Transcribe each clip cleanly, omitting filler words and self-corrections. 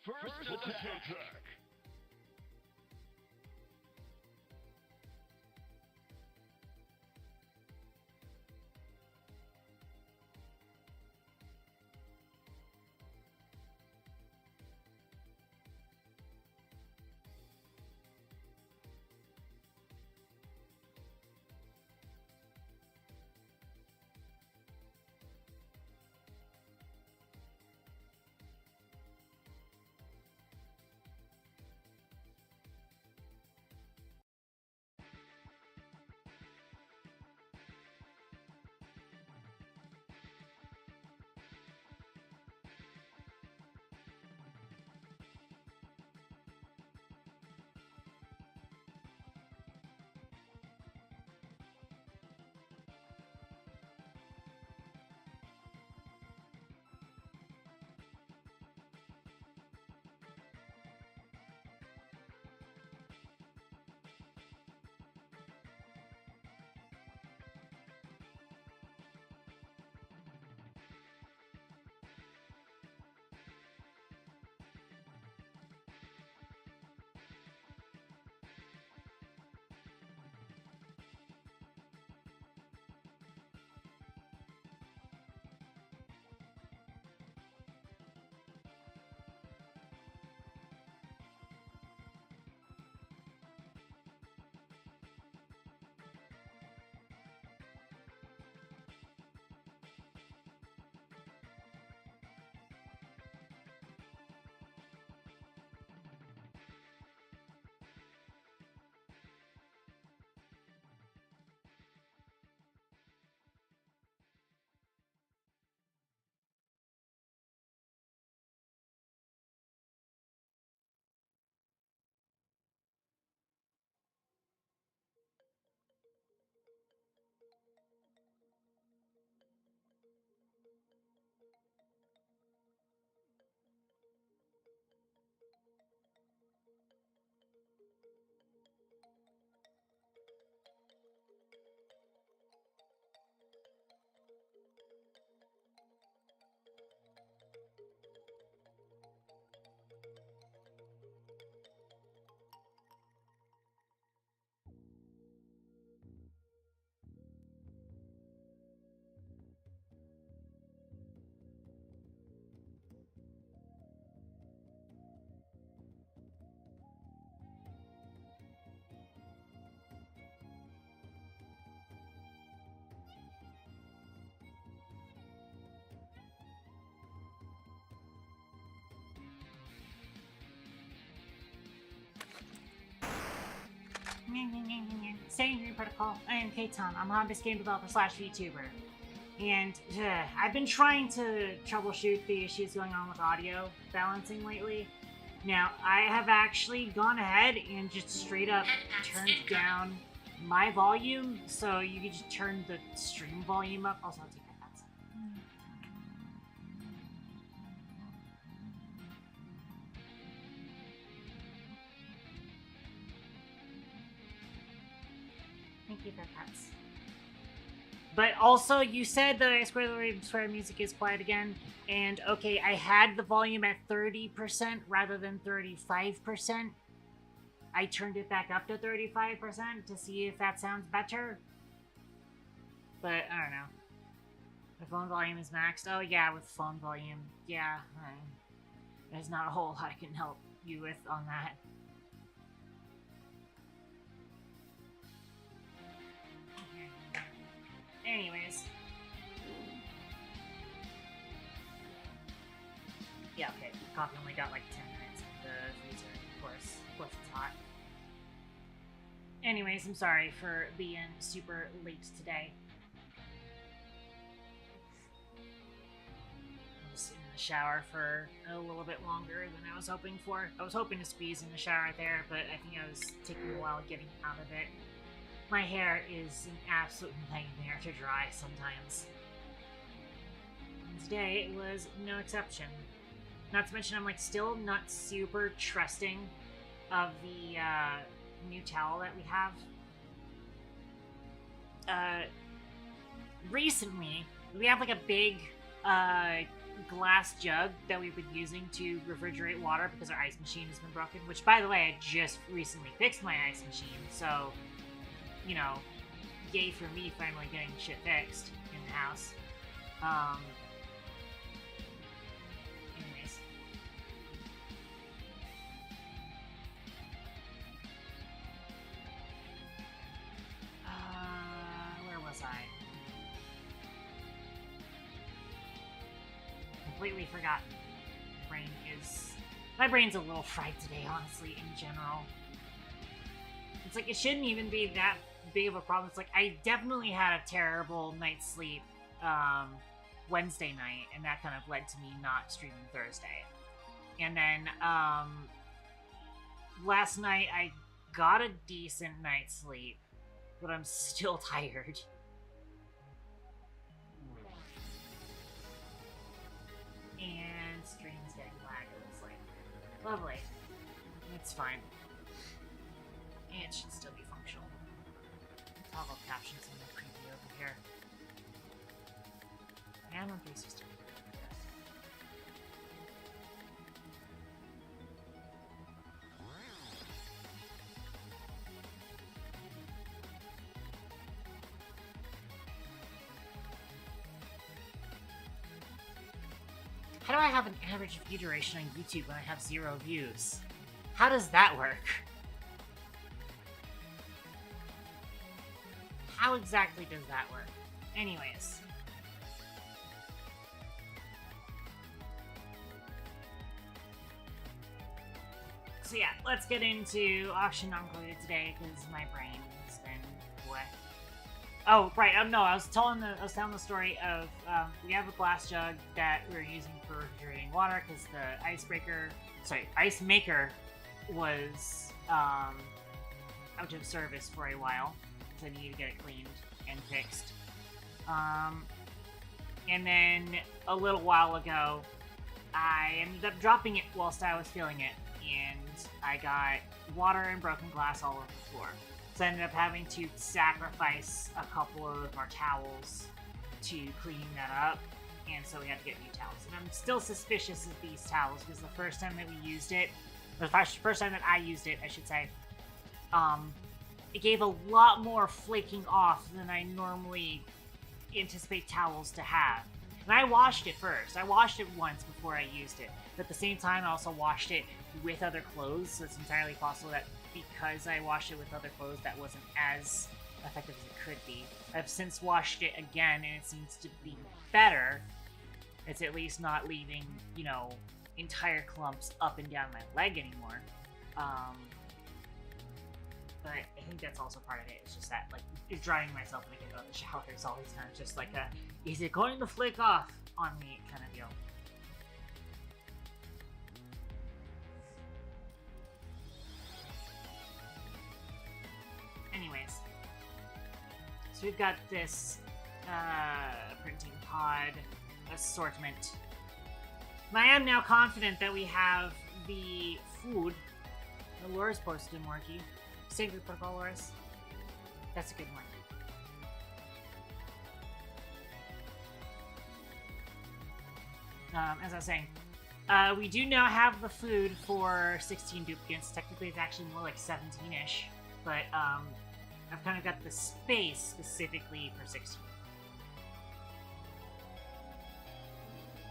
First attack. Saying Green Protocol. I am K-Tom. I'm a hobbyist game developer slash VTuber. And I've been trying to troubleshoot the issues going on with audio balancing lately. Now, I have actually gone ahead and just straight up turned down my volume, so you can just turn the stream volume up. Also, I'll take my pets. Thank you for pets. But also, you said the square music is quiet again. And okay, I had the volume at 30% rather than 35%. I turned it back up to 35% to see if that sounds better. But I don't know. The phone volume is maxed. Oh yeah, with phone volume. Yeah, there's not a whole lot I can help you with on that. Anyways. Yeah, okay. Coffee only got like 10 minutes in the freezer, of course. Of course it's hot. Anyways, I'm sorry for being super late today. I was in the shower for a little bit longer than I was hoping for. I was hoping to squeeze in the shower there, but I think I was taking a while getting out of it. My hair is an absolute nightmare to dry sometimes. And today was no exception. Not to mention, I'm like still not super trusting of the new towel that we have. Recently, we have like a big glass jug that we've been using to refrigerate water because our ice machine has been broken, which, by the way, I just recently fixed my ice machine, so, you know, yay for me finally getting shit fixed in the house. Anyways. Where was I? Completely forgotten. My brain's a little fried today, honestly, in general. It's like, it shouldn't even be that big of a problem. It's like, I definitely had a terrible night's sleep Wednesday night, and that kind of led to me not streaming Thursday. And then last night I got a decent night's sleep, but I'm still tired. And stream's getting lag, it looks like. Lovely. It's fine. It should still be functional. Toggle captions in the preview over here. And on 360. How do I have an average view duration on YouTube when I have 0 views? How does that work? How exactly does that work? Anyways. So yeah, let's get into auction not included today because my brain has been wet. Oh, right. No, I was telling the story of we have a glass jug that we're using for refrigerating water because the ice maker was out of service for a while, so I needed to get it cleaned and fixed. And then a little while ago, I ended up dropping it whilst I was filling it, and I got water and broken glass all over the floor. So I ended up having to sacrifice a couple of our towels to clean that up, and so we had to get new towels. And I'm still suspicious of these towels because the first time that we used it, or the first time that I used it, I should say, it gave a lot more flaking off than I normally anticipate towels to have. And I washed it first. I washed it once before I used it. But at the same time, I also washed it with other clothes, so it's entirely possible that because I washed it with other clothes, that wasn't as effective as it could be. I've since washed it again, and it seems to be better. It's at least not leaving, you know, entire clumps up and down my leg anymore. But I think that's also part of it. It's just that, like, drying myself when I get out of the shower is always kind of just like a, is it going to flake off on me kind of deal. Anyways, so we've got this printing pod assortment. And I am now confident that we have the food. The lure's posted in Morky. Sacred Protocol lures. That's a good one. As I was saying, we do now have the food for 16 duplicates. Technically, it's actually more like 17-ish, but I've kind of got the space specifically for 16.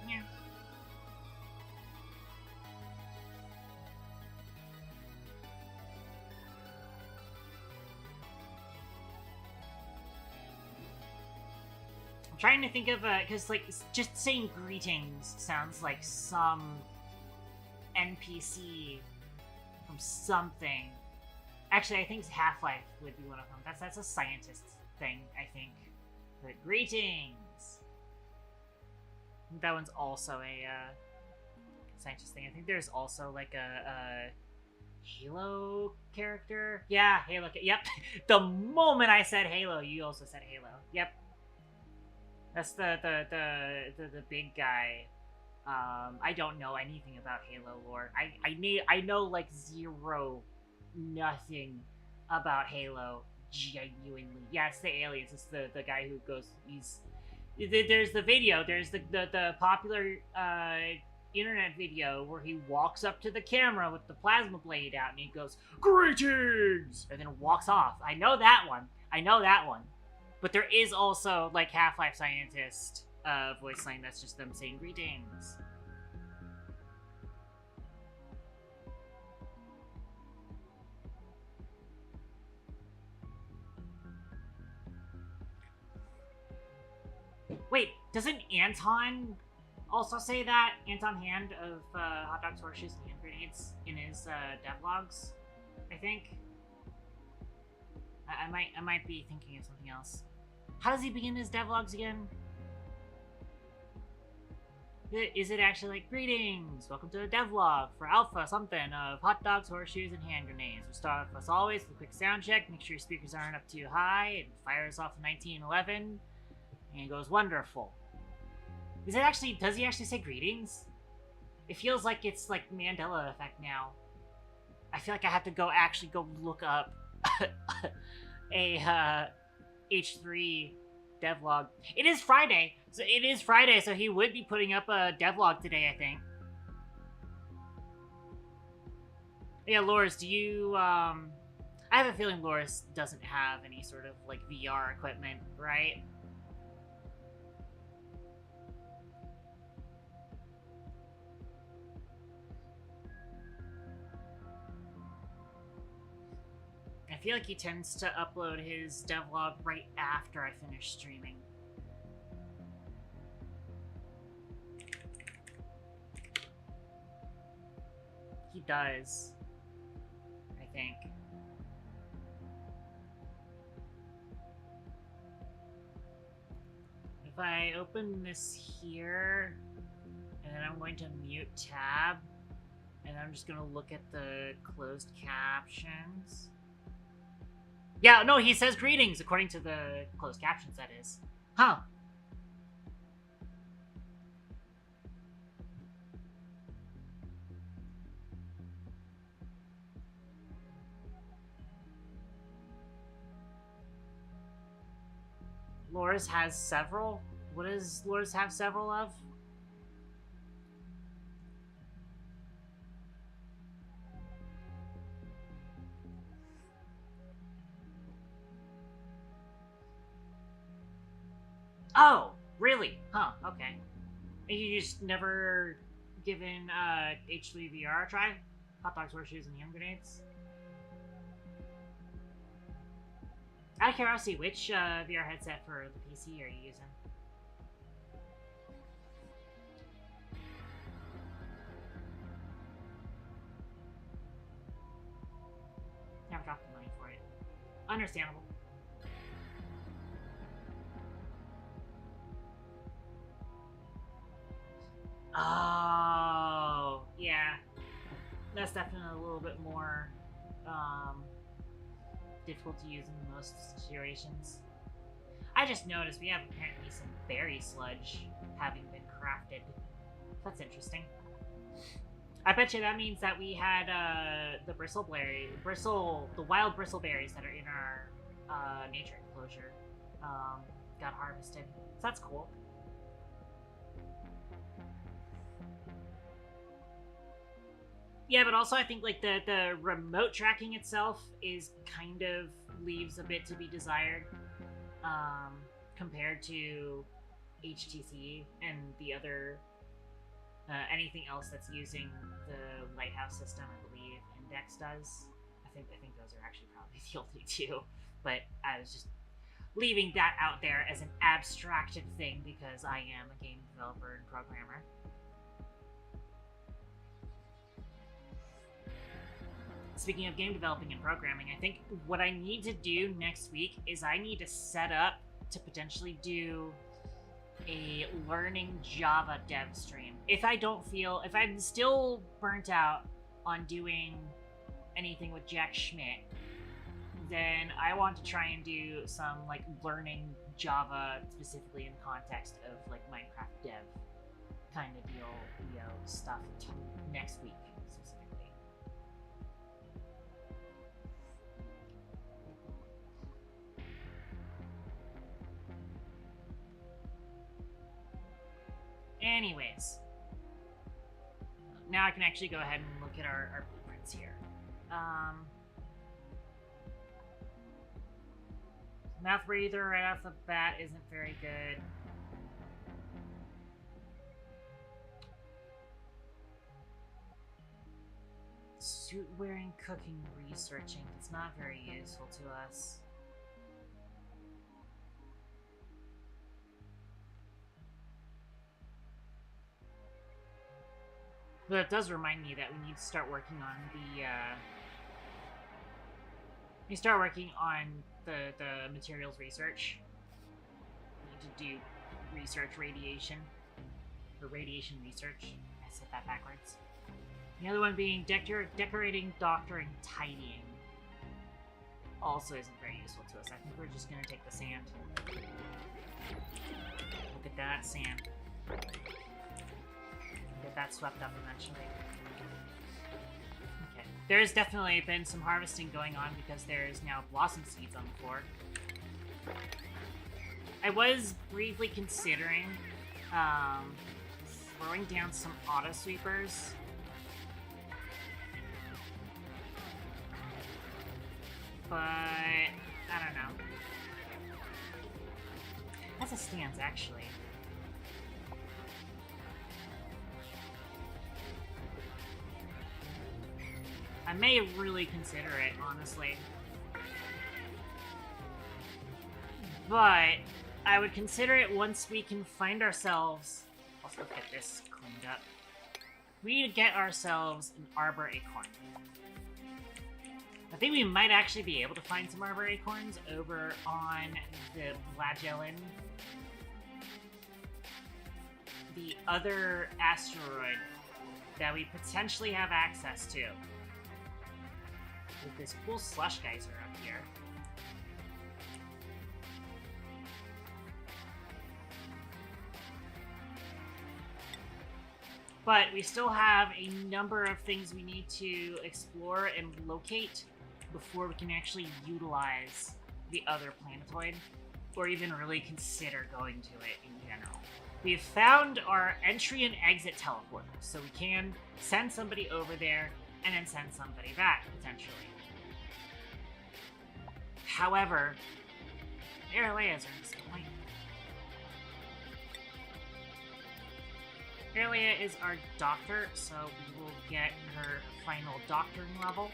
Yeah. I'm trying to think of because like just saying greetings sounds like some NPC from something. Actually, I think Half-Life would be one of them. That's a scientist thing, I think. But greetings. I think that one's also a scientist thing. I think there's also like a Halo character. Yeah, Halo. Yep. The moment I said Halo, you also said Halo. Yep. That's the big guy. I don't know anything about Halo lore. I know like nothing about Halo genuinely. Yeah, it's the aliens. It's the guy who goes. There's the video. There's the popular internet video where he walks up to the camera with the plasma blade out and he goes, "Greetings!" and then walks off. I know that one. I know that one. But there is also like Half-Life Scientist voice line that's just them saying greetings. Wait, doesn't Anton also say that? Anton Hand of Hot Dogs, Horseshoes, and Hand Grenades in his devlogs, I think. I might be thinking of something else. How does he begin his devlogs again? Is it actually like, greetings, welcome to a devlog for alpha something of hot dogs, horseshoes, and hand grenades. We start off as always with a quick sound check, make sure your speakers aren't up too high, and fires off 1911, and it goes wonderful. Is it actually, does he actually say greetings? It feels like it's like Mandela effect now. I feel like I have to actually go look up a H3 devlog. It is Friday, so he would be putting up a devlog today, I think. Yeah, Loris, do you, I have a feeling Loris doesn't have any sort of, like, VR equipment, right? I feel like he tends to upload his devlog right after I finish streaming. He does, I think. If I open this here, and then I'm going to mute tab, and I'm just going to look at the closed captions. Yeah, no, he says greetings, according to the closed captions, that is. Huh. Loris has several? What does Loris have several of? Oh, really? Huh, okay. You just never given H3 VR a try? Hot dogs, horseshoes, and hand grenades? Out of curiosity, which VR headset for the PC are you using? Never dropped the money for it. Understandable. Oh, yeah. That's definitely a little bit more difficult to use in most situations. I just noticed we have apparently some berry sludge having been crafted. That's interesting. I bet you that means that we had the the wild bristleberries that are in our nature enclosure got harvested. So that's cool. Yeah, but also I think like the remote tracking itself is kind of leaves a bit to be desired compared to HTC and the other anything else that's using the Lighthouse system. I believe Index does. I think those are actually probably the only two. But I was just leaving that out there as an abstracted thing because I am a game developer and programmer. Speaking of game developing and programming, I think what I need to do next week is I need to set up to potentially do a learning Java dev stream. If I'm still burnt out on doing anything with Jack Schmidt, then I want to try and do some like learning Java specifically in context of like Minecraft dev kind of deal, stuff next week specifically. Anyways. Now I can actually go ahead and look at our blueprints here. Mouth breather right off the bat isn't very good. Suit wearing, cooking, researching. It's not very useful to us. But it does remind me that we need to start working on the materials research. We need to do research radiation. Or radiation research. I said that backwards. The other one being decorating, doctoring, tidying. Also isn't very useful to us. I think we're just gonna take the sand. Look at that sand. Get that swept up eventually. Okay. There's definitely been some harvesting going on because there's now blossom seeds on the floor. I was briefly considering throwing down some auto sweepers. But I don't know. As it stands, actually. I may really consider it, honestly. But I would consider it once we can find ourselves... Let's look at this cleaned up. We need to get ourselves an arbor acorn. I think we might actually be able to find some arbor acorns over on the Flagellan. The other asteroid that we potentially have access to. With this cool slush geyser up here. But we still have a number of things we need to explore and locate before we can actually utilize the other planetoid, or even really consider going to it in general. We've found our entry and exit teleporters, so we can send somebody over there and then send somebody back, potentially. However, air layers are disappointing. Airlia is our doctor, so we will get her final doctoring level.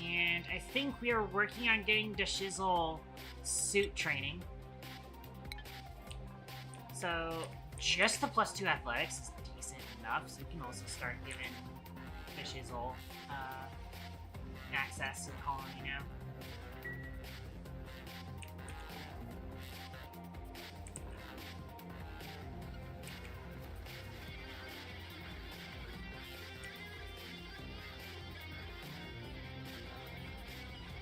And I think we are working on getting the Shizzle suit training. So just the +2 athletics is decent enough, so we can also start giving the Shizzle access to the colony now.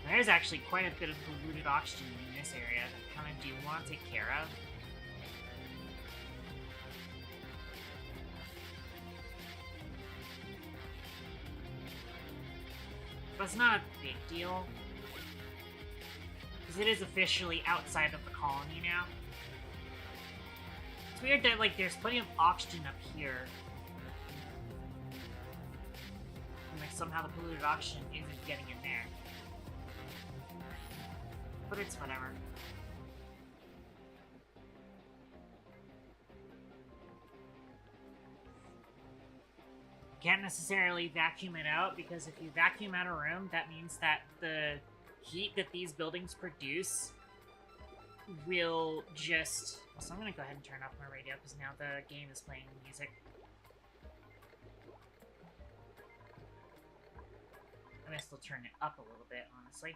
There's actually quite a bit of polluted oxygen in this area that I kind of do want to take care of. But it's not a big deal. Because it is officially outside of the colony now. It's weird that, like, there's plenty of oxygen up here. And, like, somehow the polluted oxygen isn't getting in there. But it's whatever. Can't necessarily vacuum it out, because if you vacuum out a room, that means that the heat that these buildings produce will just... So I'm gonna go ahead and turn off my radio, because now the game is playing music. I'm gonna still turn it up a little bit, honestly.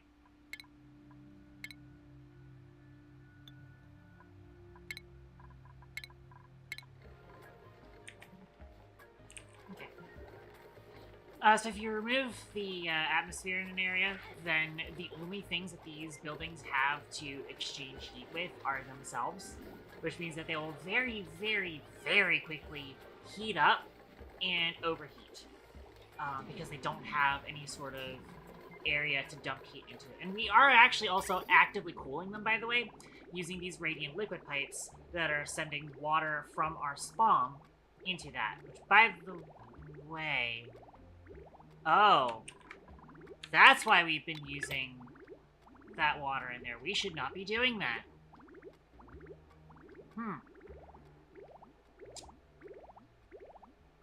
So if you remove the atmosphere in an area, then the only things that these buildings have to exchange heat with are themselves, which means that they will very, very, very quickly heat up and overheat, because they don't have any sort of area to dump heat into it. And we are actually also actively cooling them, by the way, using these radiant liquid pipes that are sending water from our spawn into that. Which, by the way... Oh. That's why we've been using that water in there. We should not be doing that.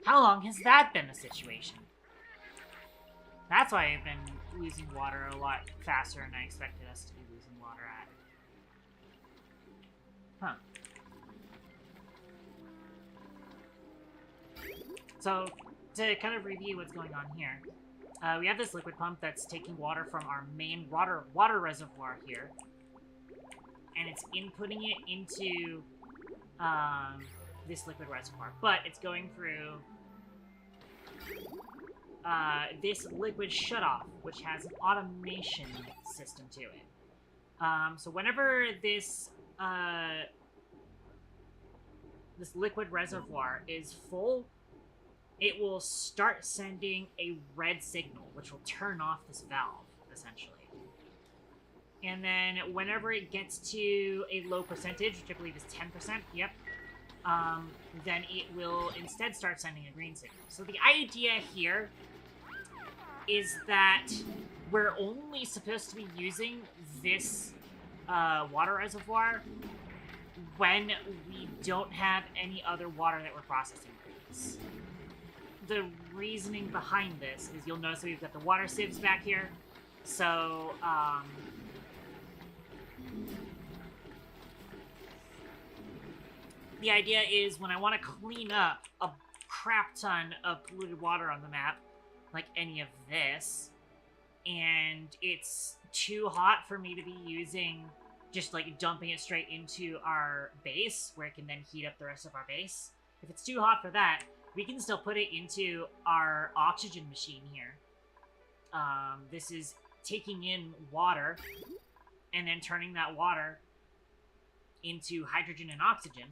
How long has that been the situation? That's why I've been losing water a lot faster than I expected us to be losing water at. Huh. So, to kind of review what's going on here, we have this liquid pump that's taking water from our main water reservoir here, and it's inputting it into this liquid reservoir, but it's going through this liquid shutoff, which has an automation system to it. So whenever this this liquid reservoir is full, it will start sending a red signal, which will turn off this valve, essentially. And then whenever it gets to a low percentage, which I believe is 10%, yep, then it will instead start sending a green signal. So the idea here is that we're only supposed to be using this water reservoir when we don't have any other water that we're processing for this. The reasoning behind this is you'll notice we've got the water sieves back here. So, the idea is when I want to clean up a crap ton of polluted water on the map, like any of this, and it's too hot for me to be using, just like dumping it straight into our base, where it can then heat up the rest of our base. If it's too hot for that, we can still put it into our oxygen machine here. This is taking in water and then turning that water into hydrogen and oxygen.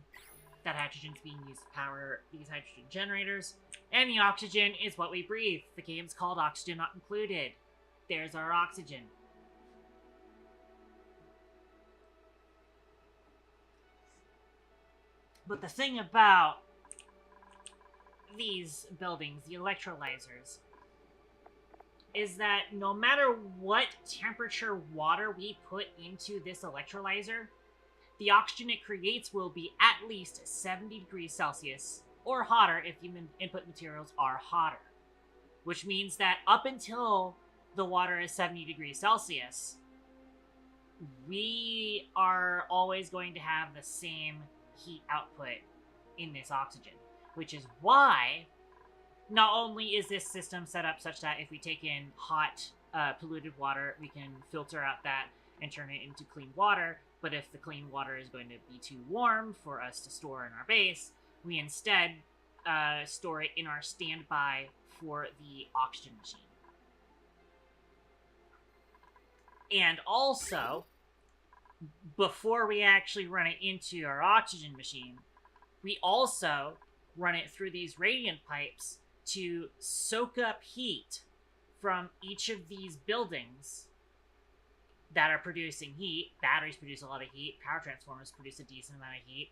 That hydrogen is being used to power these hydrogen generators. And the oxygen is what we breathe. The game's called Oxygen Not Included. There's our oxygen. But the thing about these buildings, the electrolyzers, is that no matter what temperature water we put into this electrolyzer, the oxygen it creates will be at least 70 degrees Celsius, or hotter if human input materials are hotter. Which means that up until the water is 70 degrees Celsius, we are always going to have the same heat output in this oxygen. Which is why, not only is this system set up such that if we take in hot, polluted water, we can filter out that and turn it into clean water, but if the clean water is going to be too warm for us to store in our base, we instead store it in our standby for the oxygen machine. And also, before we actually run it into our oxygen machine, we also run it through these radiant pipes to soak up heat from each of these buildings that are producing heat. Batteries produce a lot of heat. Power transformers produce a decent amount of heat.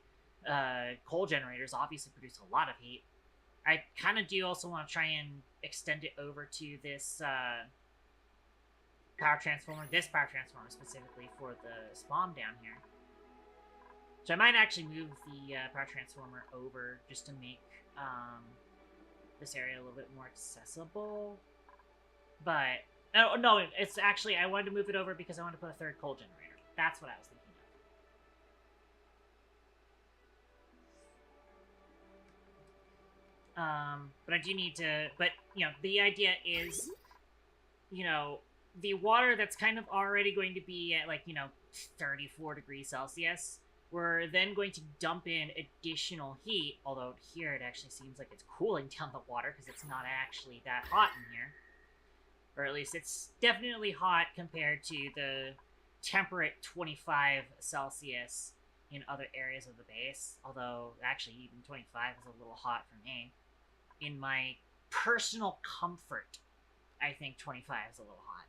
Coal generators obviously produce a lot of heat. I kind of do also want to try and extend it over to this power transformer specifically for the spawn down here. So I might actually move the power transformer over just to make this area a little bit more accessible. But, no, it's actually, I wanted to move it over because I wanted to put a third coal generator. That's what I was thinking of. But I do need to, but, the idea is, the water that's kind of already going to be at, 34 degrees Celsius, we're then going to dump in additional heat, although here it actually seems like it's cooling down the water because it's not actually that hot in here. Or at least it's definitely hot compared to the temperate 25 Celsius in other areas of the base. Although, actually, even 25 is a little hot for me. In my personal comfort, I think 25 is a little hot.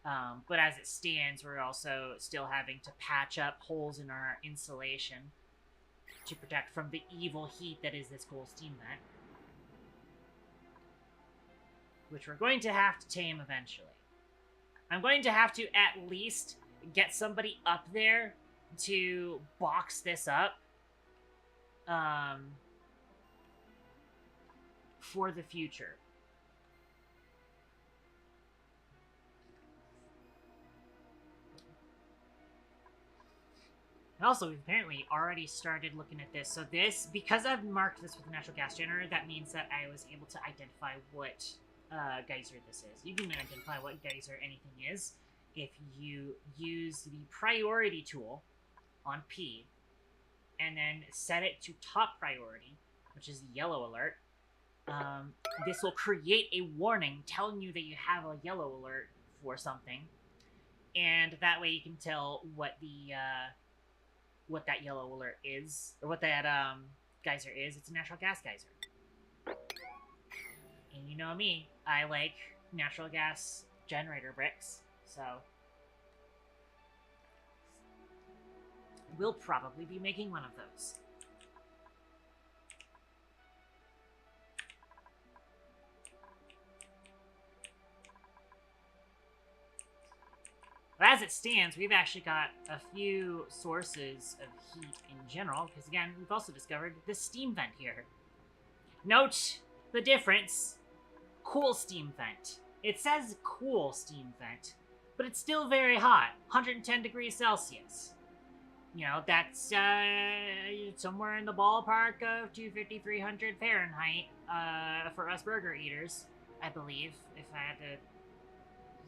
But as it stands, we're also still having to patch up holes in our insulation to protect from the evil heat that is this cool steam vent, which we're going to have to tame eventually. I'm going to have to at least get somebody up there to box this up for the future. And also, we've apparently already started looking at this. So this, because I've marked this with a natural gas generator, that means that I was able to identify what geyser this is. You can identify what geyser anything is if you use the priority tool on P and then set it to top priority, which is the yellow alert. This will create a warning telling you that you have a yellow alert for something, and that way you can tell what the what that yellow alert is, or what that geyser is. It's a natural gas geyser. And you know me, I like natural gas generator bricks, so we'll probably be making one of those. But as it stands, we've actually got a few sources of heat in general, because again, we've also discovered this steam vent here. Note the difference. Cool steam vent. It says cool steam vent, but it's still very hot. 110 degrees Celsius. You know, that's somewhere in the ballpark of 250, 300 Fahrenheit for us burger eaters, I believe, if I had to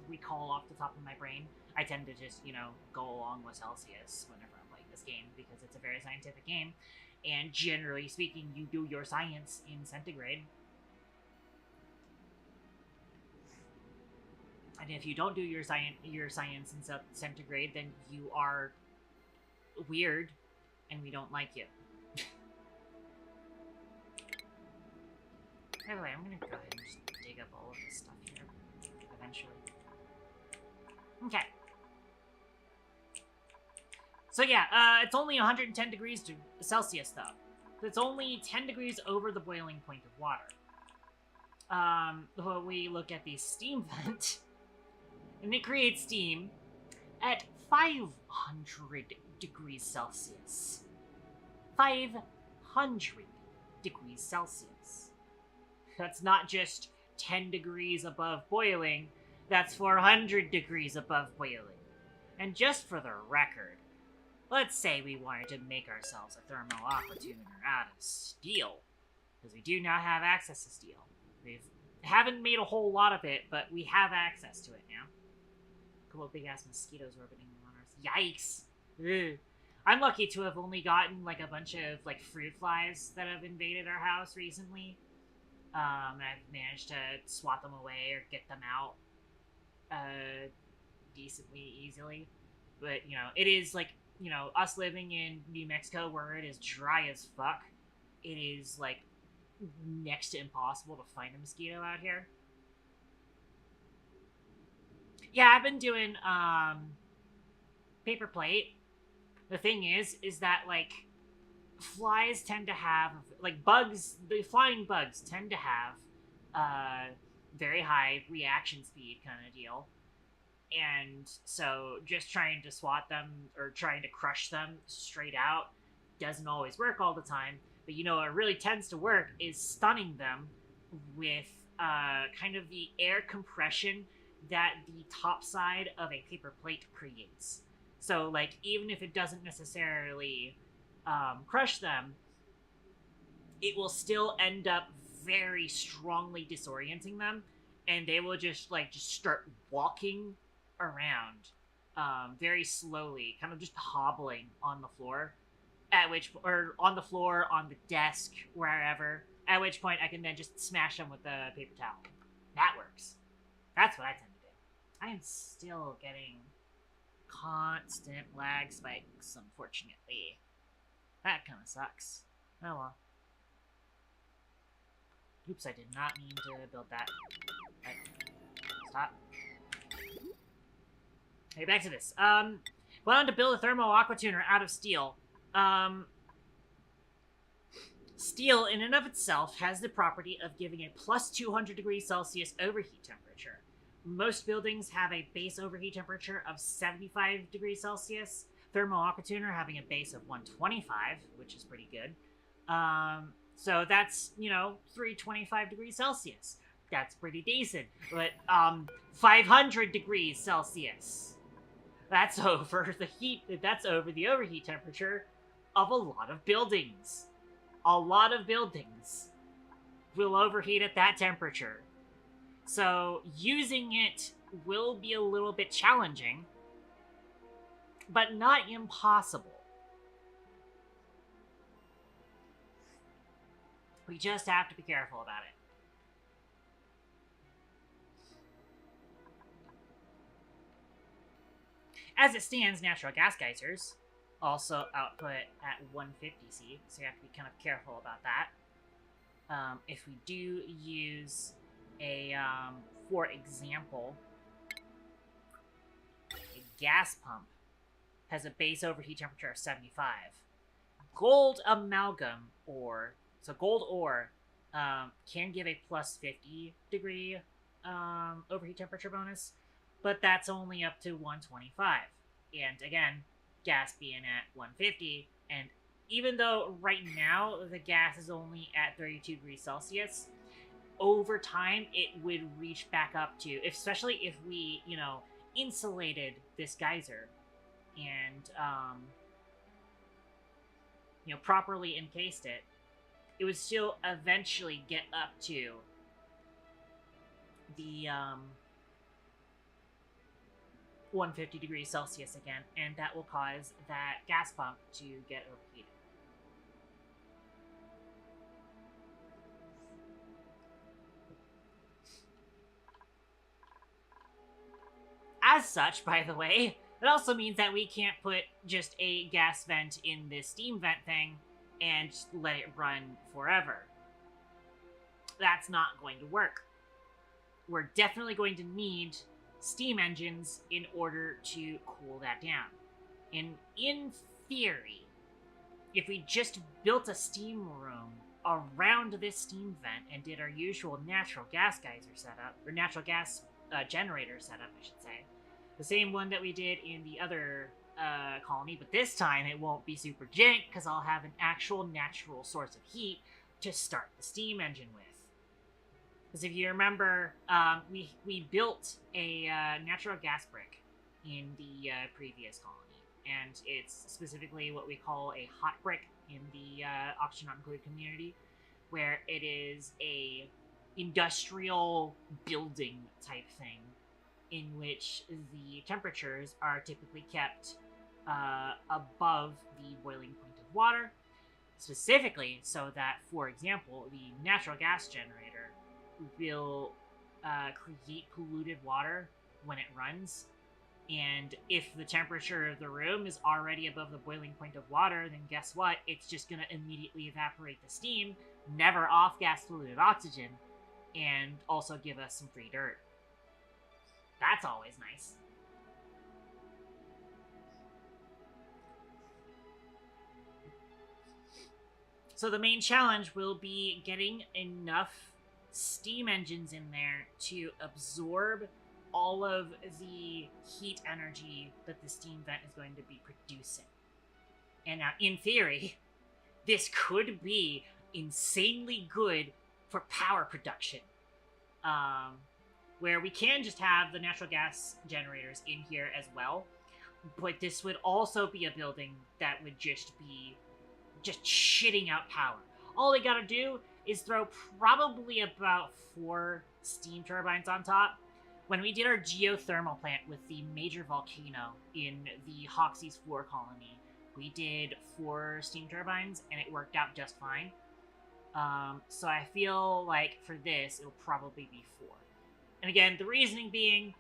recall off the top of my brain. I tend to just, you know, go along with Celsius whenever I'm playing this game because it's a very scientific game. And generally speaking, you do your science in centigrade. And if you don't do your science in centigrade, then you are weird, and we don't like you. By the way, I'm gonna go ahead and just dig up all of this stuff here eventually. Okay. So yeah, it's only 110 degrees Celsius though. So it's only 10 degrees over the boiling point of water. When we look at the steam vent, and it creates steam at 500 degrees Celsius. 500 degrees Celsius. That's not just 10 degrees above boiling, that's 400 degrees above boiling. And just for the record, let's say we wanted to make ourselves a thermal aqua tuner out of steel, because we do not have access to steel. We haven't made a whole lot of it, but we have access to it now. Couple of big-ass mosquitoes orbiting around us. Yikes! Ugh. I'm lucky to have only gotten, like, a bunch of, like, fruit flies that have invaded our house recently. And I've managed to swat them away or get them out decently easily. But, you know, it is, like, you know, us living in New Mexico where it is dry as fuck, it is, like, next to impossible to find a mosquito out here. Yeah, I've been doing, paper plate. The thing is that, like, flies tend to have, like, bugs, the flying bugs tend to have, very high reaction speed kind of deal. And so just trying to swat them or trying to crush them straight out doesn't always work all the time. But, you know, what really tends to work is stunning them with, kind of the air compression that the top side of a paper plate creates. So, like, even if it doesn't necessarily crush them, it will still end up very strongly disorienting them, and they will just start walking around very slowly, kind of just hobbling on the floor, or on the floor, on the desk, wherever, at which point I can then just smash them with a paper towel. That works. That's what I tend to do. I am still getting constant lag spikes, unfortunately. That kind of sucks. Oh well. Oops, I did not mean to build that. Right. Stop. Okay, back to this. Went on to build a thermal aqua tuner out of steel. Steel, in and of itself, has the property of giving a plus 200 degrees Celsius overheat temperature. Most buildings have a base overheat temperature of 75 degrees Celsius. Thermal aqua tuner having a base of 125, which is pretty good. So that's, 325 degrees Celsius. That's pretty decent. But 500 degrees Celsius. That's over the heat. That's over the overheat temperature of a lot of buildings. A lot of buildings will overheat at that temperature. So using it will be a little bit challenging, but not impossible. We just have to be careful about it. As it stands, natural gas geysers also output at 150C, so you have to be kind of careful about that. If we do use a, for example, a gas pump has a base overheat temperature of 75. Gold amalgam ore, so gold ore, can give a plus 50 degree overheat temperature bonus, but that's only up to 125. And again, gas being at 150, and even though right now the gas is only at 32 degrees Celsius, over time it would reach back up to, especially if we, insulated this geyser and, properly encased it, it would still eventually get up to the, 150 degrees Celsius again, and that will cause that gas pump to get overheated. As such, by the way, it also means that we can't put just a gas vent in this steam vent thing and let it run forever. That's not going to work. We're definitely going to need steam engines in order to cool that down. And in theory, if we just built a steam room around this steam vent and did our usual natural gas geyser setup, or natural gas generator setup, I should say, the same one that we did in the other colony, but this time it won't be super jank because I'll have an actual natural source of heat to start the steam engine with. Because if you remember, we built a natural gas brick in the previous colony, and it's specifically what we call a hot brick in the Oxygen Not Included community, where it is a industrial building type thing in which the temperatures are typically kept above the boiling point of water, specifically so that, for example, the natural gas generator will create polluted water when it runs, and if the temperature of the room is already above the boiling point of water, then guess what? It's just going to immediately evaporate the steam, never off gas polluted oxygen, and also give us some free dirt. That's always nice. So the main challenge will be getting enough steam engines in there to absorb all of the heat energy that the steam vent is going to be producing. And now, in theory, this could be insanely good for power production. Where we can just have the natural gas generators in here as well. But this would also be a building that would just be shitting out power. All they gotta do is throw probably about 4 steam turbines on top. When we did our geothermal plant with the major volcano in the Hoxie's 4 colony, we did 4 steam turbines, and it worked out just fine. So I feel like for this, it'll probably be 4. And again, the reasoning being,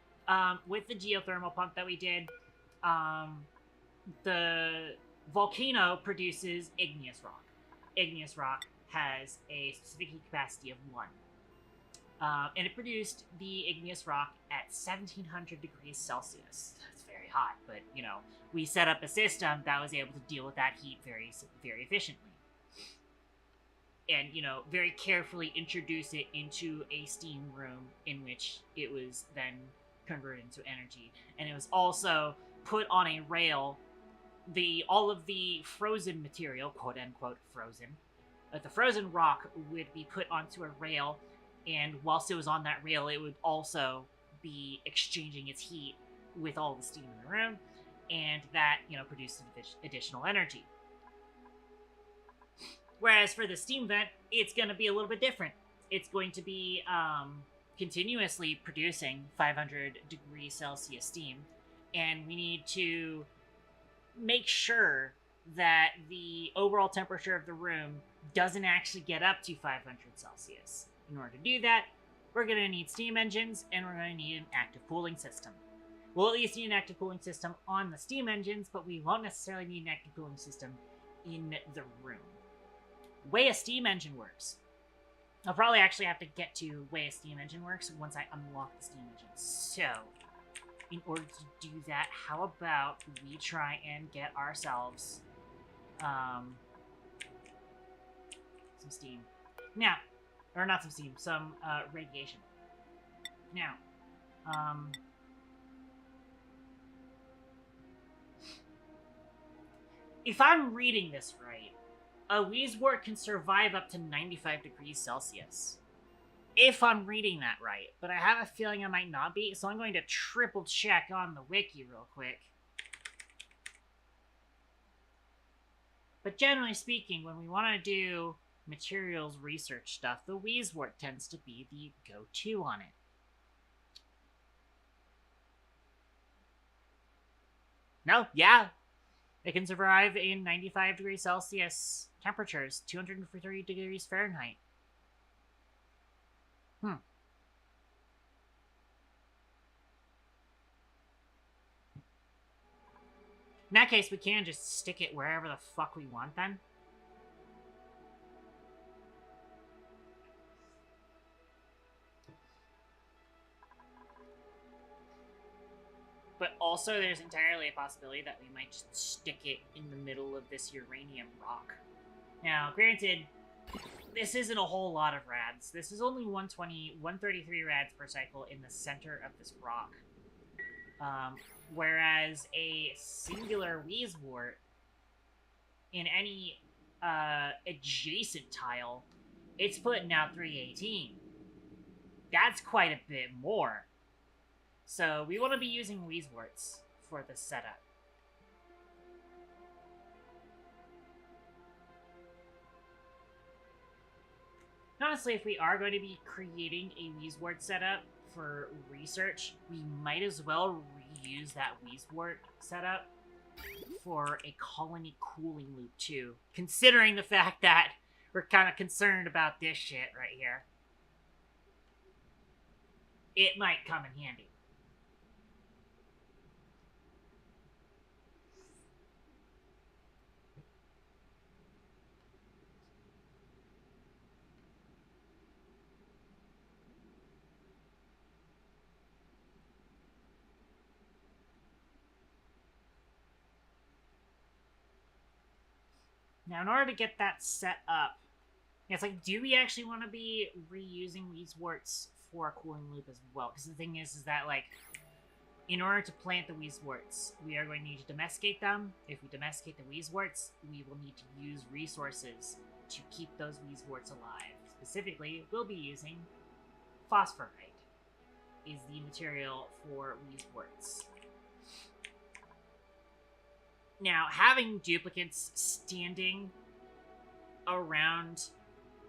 with the geothermal pump that we did, the volcano produces igneous rock. Igneous rock has a specific heat capacity of 1. And it produced the igneous rock at 1700 degrees Celsius. That's very hot, but, you know, we set up a system that was able to deal with that heat very, very efficiently. And, you know, very carefully introduce it into a steam room in which it was then converted into energy. And it was also put on a rail. All of the frozen material, quote unquote frozen, the frozen rock would be put onto a rail, and whilst it was on that rail, it would also be exchanging its heat with all the steam in the room, and that, you know, produced additional energy. Whereas for the steam vent, it's going to be a little bit different. It's going to be continuously producing 500 degrees Celsius steam, and we need to make sure that the overall temperature of the room doesn't actually get up to 500 Celsius. In order to do that, we're going to need steam engines, and we're going to need an active cooling system. We'll at least need an active cooling system on the steam engines, but we won't necessarily need an active cooling system in the room. Way a steam engine works. I'll probably actually have to get to way a steam engine works once I unlock the steam engine. So, in order to do that, how about we try and get ourselves some steam. Now, or not some steam, some radiation. Now, if I'm reading this right, a Weezewort can survive up to 95 degrees Celsius. If I'm reading that right. But I have a feeling I might not be, so I'm going to triple check on the wiki real quick. But generally speaking, when we want to do materials research stuff, the Weezewort tends to be the go-to on it. No, yeah. It can survive in 95 degrees Celsius temperatures, 230 degrees Fahrenheit. In that case, we can just stick it wherever the fuck we want then. But also, there's entirely a possibility that we might just stick it in the middle of this uranium rock. Now, granted, this isn't a whole lot of rads. This is only 120, 133 rads per cycle in the center of this rock. Whereas a singular Weezewort in any adjacent tile, it's putting out 318. That's quite a bit more. So we want to be using Weezeworts for this setup. Honestly, if we are going to be creating a Weezewort setup for research, we might as well reuse that Weezewort setup for a colony cooling loop too, considering the fact that we're kind of concerned about this shit right here. It might come in handy. Now, in order to get that set up, it's like, do we actually want to be reusing these warts for a cooling loop as well? Because the thing is that, like, in order to plant the Weezeworts, we are going to need to domesticate them. If we domesticate the Weezeworts, we will need to use resources to keep those Weezeworts alive. Specifically, we'll be using phosphorite is the material for Weezeworts. Now, having duplicates standing around,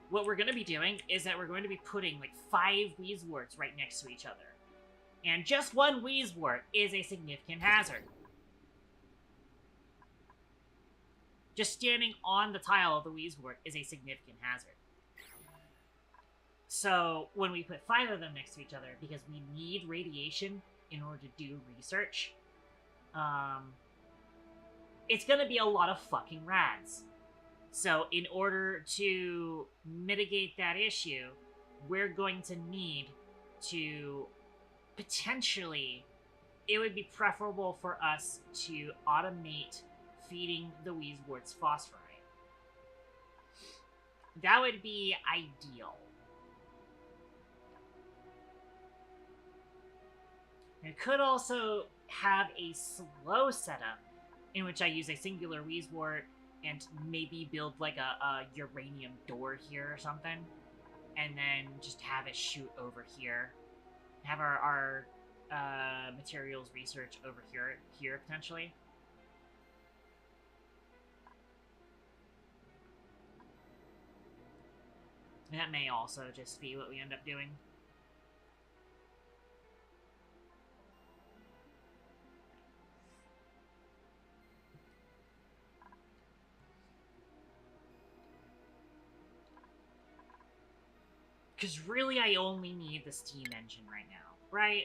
what we're going to be doing is that we're going to be putting like 5 Weezeworts right next to each other. And just one Weezewort is a significant hazard. Just standing on the tile of the Weezewort is a significant hazard. So when we put 5 of them next to each other, because we need radiation in order to do research, it's going to be a lot of fucking rads. So in order to mitigate that issue, we're going to need to potentially it would be preferable for us to automate feeding the Weezeworts phosphorite. That would be ideal. It could also have a slow setup in which I use a singular Weezewort and maybe build like a uranium door here or something, and then just have it shoot over here. Have our materials research over here potentially. That may also just be what we end up doing. Because really, I only need the Steam engine right now, right?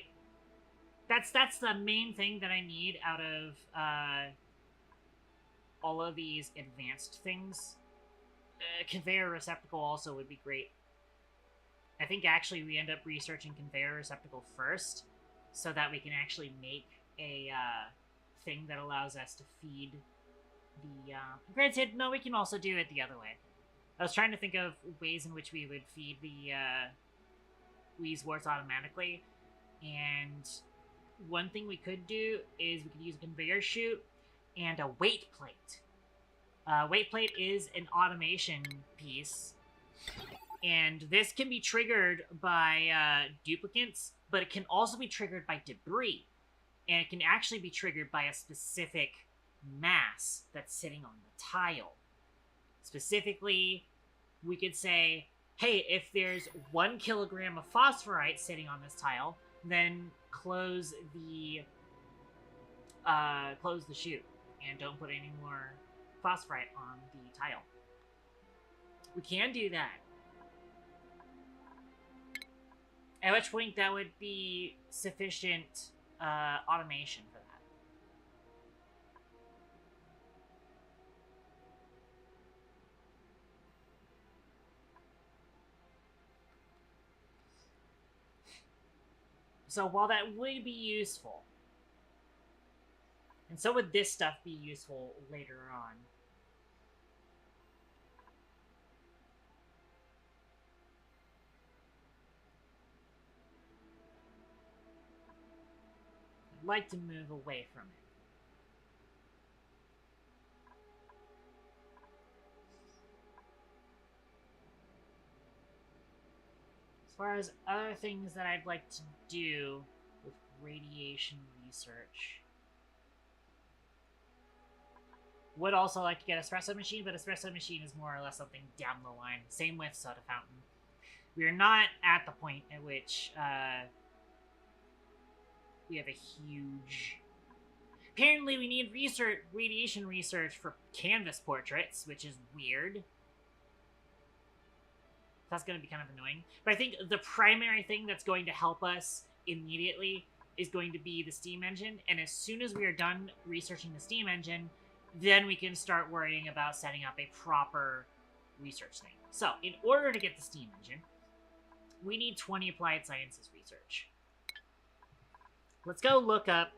That's the main thing that I need out of all of these advanced things. Conveyor receptacle also would be great. I think actually we end up researching conveyor receptacle first, so that we can actually make a thing that allows us to feed the. Granted, no, we can also do it the other way. I was trying to think of ways in which we would feed the Weezeworts automatically, and one thing we could do is we could use a conveyor chute and a weight plate. Weight plate is an automation piece, and this can be triggered by duplicates, but it can also be triggered by debris, and it can actually be triggered by a specific mass that's sitting on the tile. Specifically, we could say, hey, if there's 1 kilogram of phosphorite sitting on this tile, then close the chute and don't put any more phosphorite on the tile. We can do that. At which point that would be sufficient automation for that. So while that would be useful, and so would this stuff be useful later on, I'd like to move away from it. As far as other things that I'd like to do with radiation research, would also like to get espresso machine, but espresso machine is more or less something down the line. Same with soda fountain. We are not at the point at which we have a huge. Apparently, we need radiation research for canvas portraits, which is weird. That's going to be kind of annoying. But I think the primary thing that's going to help us immediately is going to be the Steam engine. And as soon as we are done researching the Steam engine, then we can start worrying about setting up a proper research thing. So, in order to get the Steam engine, we need 20 applied sciences research. Let's go look up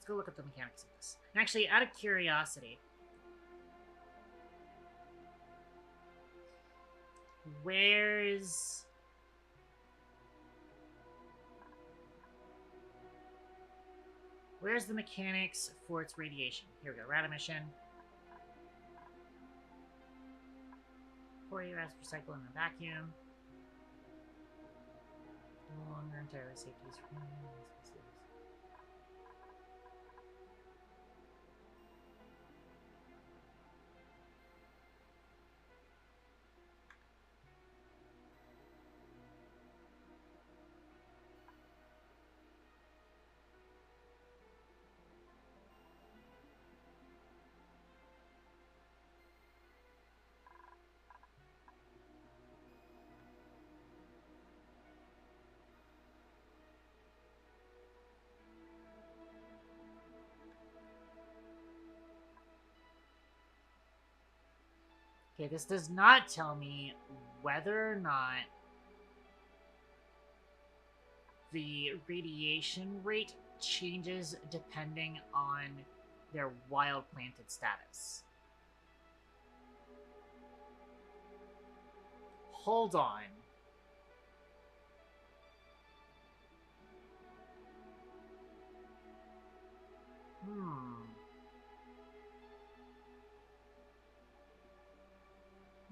the mechanics of this. And actually, out of curiosity, where's the mechanics for its radiation? Here we go. Rad emission. 40 rads per cycle in a vacuum. No longer entirely safety screen. Okay, this does not tell me whether or not the radiation rate changes depending on their wild planted status. Hold on.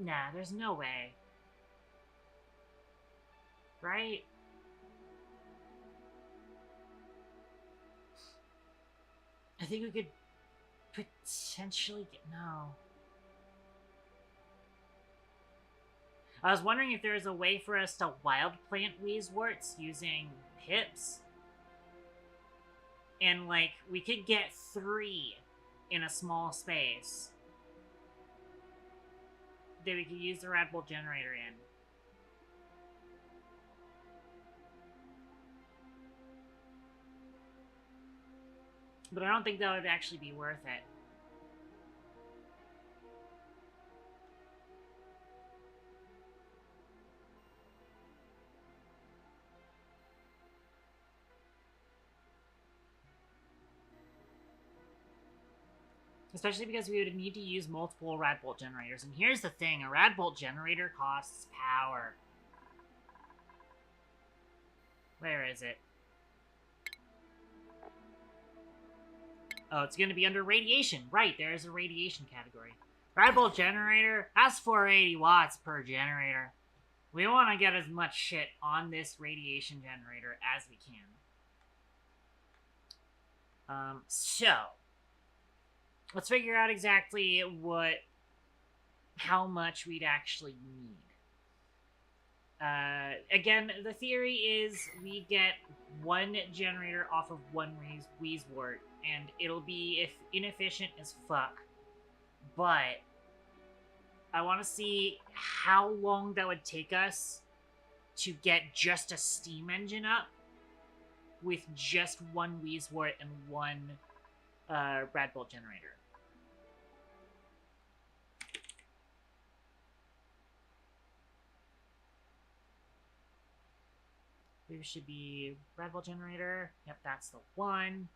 Nah, there's no way. Right? I think we could potentially get... No. I was wondering if there's a way for us to wild plant Wheezeworts using pips. And, like, we could get 3 in a small space that we could use the Radbolt generator in. But I don't think that would actually be worth it. Especially because we would need to use multiple Radbolt generators. And here's the thing, a Radbolt generator costs power. Where is it? Oh, it's going to be under radiation. Right, there is a radiation category. Radbolt generator, that's 480 watts per generator. We want to get as much shit on this radiation generator as we can. So, let's figure out exactly how much we'd actually need. Again, the theory is we get 1 generator off of 1 Wheezewort, and it'll be inefficient as fuck. But I want to see how long that would take us to get just a steam engine up with just 1 Wheezewort and 1 Radbolt generator. There should be Radbolt generator. Yep, that's the one.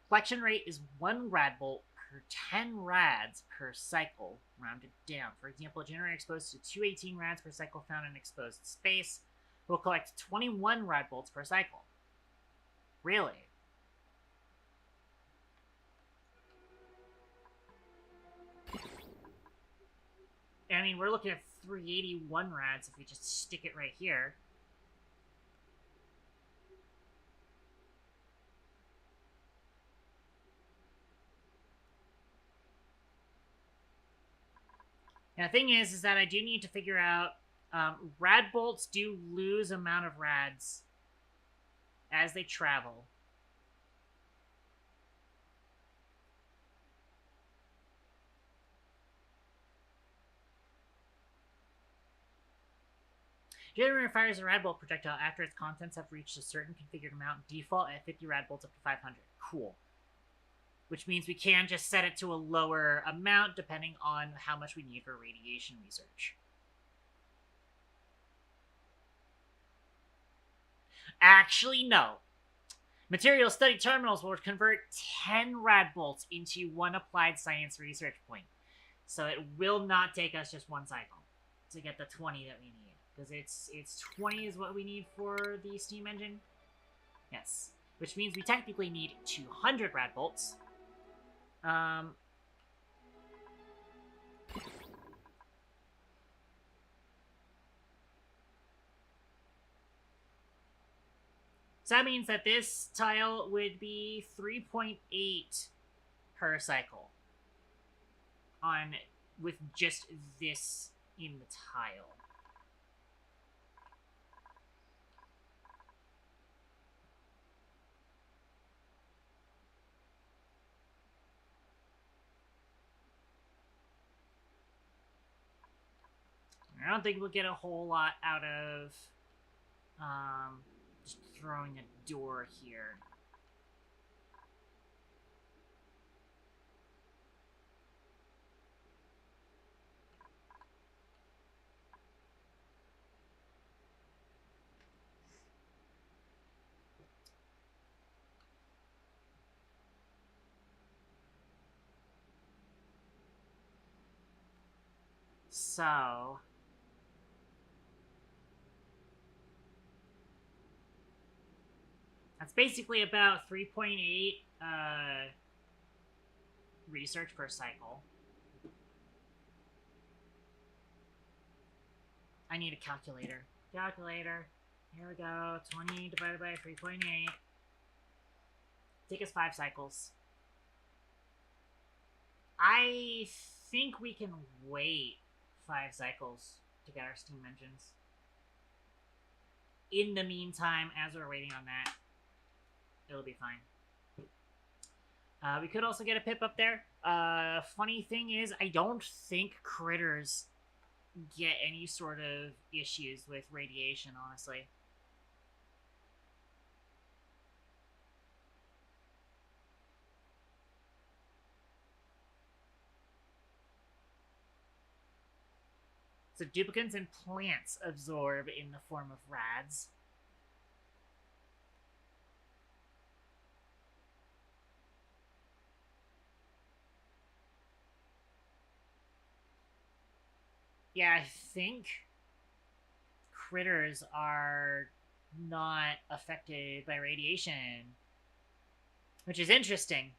Collection rate is 1 Radbolt per 10 rads per cycle, rounded down. For example, a generator exposed to 218 rads per cycle found in exposed space will collect 21 Radbolts per cycle. Really? I mean, we're looking at 381 rads if we just stick it right here. Now, the thing is that I do need to figure out, Radbolts do lose amount of rads as they travel. Generator fires a Radbolt projectile after its contents have reached a certain configured amount, default at 50 Radbolts up to 500. Cool. Which means we can just set it to a lower amount depending on how much we need for radiation research. Actually, no. Material study terminals will convert 10 Radbolts into 1 applied science research point. So it will not take us just 1 cycle to get the 20 that we need. Because it's 20 is what we need for the steam engine. Yes. Which means we technically need 200 Radbolts. So that means that this tile would be 3.8 per cycle. With just this in the tile. I don't think we'll get a whole lot out of just throwing a door here. So... that's basically about 3.8 research per cycle. I need a calculator. Calculator. Here we go. 20 divided by 3.8. Take us 5 cycles. I think we can wait 5 cycles to get our steam engines. In the meantime, as we're waiting on that, it'll be fine. We could also get a pip up there. Funny thing is, I don't think critters get any sort of issues with radiation, honestly. So duplicants and plants absorb in the form of rads. Yeah, I think critters are not affected by radiation, which is interesting.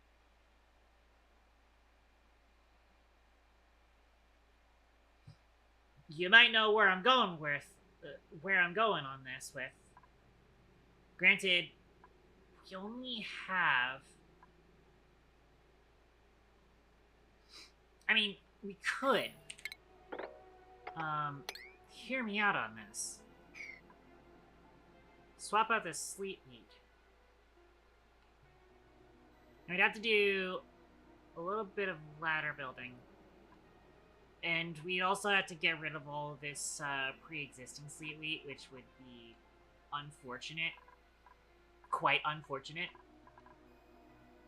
You might know where I'm going on this with. Granted, we only have... I mean, we could. Hear me out on this. Swap out this sleep meat. And we'd have to do a little bit of ladder building. And we'd also have to get rid of all of this pre-existing sleep wheat, which would be unfortunate. Quite unfortunate.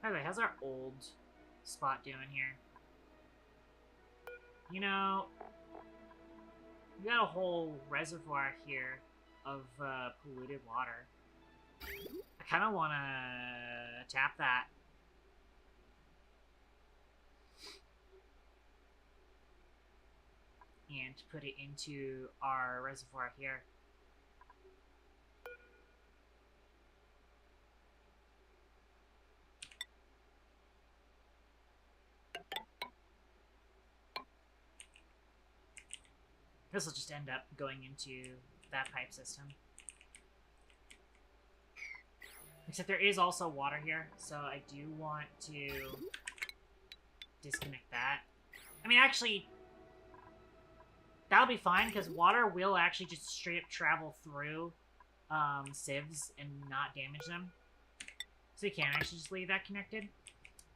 By the way, how's our old spot doing here? You know, we got a whole reservoir here of polluted water. I kind of want to tap that. And put it into our reservoir here. This will just end up going into that pipe system. Except there is also water here, so I do want to disconnect that. I mean, actually, that'll be fine, because water will actually just straight up travel through sieves and not damage them. So you can actually just leave that connected.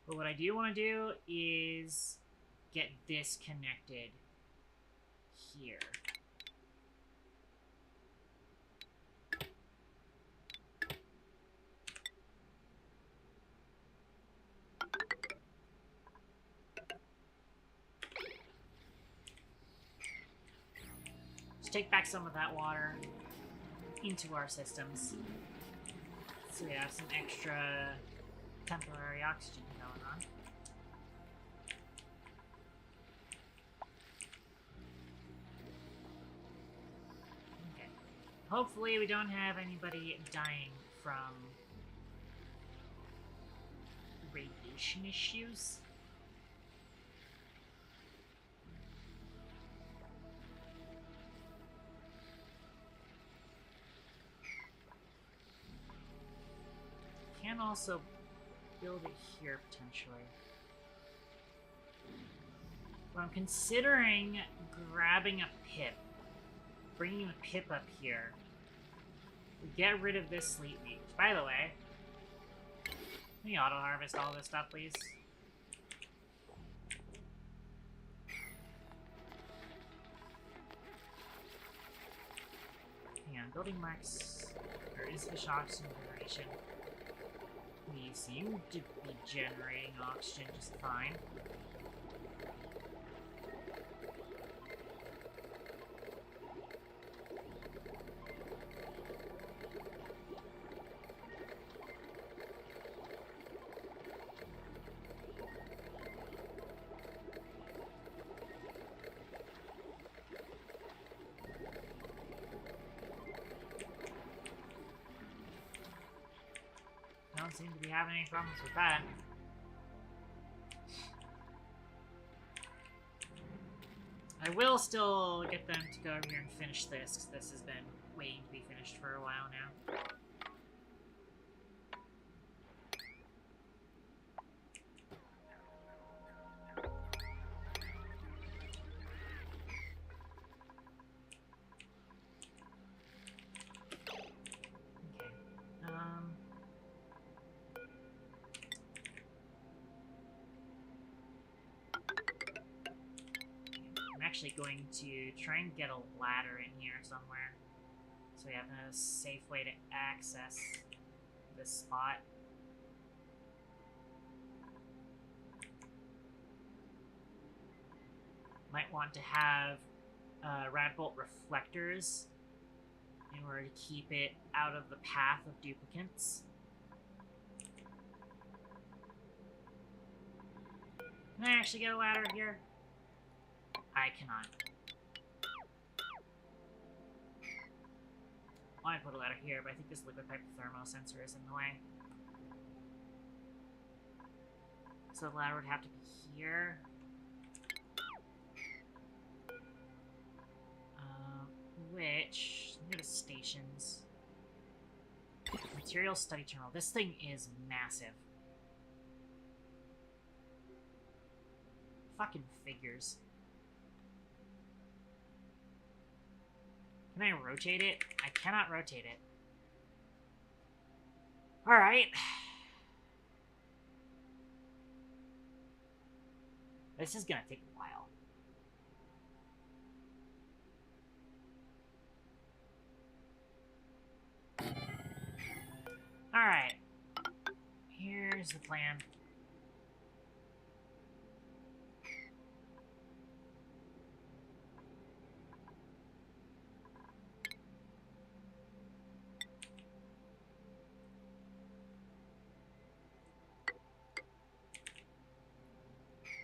But what I do want to do is get this connected here. Take back some of that water into our systems so we have some extra temporary oxygen going on. Okay. Hopefully we don't have anybody dying from radiation issues. Can also build it here, potentially. But I'm considering grabbing a pip. Bringing the pip up here. We get rid of this sleep meat. By the way, can we auto-harvest all this stuff, please? Hang on, building marks. There is fish oxygen generation. We seem to be generating oxygen just fine. don't seem to be having any problems with that. I will still get them to go over here and finish this, because this has been waiting to be finished for a while now. Actually going to try and get a ladder in here somewhere so we have a safe way to access this spot. Might want to have Radbolt reflectors in order to keep it out of the path of duplicates. Can I actually get a ladder here? I cannot. Well, I put a ladder here, but I think this liquid pipe thermo sensor is in the way. So the ladder would have to be here. Which, let me go to stations. Material study terminal. This thing is massive. Fucking figures. Can I rotate it? I cannot rotate it. Alright. This is gonna take a while. Alright. Here's the plan.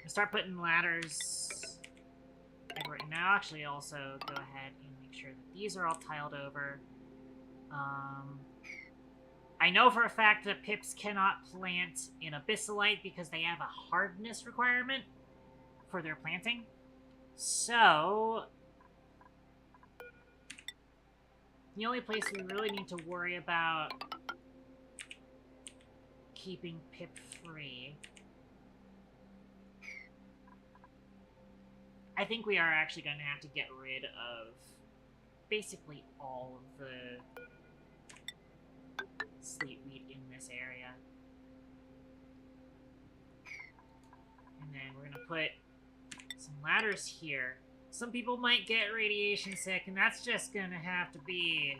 Start putting ladders right now. Actually, also go ahead and make sure that these are all tiled over. I know for a fact that pips cannot plant in abyssalite because they have a hardness requirement for their planting. So the only place we really need to worry about keeping pip free, I think we are actually going to have to get rid of basically all of the sleet wheat in this area. And then we're going to put some ladders here. Some people might get radiation sick, and that's just going to have to be...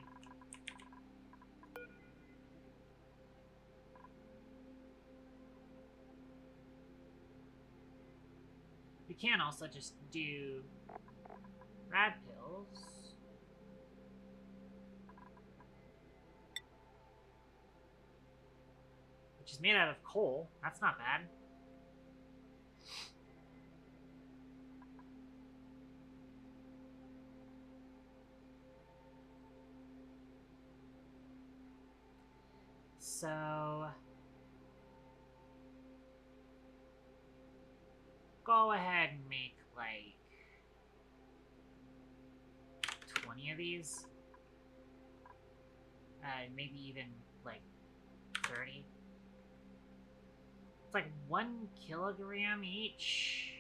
We can also just do rad pills. Which is made out of coal. That's not bad. So... go ahead and make, like, 20 of these. Maybe even, like, 30. It's like 1 kilogram each.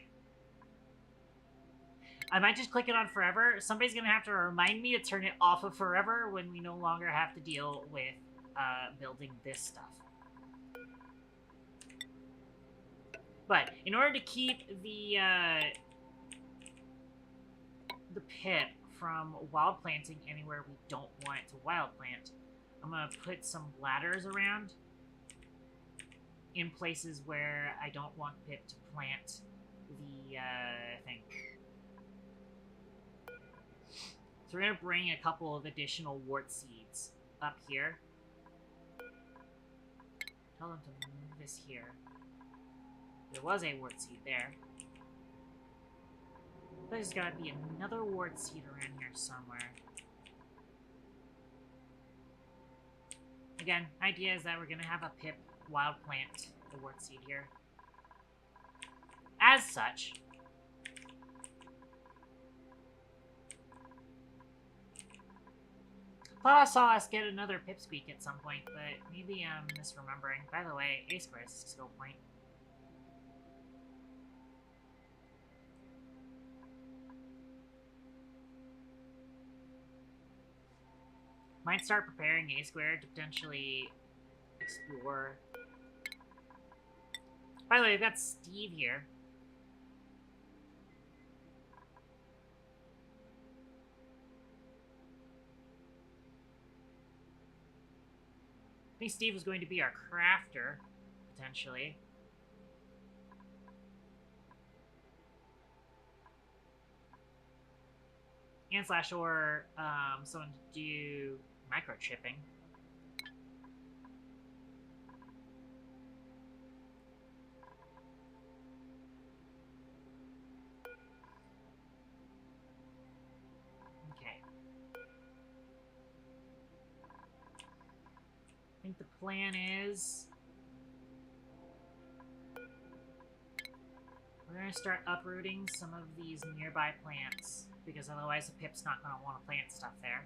I might just click it on forever. Somebody's gonna have to remind me to turn it off of forever when we no longer have to deal with building this stuff. But in order to keep the pit from wild planting anywhere we don't want it to wild plant, I'm gonna put some ladders around in places where I don't want pip to plant the thing. So we're gonna bring a couple of additional wart seeds up here. Tell them to move this here. There was a wart seed there. There's gotta be another wart seed around here somewhere. Again, idea is that we're gonna have a pip wild plant the wart seed here. As such, thought I saw us get another pipsqueak at some point, but maybe I'm misremembering. By the way, A square is a skill point. Might start preparing A square to potentially explore. By the way, we've got Steve here. I think Steve was going to be our crafter, potentially. And slash or someone to do microchipping. Okay. I think the plan is we're going to start uprooting some of these nearby plants, because otherwise the pip's not going to want to plant stuff there.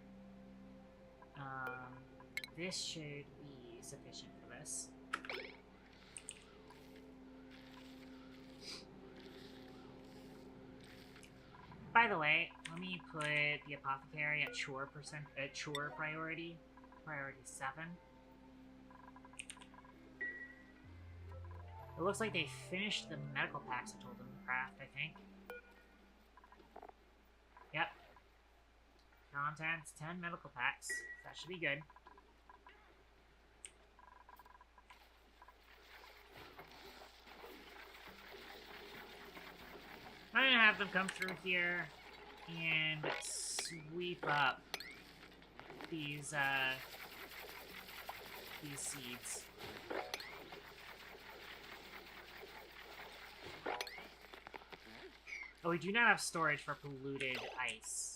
This should be sufficient for this. By the way, let me put the apothecary at chore priority 7. It looks like they finished the medical packs I told them to craft, I think. Yep. Contents, 10 medical packs. That should be good. I'm gonna have them come through here and sweep up these seeds. Oh, we do not have storage for polluted ice.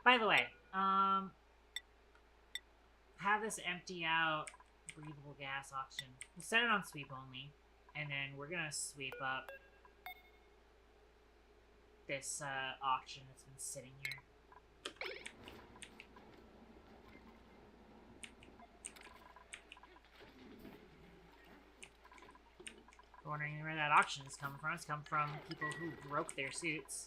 By the way, have this empty out breathable gas auction. We'll set it on sweep only, and then we're gonna sweep up this auction that's been sitting here. Wondering where that auction is coming from. It's come from people who broke their suits.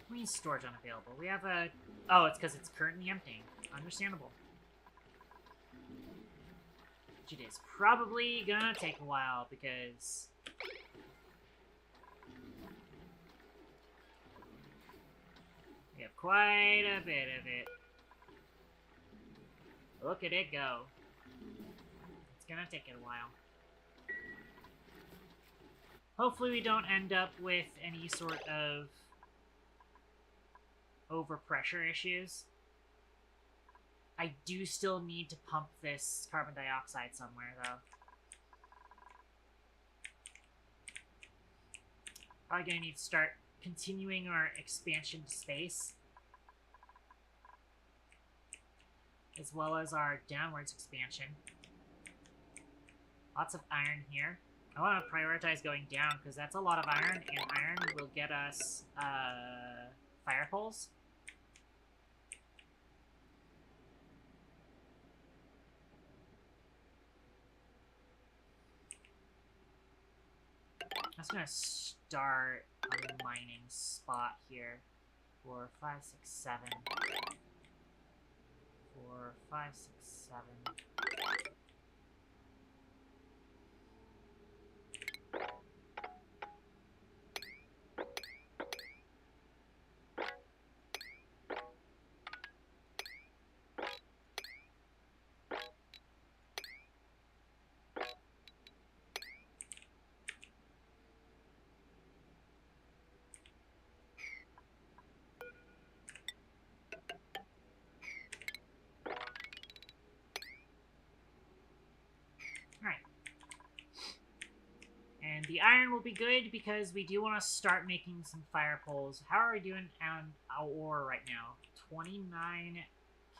What means storage unavailable? We have a... Oh, it's because it's currently emptying. Understandable. Which it is probably gonna take a while, because... we have quite a bit of it. Look at it go. It's gonna take it a while. Hopefully we don't end up with any sort of overpressure issues. I do still need to pump this carbon dioxide somewhere, though. Probably gonna need to start continuing our expansion to space, as well as our downwards expansion. Lots of iron here. I want to prioritize going down, because that's a lot of iron, and iron will get us fire poles. I'm just going to start a mining spot here. 4, 5, 6, 7. 4, 5, 6, 7. The iron will be good because we do want to start making some fire poles. How are we doing on our ore right now? 29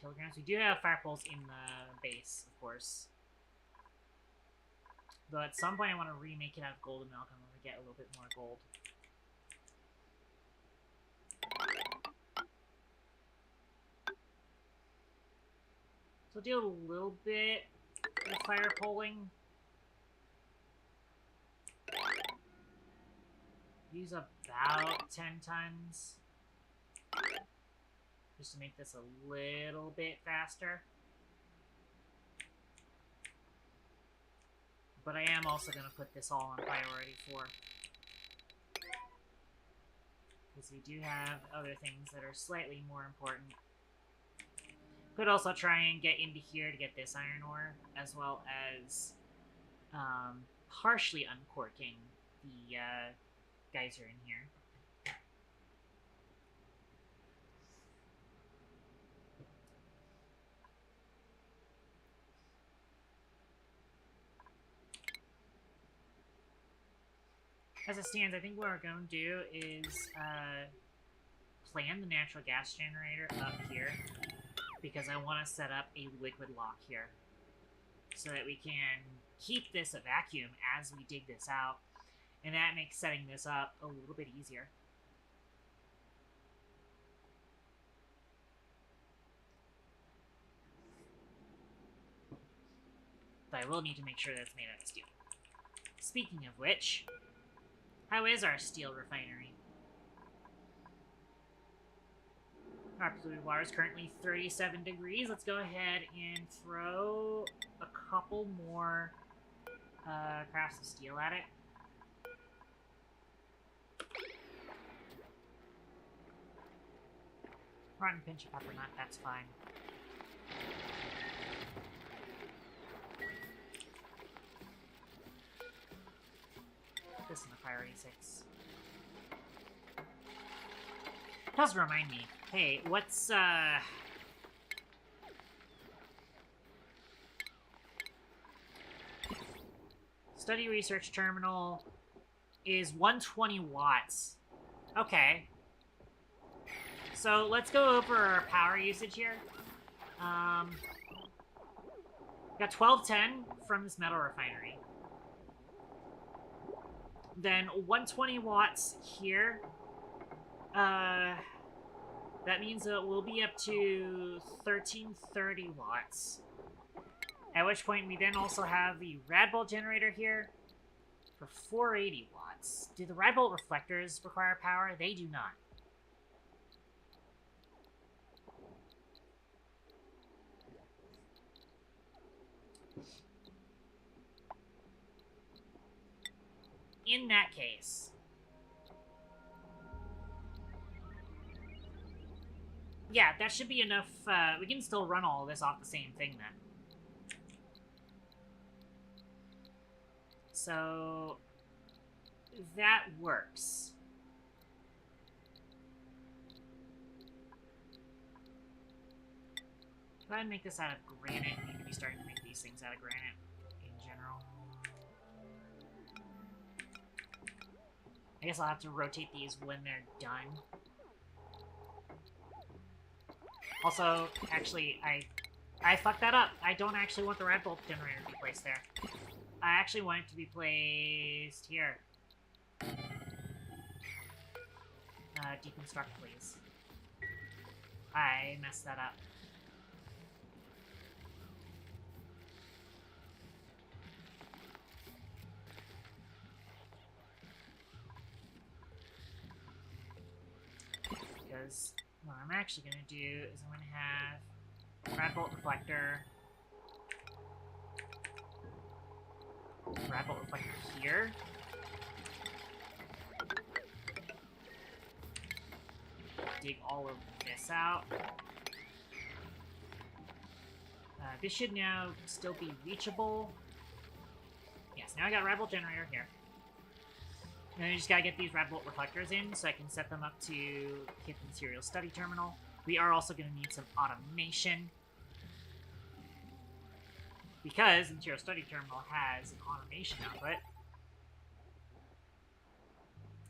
kilograms. We do have fire poles in the base, of course. Though at some point I want to remake it out of golden milk. I'm going to get a little bit more gold. So do a little bit of fire poling. Use about 10 tons. Just to make this a little bit faster. But I am also going to put this all on priority 4. Because we do have other things that are slightly more important. Could also try and get into here to get this iron ore, as well as partially uncorking the geyser in here. As it stands, I think what we're going to do is plan the natural gas generator up here, because I want to set up a liquid lock here, so that we can keep this a vacuum as we dig this out, and that makes setting this up a little bit easier. But I will need to make sure that it's made out of steel. Speaking of which, how is our steel refinery? Our absolute water is currently 37 degrees. Let's go ahead and throw a couple more crafts of steel at it. Rotten pinch of pepper nut, that's fine. This is the priority 6. Does remind me. Hey, what's Study research terminal is 120 watts. Okay. So let's go over our power usage here. Got 1210 from this metal refinery. Then 120 watts here. That means that we'll be up to 1330 watts. At which point we then also have the Radbolt generator here for 480 watts. Do the Radbolt reflectors require power? They do not. In that case, yeah, that should be enough. We can still run all of this off the same thing then. So that works. Go ahead and make this out of granite. We need to be starting to make these things out of granite in general. I guess I'll have to rotate these when they're done. Also, actually, I fucked that up. I don't actually want the Radbolt generator to be placed there. I actually want it to be placed here. Deconstruct, please. I messed that up. Because what I'm actually going to do is I'm going to have Radbolt reflector, Radbolt reflector here. Dig all of this out. This should now still be reachable. Yes, now I got a Radbolt generator here. And then I just gotta get these Radbolt reflectors in so I can set them up to hit the material study terminal. We are also gonna need some automation, because the material study terminal has an automation output.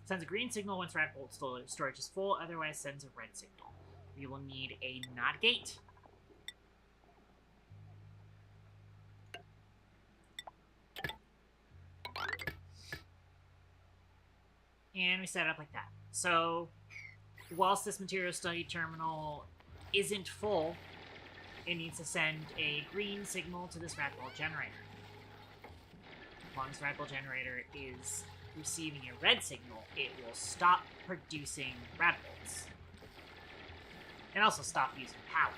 Sends a green signal once rat bolt storage is full, otherwise sends a red signal. We will need a NOT gate. And we set it up like that. So, whilst this material study terminal isn't full, it needs to send a green signal to this rat bolt generator. As long as the rat bolt generator is receiving a red signal, it will stop producing rat bolts. And also stop using power.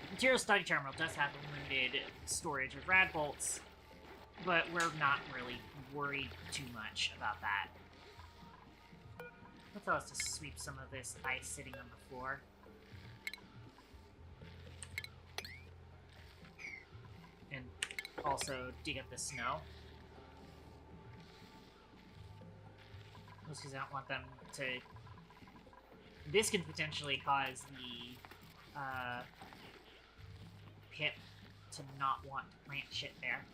The material study terminal does have limited storage of rad bolts, but we're not really worried too much about that. Let's allow us to sweep some of this ice sitting on the floor. And also dig up the snow. Just because I don't want them to... This could potentially cause the pip to not want to plant shit there.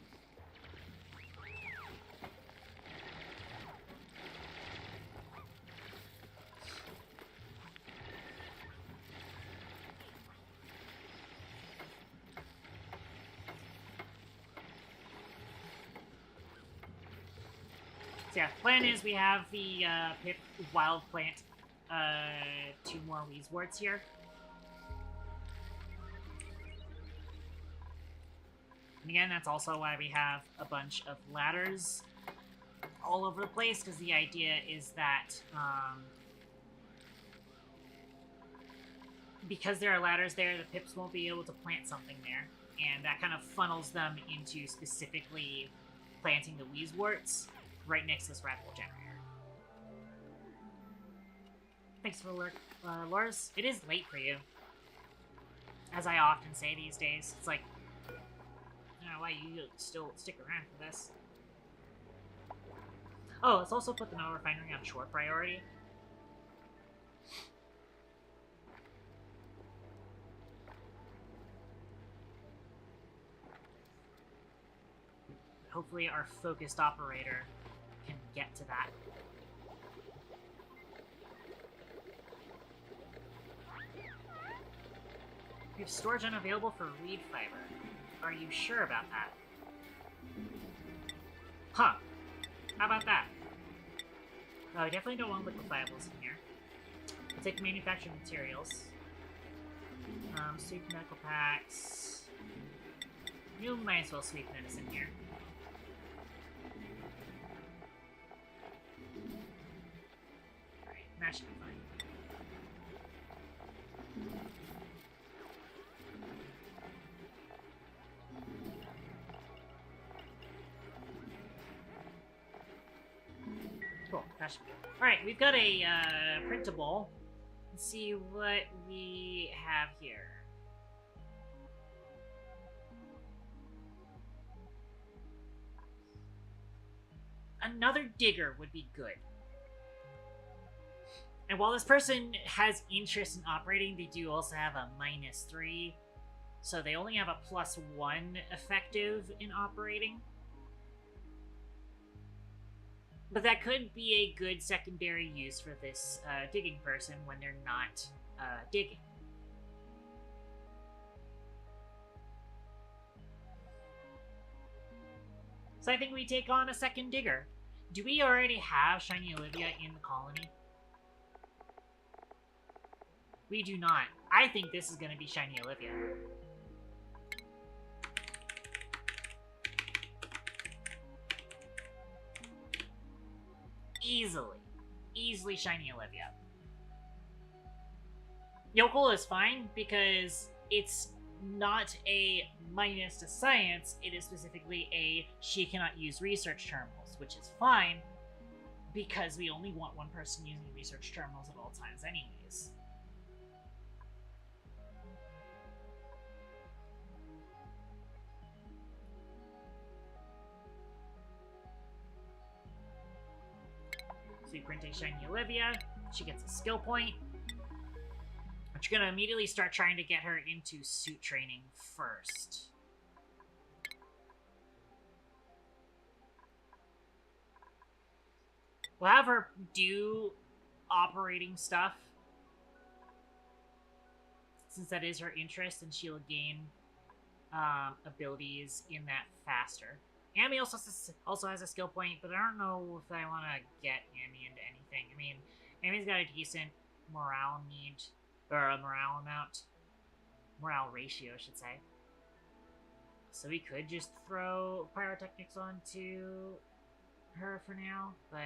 So yeah, plan is we have the pip wild plant 2 more Weezeworts here. And again, that's also why we have a bunch of ladders all over the place, because the idea is that because there are ladders there, the pips won't be able to plant something there, and that kind of funnels them into specifically planting the Weezeworts right next to this rat bolt generator. Thanks for the lurk, Lars. It is late for you. As I often say these days, it's like, I don't know why you still stick around for this. Oh, let's also put the metal refinery on shore priority. Hopefully our focused operator can get to that. We have storage unavailable for reed fiber. Are you sure about that? Huh. How about that? Oh, we definitely don't want liquefiables in here. We'll take manufactured materials. Sweep medical packs. You might as well sweep medicine here. Alright, that should be fine. Cool, that should be good. Alright, we've got a printable. Let's see what we have here. Another digger would be good. And while this person has interest in operating, they do also have a -3. So they only have a +1 effective in operating. But that could be a good secondary use for this digging person when they're not digging. So I think we take on a second digger. Do we already have Shiny Olivia in the colony? We do not. I think this is going to be Shiny Olivia. Easily Shiny Olivia. Yokel is fine because it's not a minus to science, it is specifically a she cannot use research terminals, which is fine because we only want one person using research terminals at all times anyways. So we print a Shiny Olivia, she gets a skill point. But you're going to immediately start trying to get her into suit training first. We'll have her do operating stuff, since that is her interest, and she'll gain abilities in that faster. Amy also has a skill point, but I don't know if I want to get Amy into anything. I mean, Amy's got a decent morale need, or a morale amount. Morale ratio, I should say. So we could just throw pyrotechnics onto her for now, but...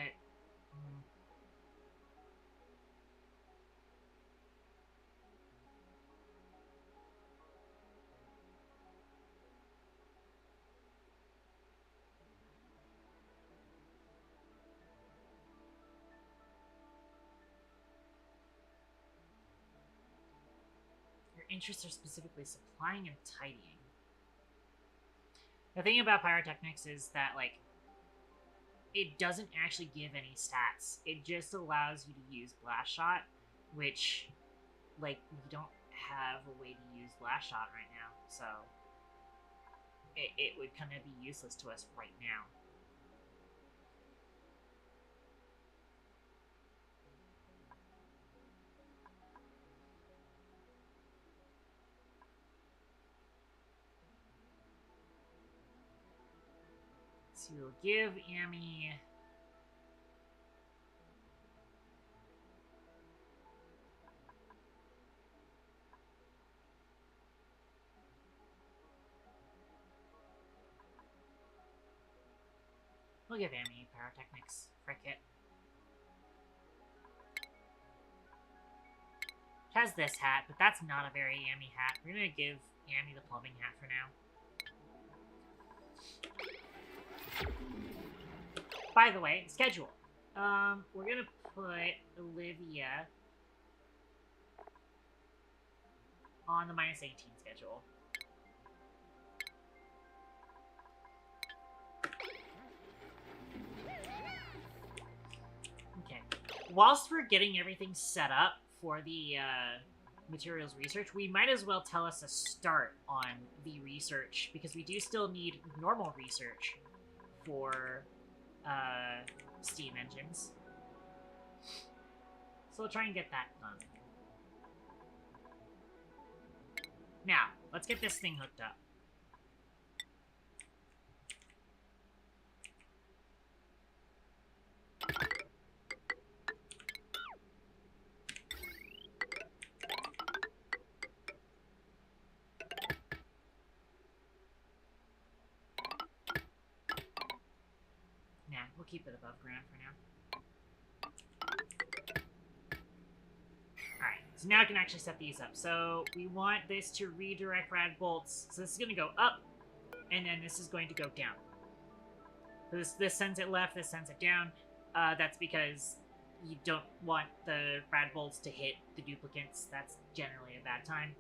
Your interests are specifically supplying and tidying. The thing about pyrotechnics is that, like, it doesn't actually give any stats. It just allows you to use blast shot, which, like, we don't have a way to use blast shot right now, so it would kind of be useless to us right now. So we'll give Amy... We'll give Amy pyrotechnics. Frick it. She has this hat, but that's not a very Amy hat. We're gonna give Amy the plumbing hat for now. By the way, schedule. We're gonna put Olivia on the -18 schedule. Okay. Whilst we're getting everything set up for the materials research, we might as well tell us a start on the research, because we do still need normal research for steam engines. So we'll try and get that done. Now, let's get this thing hooked up. We'll keep it above ground for now. Alright, so now I can actually set these up. So we want this to redirect rad bolts. So this is going to go up, and then this is going to go down. So this sends it left, this sends it down. That's because you don't want the rad bolts to hit the duplicates. That's generally a bad time.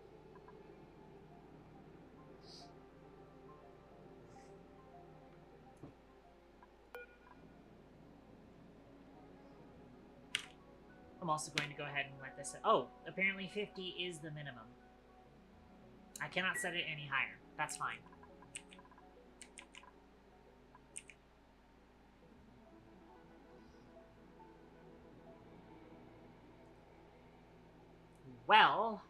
I'm also going to go ahead and let this... Oh, apparently 50 is the minimum. I cannot set it any higher. That's fine. Well...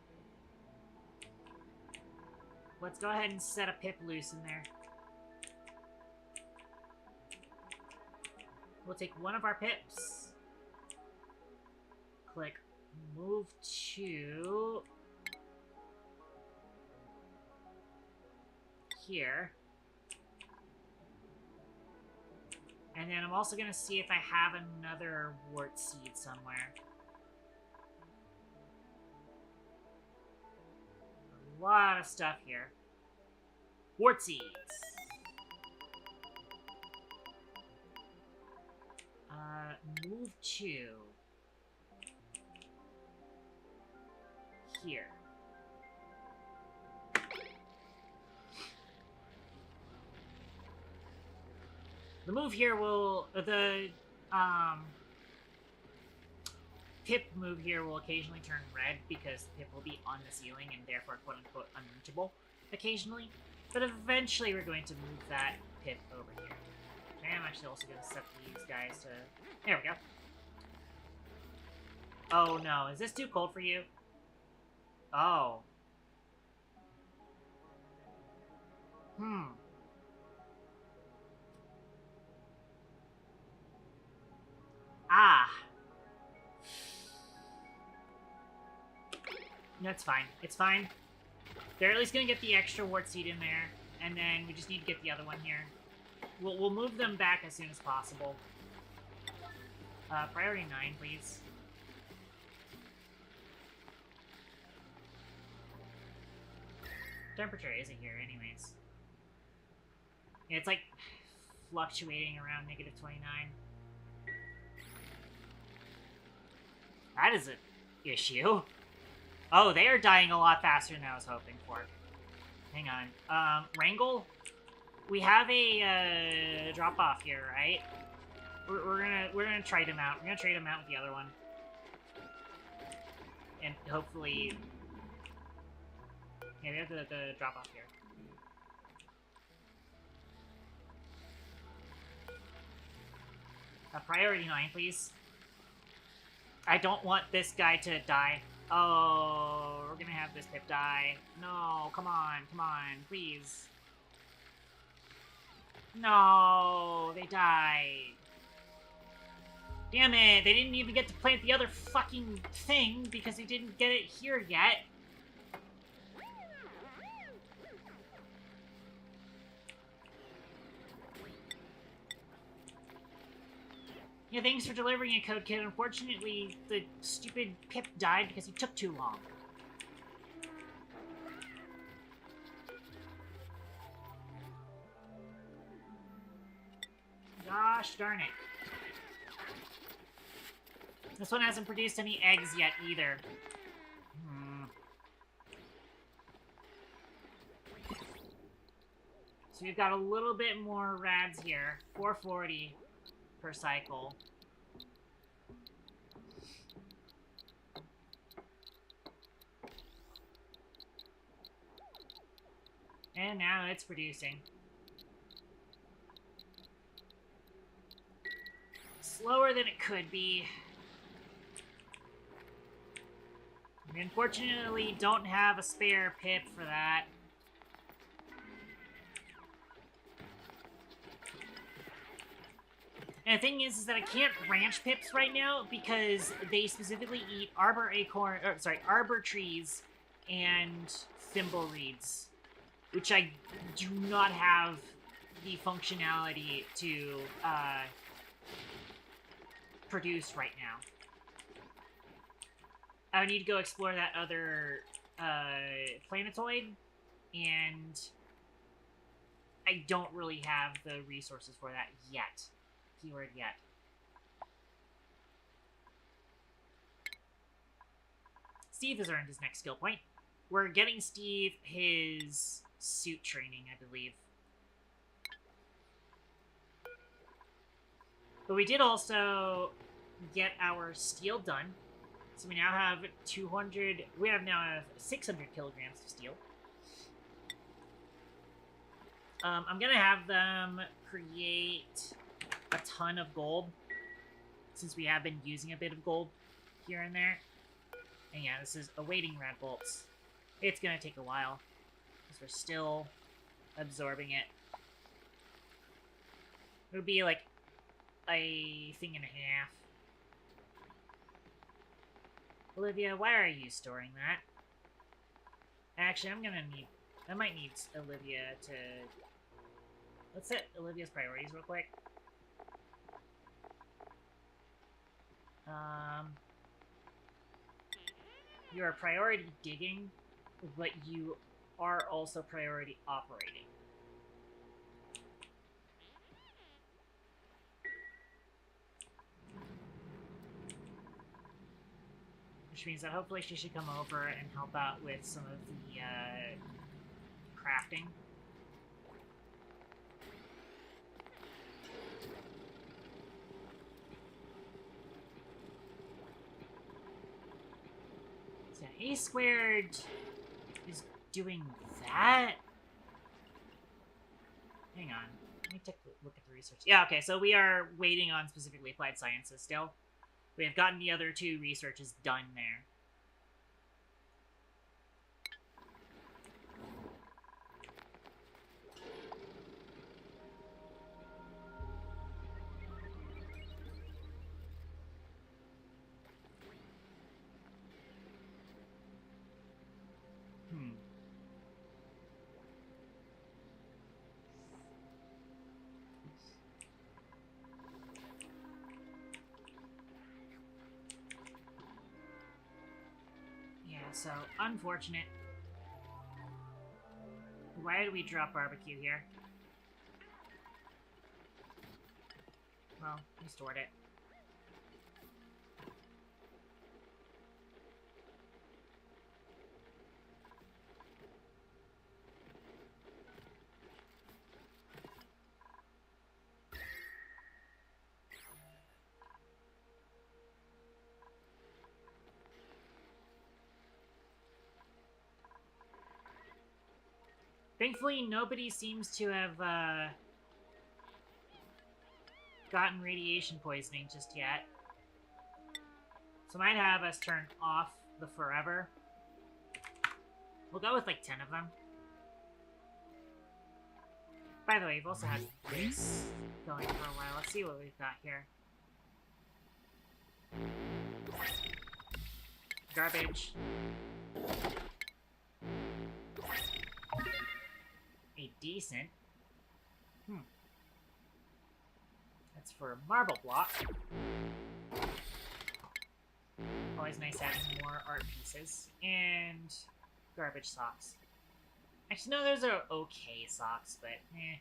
let's go ahead and set a pip loose in there. We'll take one of our pips. Click move to here. And then I'm also going to see if I have another wart seed somewhere. A lot of stuff here. Wart seeds. Move to here. The move here will... the pip move here will occasionally turn red because the pip will be on the ceiling and therefore quote-unquote unreachable occasionally. But eventually we're going to move that pip over here. I am actually also going to set these guys to... There we go. Oh no, is this too cold for you? Oh. Ah. No, it's fine. It's fine. They're at least gonna get the extra wart seed in there, and then we just need to get the other one here. We'll move them back as soon as possible. Priority 9, please. Temperature isn't here anyways. Yeah, it's like fluctuating around -29. That is an issue. Oh, they are dying a lot faster than I was hoping for. Hang on. Wrangle? We have a drop off here, right? We're gonna trade him out. We're gonna trade him out with the other one. And hopefully... Yeah, we have the drop off here. Priority 9, please. I don't want this guy to die. Oh, we're gonna have this Pip die. No, come on, please. No, they died. Damn it, they didn't even get to plant the other fucking thing because they didn't get it here yet. Yeah, thanks for delivering a code kit. Unfortunately, the stupid Pip died because he took too long. Gosh darn it. This one hasn't produced any eggs yet, either. So we've got a little bit more rads here. 440 per cycle. And now it's producing. Slower than it could be. We unfortunately don't have a spare Pip for that. And the thing is that I can't ranch Pips right now because they specifically eat arbor trees and thimble reeds, which I do not have the functionality to produce right now. I would need to go explore that other planetoid, and I don't really have the resources for that yet. Keyword yet. Steve has earned his next skill point. We're getting Steve his suit training, I believe. But we did also get our steel done. So we now have 200... We have now 600 kilograms of steel. I'm going to have them create a ton of gold, since we have been using a bit of gold here and there. And yeah, this is awaiting red bolts. It's going to take a while, because we're still absorbing it. It'll be like a thing and a half. Olivia, why are you storing that? Actually, I might need Olivia to... Let's set Olivia's priorities real quick. You are priority digging, but you are also priority operating. Which means that hopefully she should come over and help out with some of the crafting. So A squared is doing that? Hang on. Let me take a look at the research. Yeah, okay, so we are waiting on specifically applied sciences still. We have gotten the other 2 researches done there. So, unfortunate. Why did we drop barbecue here? Well, we stored it. Thankfully, nobody seems to have gotten radiation poisoning just yet. So I might have us turn off the forever. We'll go with like 10 of them. By the way, we've also had this going for a while. Let's see what we've got here. Garbage. A decent. That's for marble block. Always nice having more art pieces. And garbage socks. Actually, no, those are okay socks, but eh.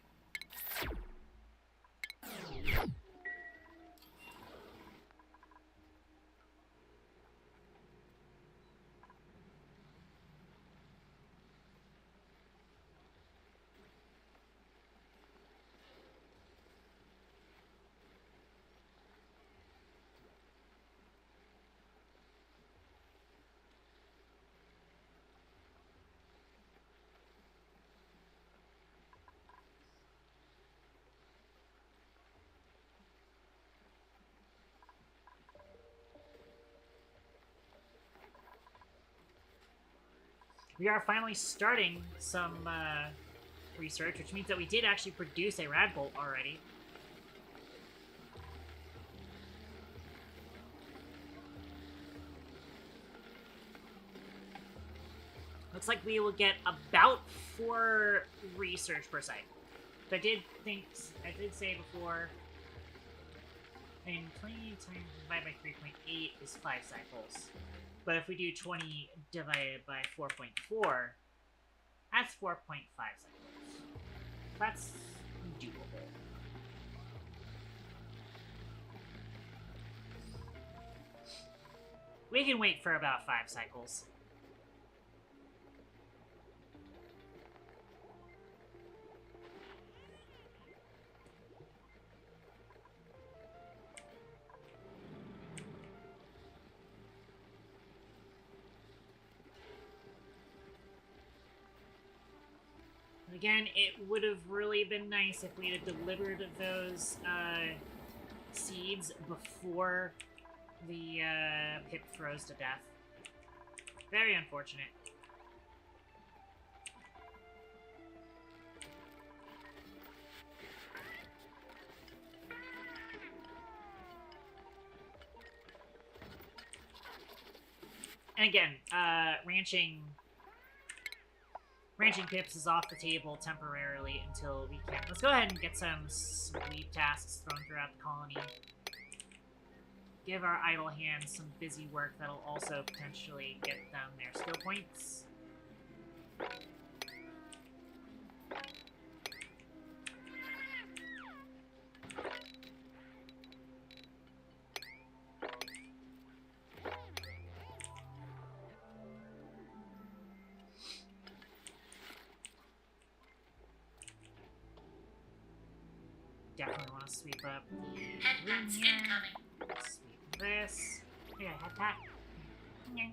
We are finally starting some research, which means that we did actually produce a rad bolt already. Looks like we will get about 4 research per site. But I did say before, and 20 times divided by 3.8 is 5 cycles. But if we do 20 divided by 4.4, that's 4.5 cycles. That's doable. We can wait for about 5 cycles. Again, it would have really been nice if we had delivered those seeds before the pip froze to death. Very unfortunate. And again, ranching pips is off the table temporarily until we can. Let's go ahead and get some sweep tasks thrown throughout the colony. Give our idle hands some busy work that'll also potentially get them their skill points. Definitely want to sweep up the room here. Sweep this. Yeah, head pat. Yeah.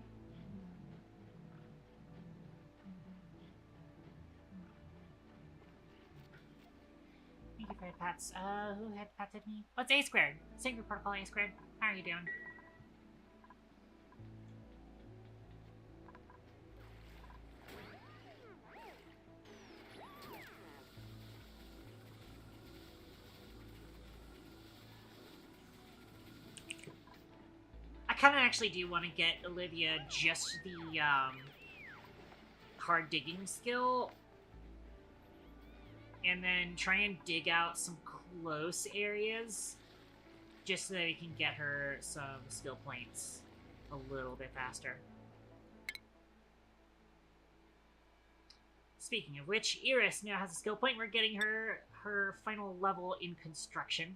Thank you for had pets. Who had petted me? What's A squared? Single protocol A squared. How are you doing? I kind of actually do want to get Olivia just the hard digging skill, and then try and dig out some close areas, just so that we can get her some skill points a little bit faster. Speaking of which, Iris now has a skill point. We're getting her final level in construction.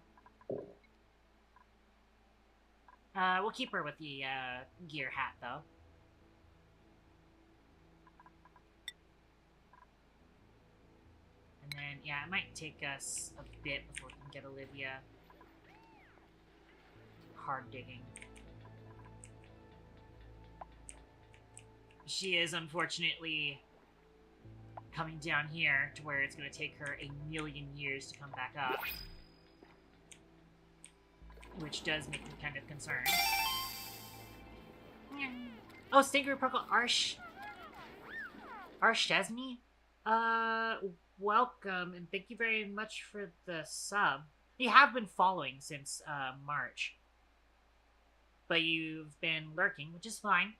We'll keep her with the gear hat, though. And then, yeah, it might take us a bit before we can get Olivia hard digging. She is, unfortunately, coming down here to where it's going to take her a million years to come back up. Which does make me kind of concerned. Oh, Stinger Purple Arsh Chesney? Welcome, and thank you very much for the sub. You have been following since, March. But you've been lurking, which is fine.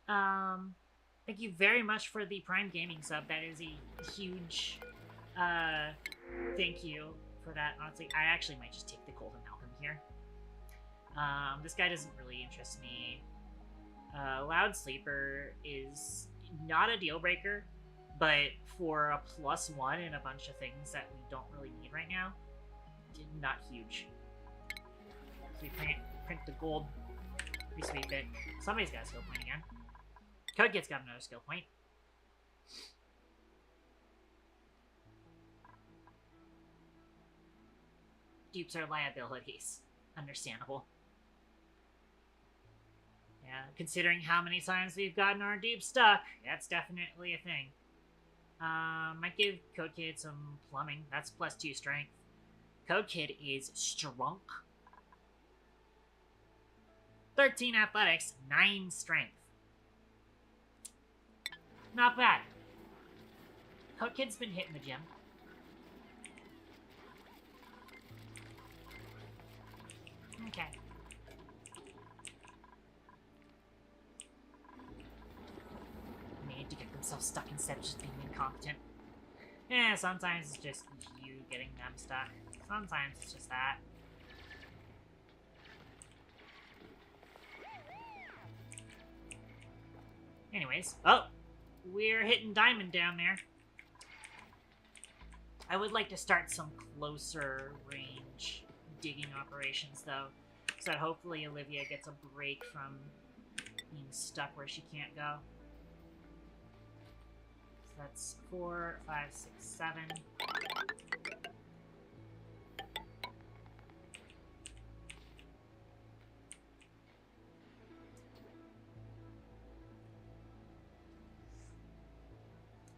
Thank you very much for the Prime Gaming sub. That is a huge, thank you for that. Honestly, I actually might just take the Golden Malcolm here. This guy doesn't really interest me. Loud Sleeper is not a deal breaker, but for a +1 and a bunch of things that we don't really need right now, not huge. So we print the gold, we sweep it. Somebody's got a skill point again. Codekid's got another skill point. Dupes are liabilities. Understandable. Yeah, considering how many times we've gotten our dupe stuck, that's definitely a thing. Might give Codekid some plumbing. That's +2 strength. Codekid is strunk. 13 athletics, 9 strength. Not bad. Codekid's been hitting the gym. Okay. Made to get themselves stuck instead of just being incompetent. Yeah, sometimes it's just you getting them stuck. Sometimes it's just that. Anyways, oh! We're hitting diamond down there. I would like to start some closer range digging operations, though, so that hopefully Olivia gets a break from being stuck where she can't go. So that's 4, 5, 6, 7.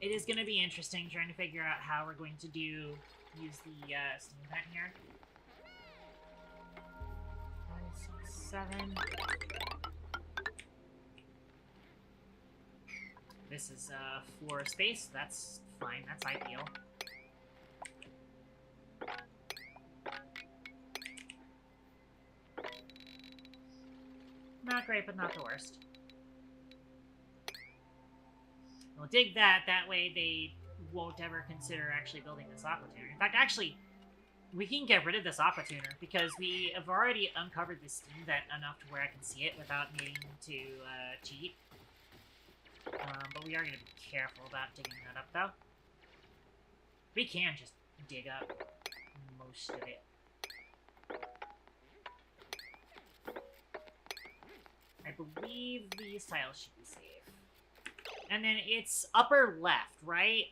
It is going to be interesting trying to figure out how we're going to use the steam vent here. 5, 6, 7. This is floor space. That's fine. That's ideal. Not great, but not the worst. We'll dig that. That way they won't ever consider actually building this aqua tuner. In fact, actually, we can get rid of this aqua tuner because we have already uncovered this steam vent enough to where I can see it without needing to cheat. But we are going to be careful about digging that up, though. We can just dig up most of it. I believe these tiles should be safe. And then it's upper left, right?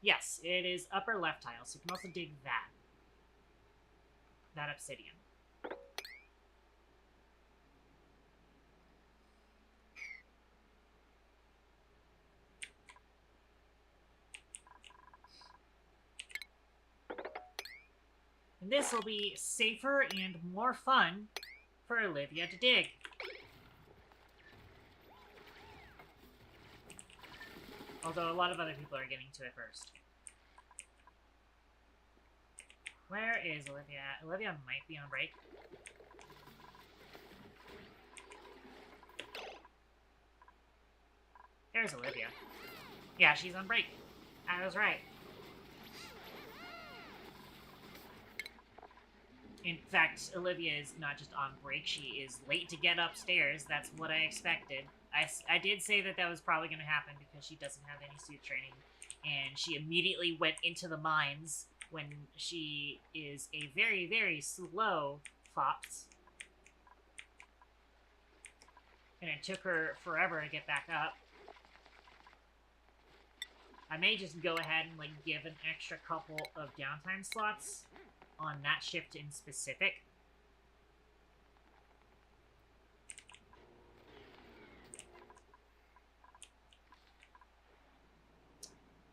Yes, it is upper left tile, so you can also dig that. That obsidian. And this will be safer and more fun for Olivia to dig. Although a lot of other people are getting to it first. Where is Olivia? Olivia might be on break. There's Olivia. Yeah, she's on break. I was right. In fact, Olivia is not just on break, she is late to get upstairs. That's what I expected. I did say that that was probably going to happen because she doesn't have any suit training. And she immediately went into the mines when she is a very, very slow fox. And it took her forever to get back up. I may just go ahead and, like, give an extra couple of downtime slots on that shift in specific.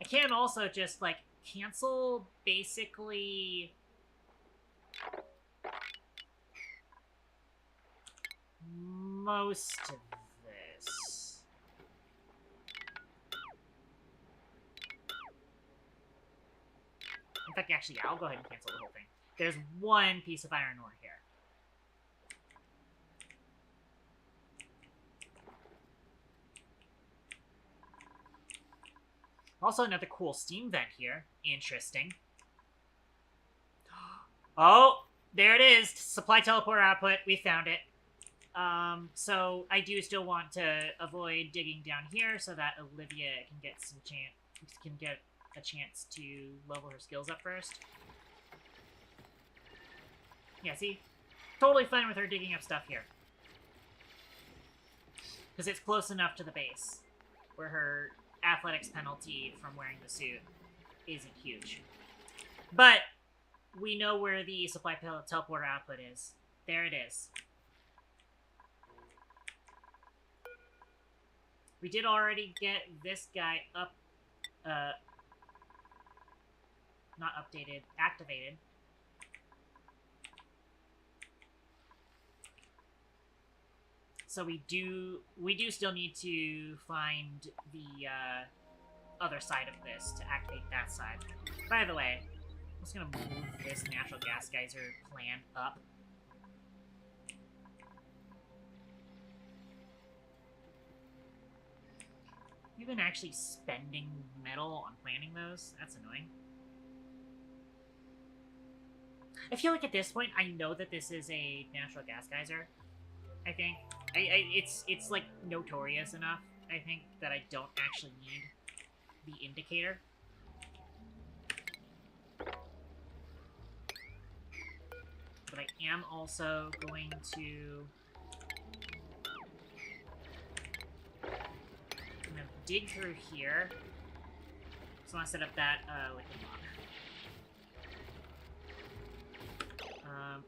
I can also just, like, cancel basically most of this. In fact, actually, I'll go ahead and cancel the whole thing. There's one piece of iron ore here. Also, another cool steam vent here. Interesting. Oh, there it is. Supply teleporter output. We found it. So I do still want to avoid digging down here so that Olivia can get a chance to level her skills up first. Yeah, see? Totally fine with her digging up stuff here. Because it's close enough to the base, where her athletics penalty from wearing the suit isn't huge. But we know where the supply teleporter output is. There it is. We did already get this guy up, not updated, activated. So we do still need to find the other side of this to activate that side. By the way, I'm just gonna move this natural gas geyser plan up. You've been actually spending metal on planting those? That's annoying. I feel like at this point, I know that this is a natural gas geyser. I think. It's like notorious enough, I think, that I don't actually need the indicator. But I am also going to dig through here. So I want to set up that liquid lock.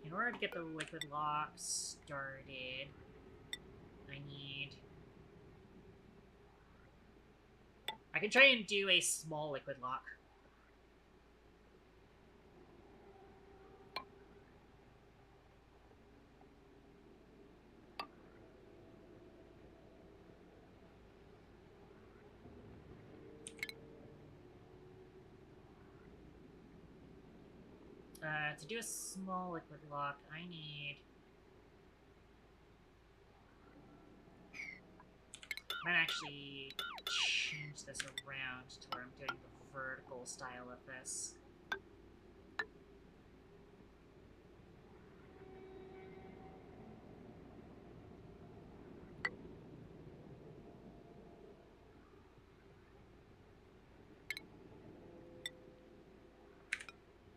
In order to get the liquid lock started, I can try and do a small liquid lock. To do a small liquid lock, I need... I might actually change this around to where I'm doing the vertical style of this.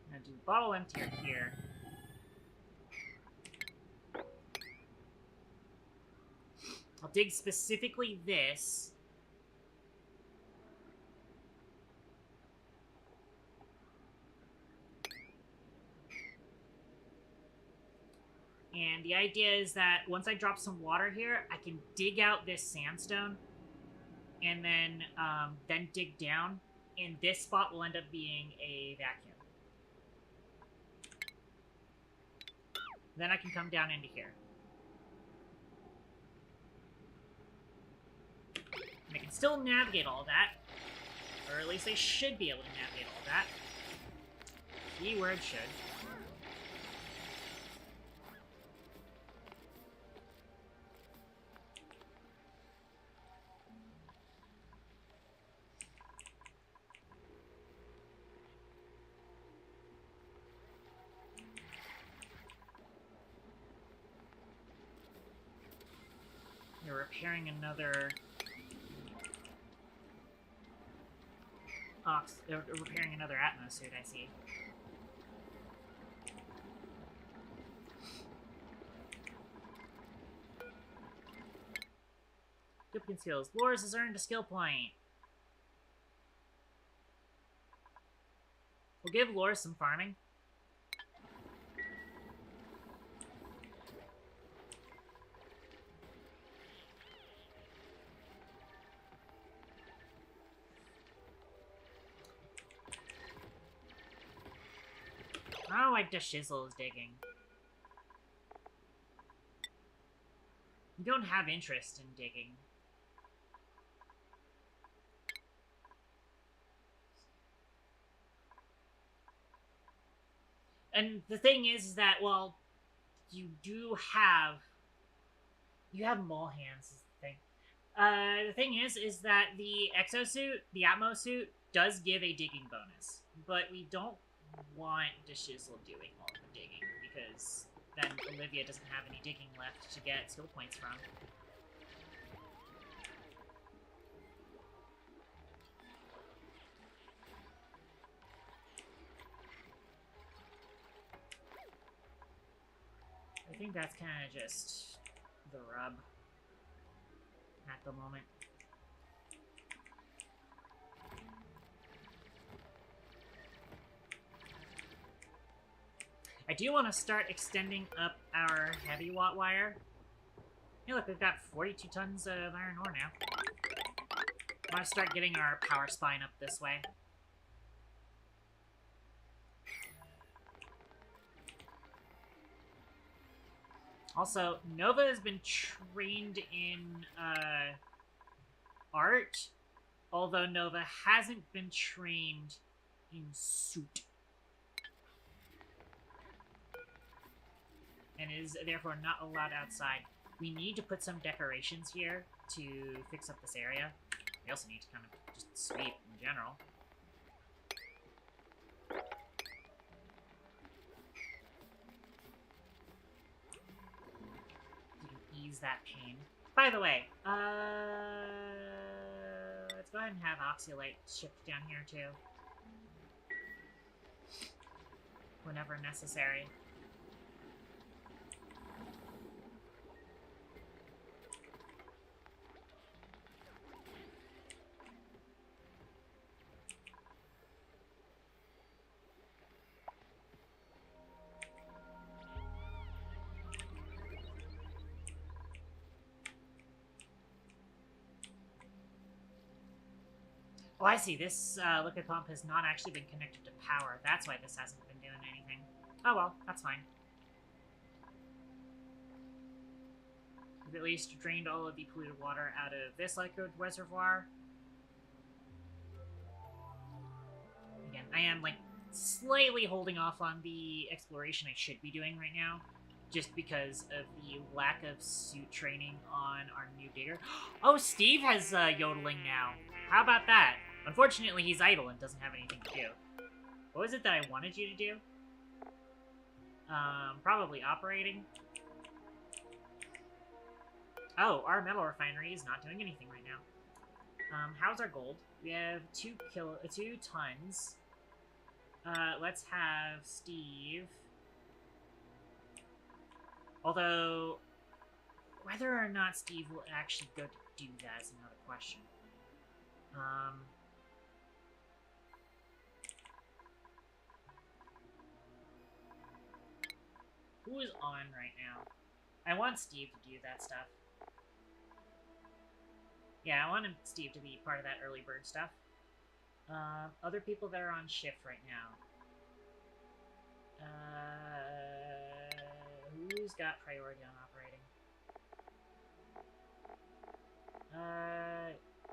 I'm gonna do bottle emptier here. I'll dig specifically this. And the idea is that once I drop some water here, I can dig out this sandstone and then dig down, and this spot will end up being a vacuum. Then I can come down into here. And I can still navigate all that. Or at least I should be able to navigate all that. Keyword should. You're repairing another repairing another Atmos suit, I see. Good conceals. Loris has earned a skill point. We'll give Loris some farming. I don't like the shizzle is digging. You don't have interest in digging. And the thing is that, well, you have mole hands is the thing. The thing is that the exosuit, the Atmos suit, does give a digging bonus. But we don't want the shizzle doing all the digging, because then Olivia doesn't have any digging left to get skill points from. I think that's kind of just the rub at the moment. I do want to start extending up our heavy watt wire. Hey, look, we've got 42 tons of iron ore now. I want to start getting our power spine up this way. Also, Nova has been trained in art, although Nova hasn't been trained in suit. And is therefore not allowed outside. We need to put some decorations here to fix up this area. We also need to kind of just sweep in general. You can ease that pain. By the way, let's go ahead and have Oxylite shipped down here too. Whenever necessary. Oh, I see. This liquid pump has not actually been connected to power. That's why this hasn't been doing anything. Oh well, that's fine. We've at least drained all of the polluted water out of this liquid reservoir. Again, I am, like, slightly holding off on the exploration I should be doing right now, just because of the lack of suit training on our new digger. Oh, Steve has yodeling now. How about that? Unfortunately, he's idle and doesn't have anything to do. What was it that I wanted you to do? Probably operating. Oh, our metal refinery is not doing anything right now. How's our gold? We have 2 tons. Let's have Steve. Although, whether or not Steve will actually go to do that is another question. Who is on right now? I want Steve to do that stuff. Yeah, I want Steve to be part of that early bird stuff. Other people that are on shift right now. Who's got priority on operating?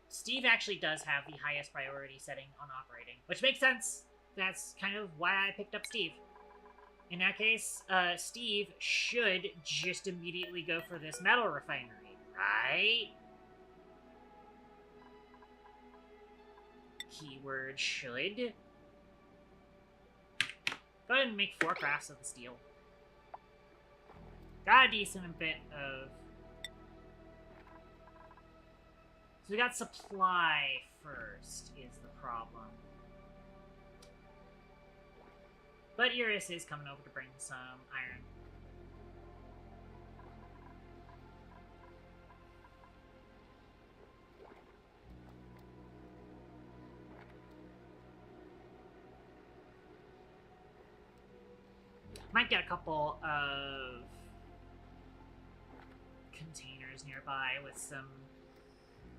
Steve actually does have the highest priority setting on operating, which makes sense. That's kind of why I picked up Steve. In that case, Steve should just immediately go for this metal refinery, right? Keyword should. Go ahead and make 4 crafts of the steel. Got a decent bit of... So we got supply first, is the problem. But Iris is coming over to bring some iron. Might get a couple of containers nearby with some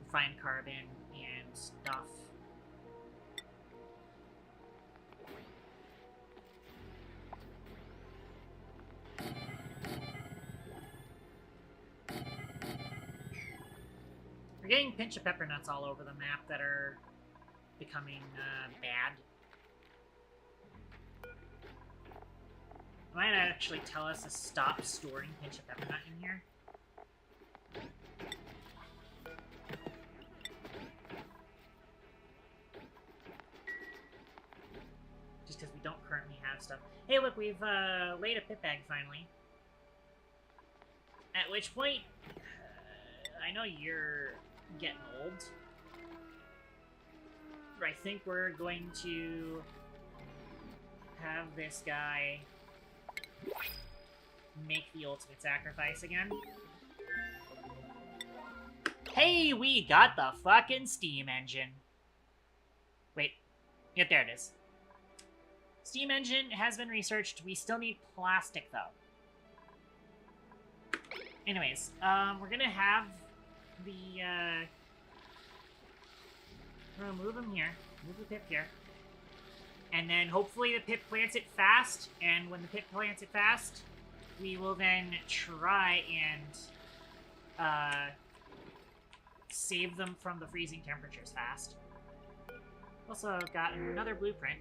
refined carbon and stuff. We're getting pinch of pepper nuts all over the map that are becoming bad. Might actually tell us to stop storing pinch of pepper nut in here. Just because we don't currently have stuff. Hey, look, we've laid a pit bag finally. At which point, I know you're getting old. I think we're going to have this guy make the ultimate sacrifice again. Hey, we got the fucking steam engine. Wait. Yep, there it is. Steam engine has been researched. We still need plastic, though. Anyways, we're gonna have the, we're gonna move him here. Move the pip here. And then hopefully the pip plants it fast, and when the pip plants it fast, we will then try and save them from the freezing temperatures fast. Also got another blueprint.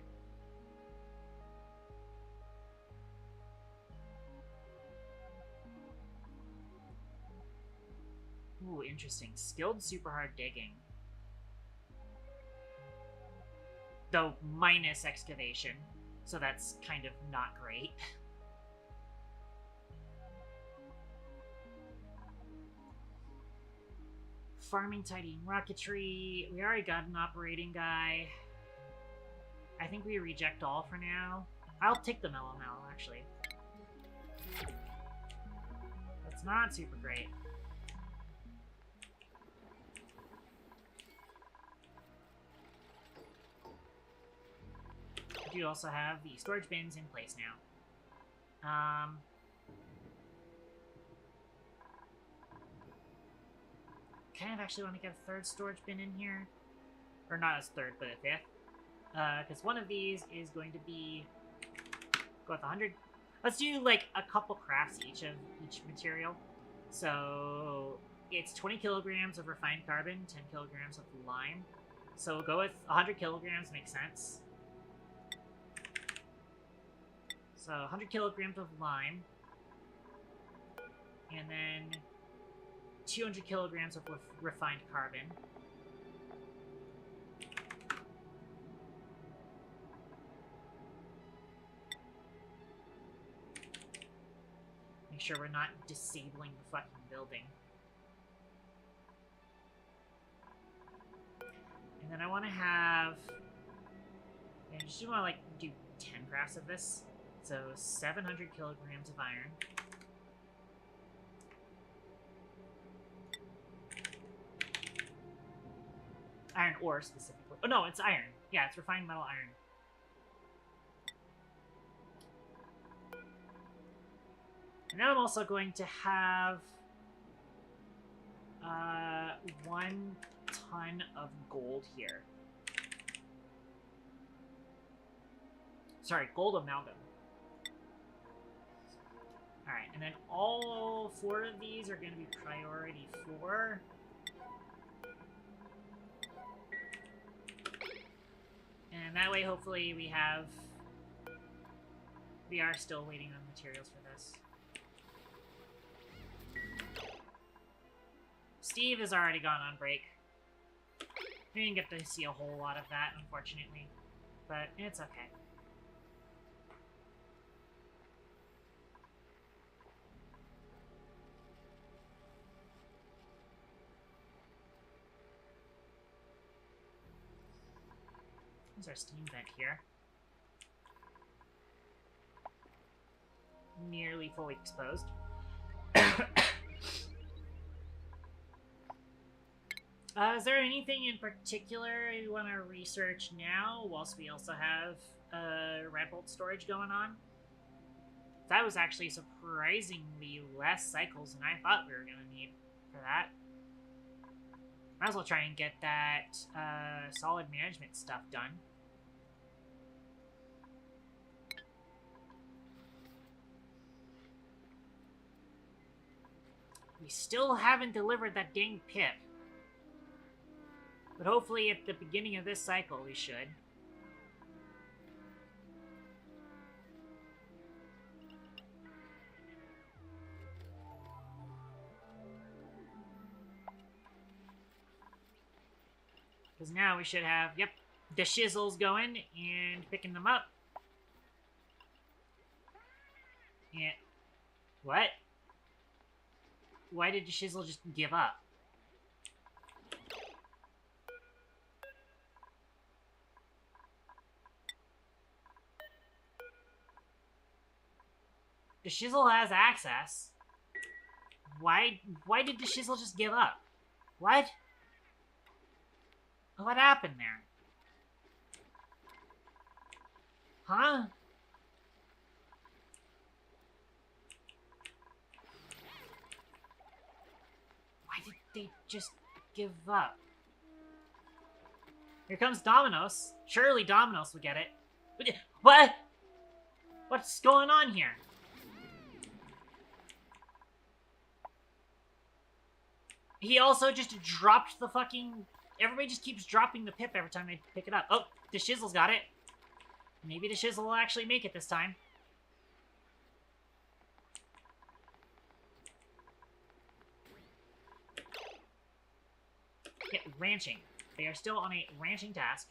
Ooh, interesting. Skilled super hard digging. Though minus excavation, so that's kind of not great. Farming, tidying, rocketry. We already got an operating guy. I think we reject all for now. I'll take the mellow actually. That's not super great. We do also have the storage bins in place now. Kind of actually want to get a 3rd storage bin in here. Or not as 3rd, but a 5th. Because one of these is going to be... Go with 100. Let's do, like, a couple crafts each of each material. So, it's 20 kilograms of refined carbon, 10 kilograms of lime. So we'll go with 100 kilograms, makes sense. So 100 kilograms of lime. And then 200 kilograms of refined carbon. Make sure we're not disabling the fucking building. And then I want to have... I just want to, like, do 10 crafts of this. So 700 kilograms of iron. Iron ore, specifically. Oh, no, it's iron. Yeah, it's refined metal iron. And now I'm also going to have 1 ton of gold here. Sorry, gold amalgam. Alright, and then all 4 of these are going to be priority 4. And that way, hopefully, we are still waiting on materials for this. Steve has already gone on break. We didn't get to see a whole lot of that, unfortunately. But it's okay. There's our steam vent here. Nearly fully exposed. Is there anything in particular you want to research now, whilst we also have red bolt storage going on? That was actually surprisingly less cycles than I thought we were going to need for that. Might as well try and get that solid management stuff done. We still haven't delivered that dang pip. But hopefully at the beginning of this cycle we should. Because now we should have, yep, the shizzles going and picking them up. Yeah. What? Why did the shizzle just give up? The shizzle has access. Why did the shizzle just give up? What? What happened there? Huh? Why did they just give up? Here comes Domino's. Surely Domino's will get it. What? What's going on here? He also just dropped the fucking... Everybody just keeps dropping the pip every time they pick it up. Oh, the shizzle's got it. Maybe the shizzle will actually make it this time. Yeah, ranching. They are still on a ranching task.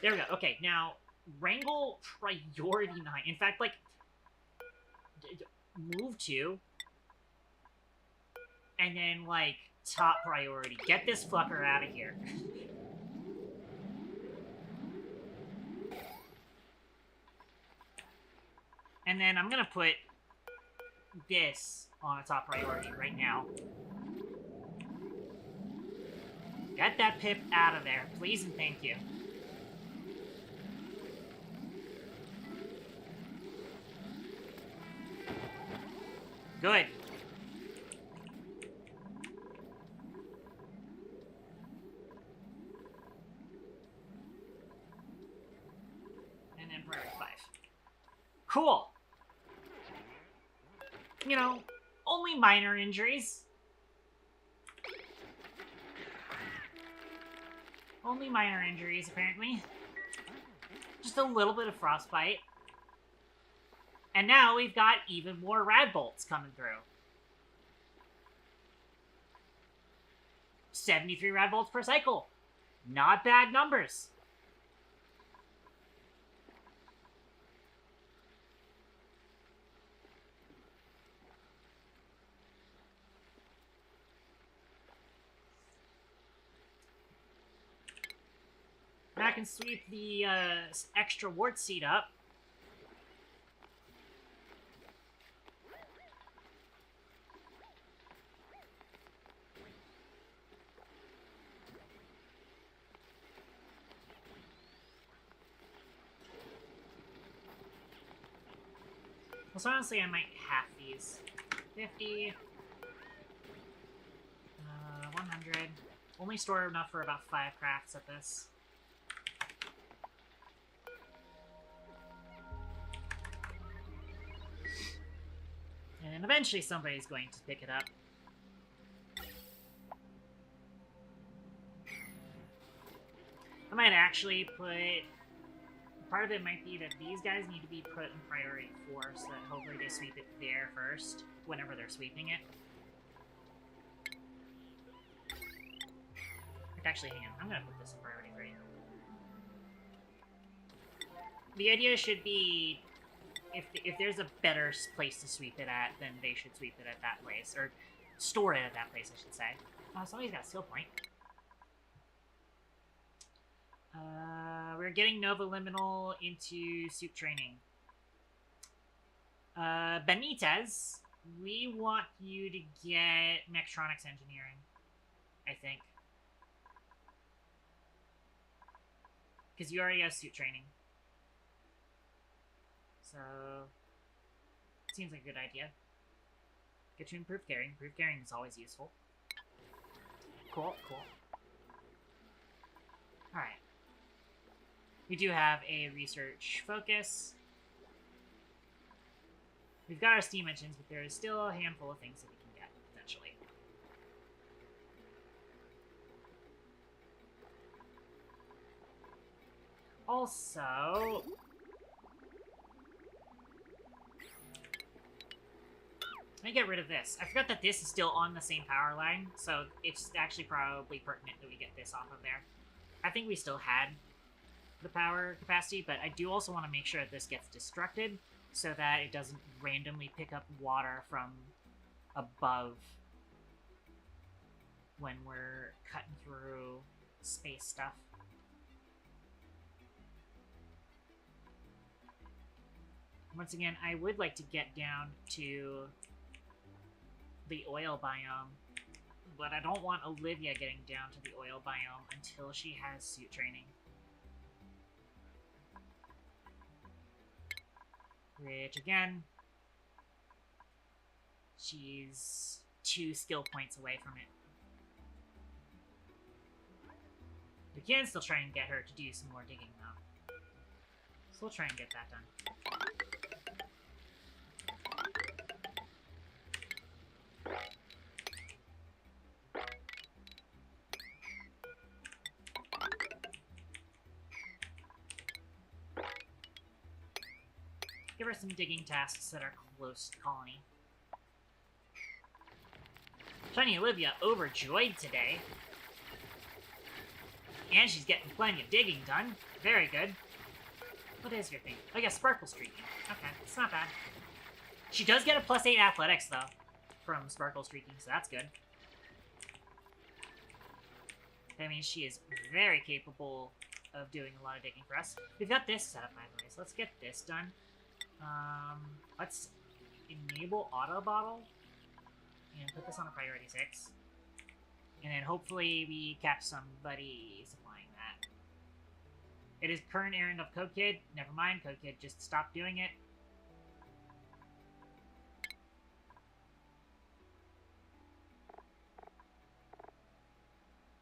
There we go. Okay, now, wrangle priority 9. In fact, like, move to... And then, like, top priority. Get this fucker out of here. And then I'm gonna put this on a top priority right now. Get that pip out of there, please and thank you. Good. And then priority 5. Cool. You know, only minor injuries. Only minor injuries, apparently. Just a little bit of frostbite. And now we've got even more rad bolts coming through. 73 rad bolts per cycle. Not bad numbers. I can sweep the extra wart seed up. Well, so honestly, I might half these. 50. 100. Only store enough for about 5 crafts at this. And eventually somebody's going to pick it up. I might actually put... Part of it might be that these guys need to be put in priority 4, so that hopefully they sweep it there first, whenever they're sweeping it. Actually, hang on. I'm gonna put this in priority 3. The idea should be, if there's a better place to sweep it at, then they should sweep it at that place. Or store it at that place, I should say. Oh, somebody's got a skill point. We're getting Nova Liminal into soup training. Benitez, we want you to get Mechatronics Engineering, I think. Because you already have suit training. So, seems like a good idea. Get you improved carrying. Improved carrying is always useful. Cool, cool. Alright. We do have a research focus. We've got our steam engines, but there is still a handful of things that we can get, potentially. Also... Let me get rid of this. I forgot that this is still on the same power line, so it's actually probably pertinent that we get this off of there. I think we still had the power capacity, but I do also want to make sure that this gets destructed so that it doesn't randomly pick up water from above when we're cutting through space stuff. Once again, I would like to get down to the oil biome, but I don't want Olivia getting down to the oil biome until she has suit training. Which, again, she's 2 skill points away from it. We can still try and get her to do some more digging, though. So we'll try and get that done. Give her some digging tasks that are close to colony. Shiny Olivia overjoyed today. And she's getting plenty of digging done. Very good. What is your thing? Oh yeah, Sparkle Streaking. Okay, it's not bad. She does get a +8 athletics, though, from Sparkle Streaking, so that's good. That means she is very capable of doing a lot of digging for us. We've got this set up, by the way, so let's get this done. Let's enable auto bottle and put this on a priority 6. And then hopefully we catch somebody supplying that. It is current errand of Code Kid. Never mind, Code Kid just stopped doing it.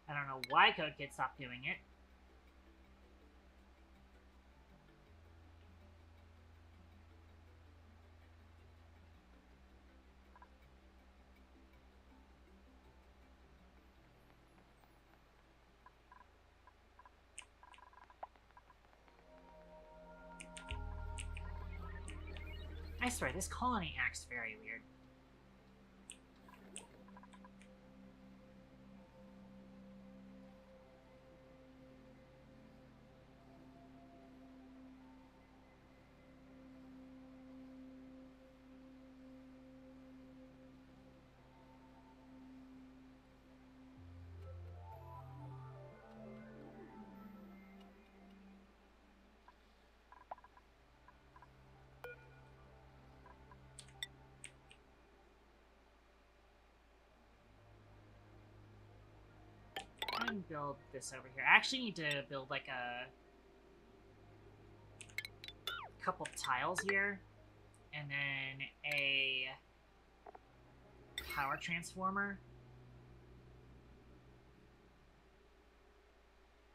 I don't know why Code Kid stopped doing it. I swear, this colony acts very weird. Build this over here. I actually need to build like a couple tiles here, and then a power transformer.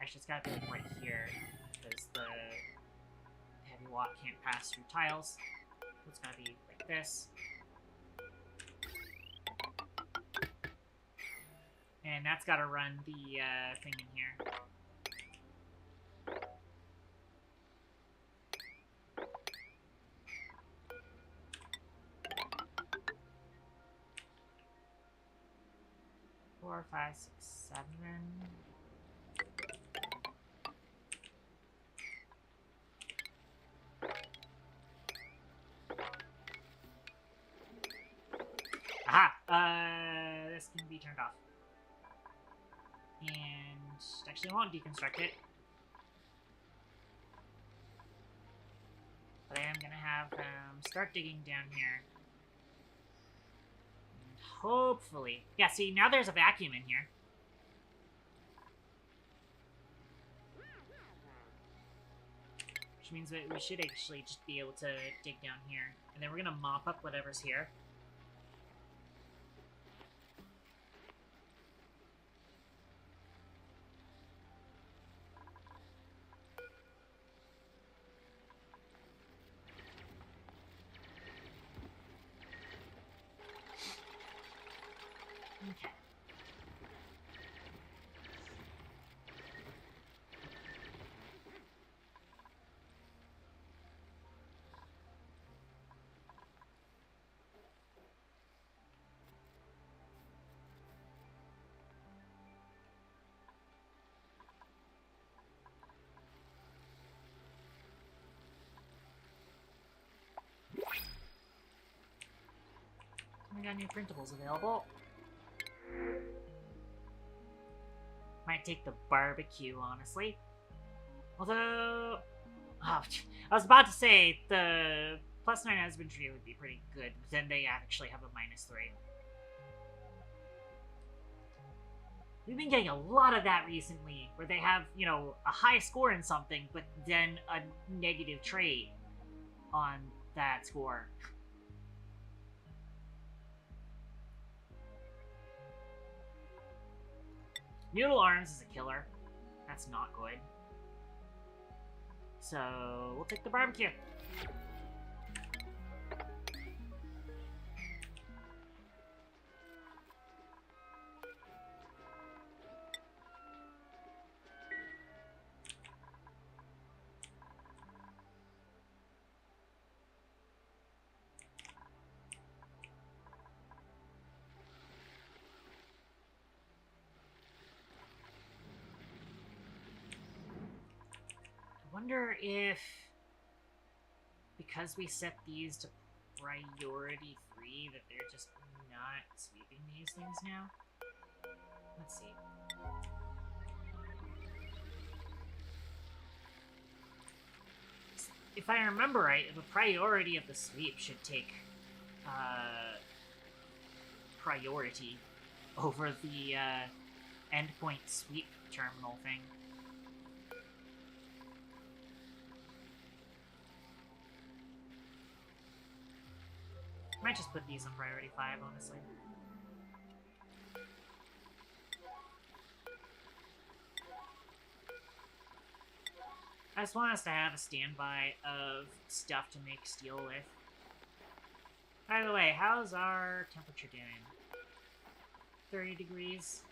Actually, it's gotta be like right here, because the heavy watt can't pass through tiles. So it's gotta be like this. And that's got to run the thing in here. Four, five, six, 7. Aha! This can be turned off. And actually, I won't deconstruct it. But I am gonna have start digging down here. And hopefully, yeah. See, now there's a vacuum in here. Which means that we should actually just be able to dig down here. And then we're gonna mop up whatever's here. Okay. We got new printables available. Might take the barbecue, honestly. Although... Oh, I was about to say the +9 husbandry would be pretty good, but then they actually have a -3. We've been getting a lot of that recently, where they have, you know, a high score in something, but then a negative trait on that score. Noodle Arms is a killer. That's not good. So, we'll take the barbecue. I wonder if, because we set these to priority 3, that they're just not sweeping these things now? Let's see. If I remember right, the priority of the sweep should take priority over the endpoint sweep terminal thing. I might just put these on priority 5, honestly. I just want us to have a standby of stuff to make steel with. By the way, how's our temperature doing? 30 degrees.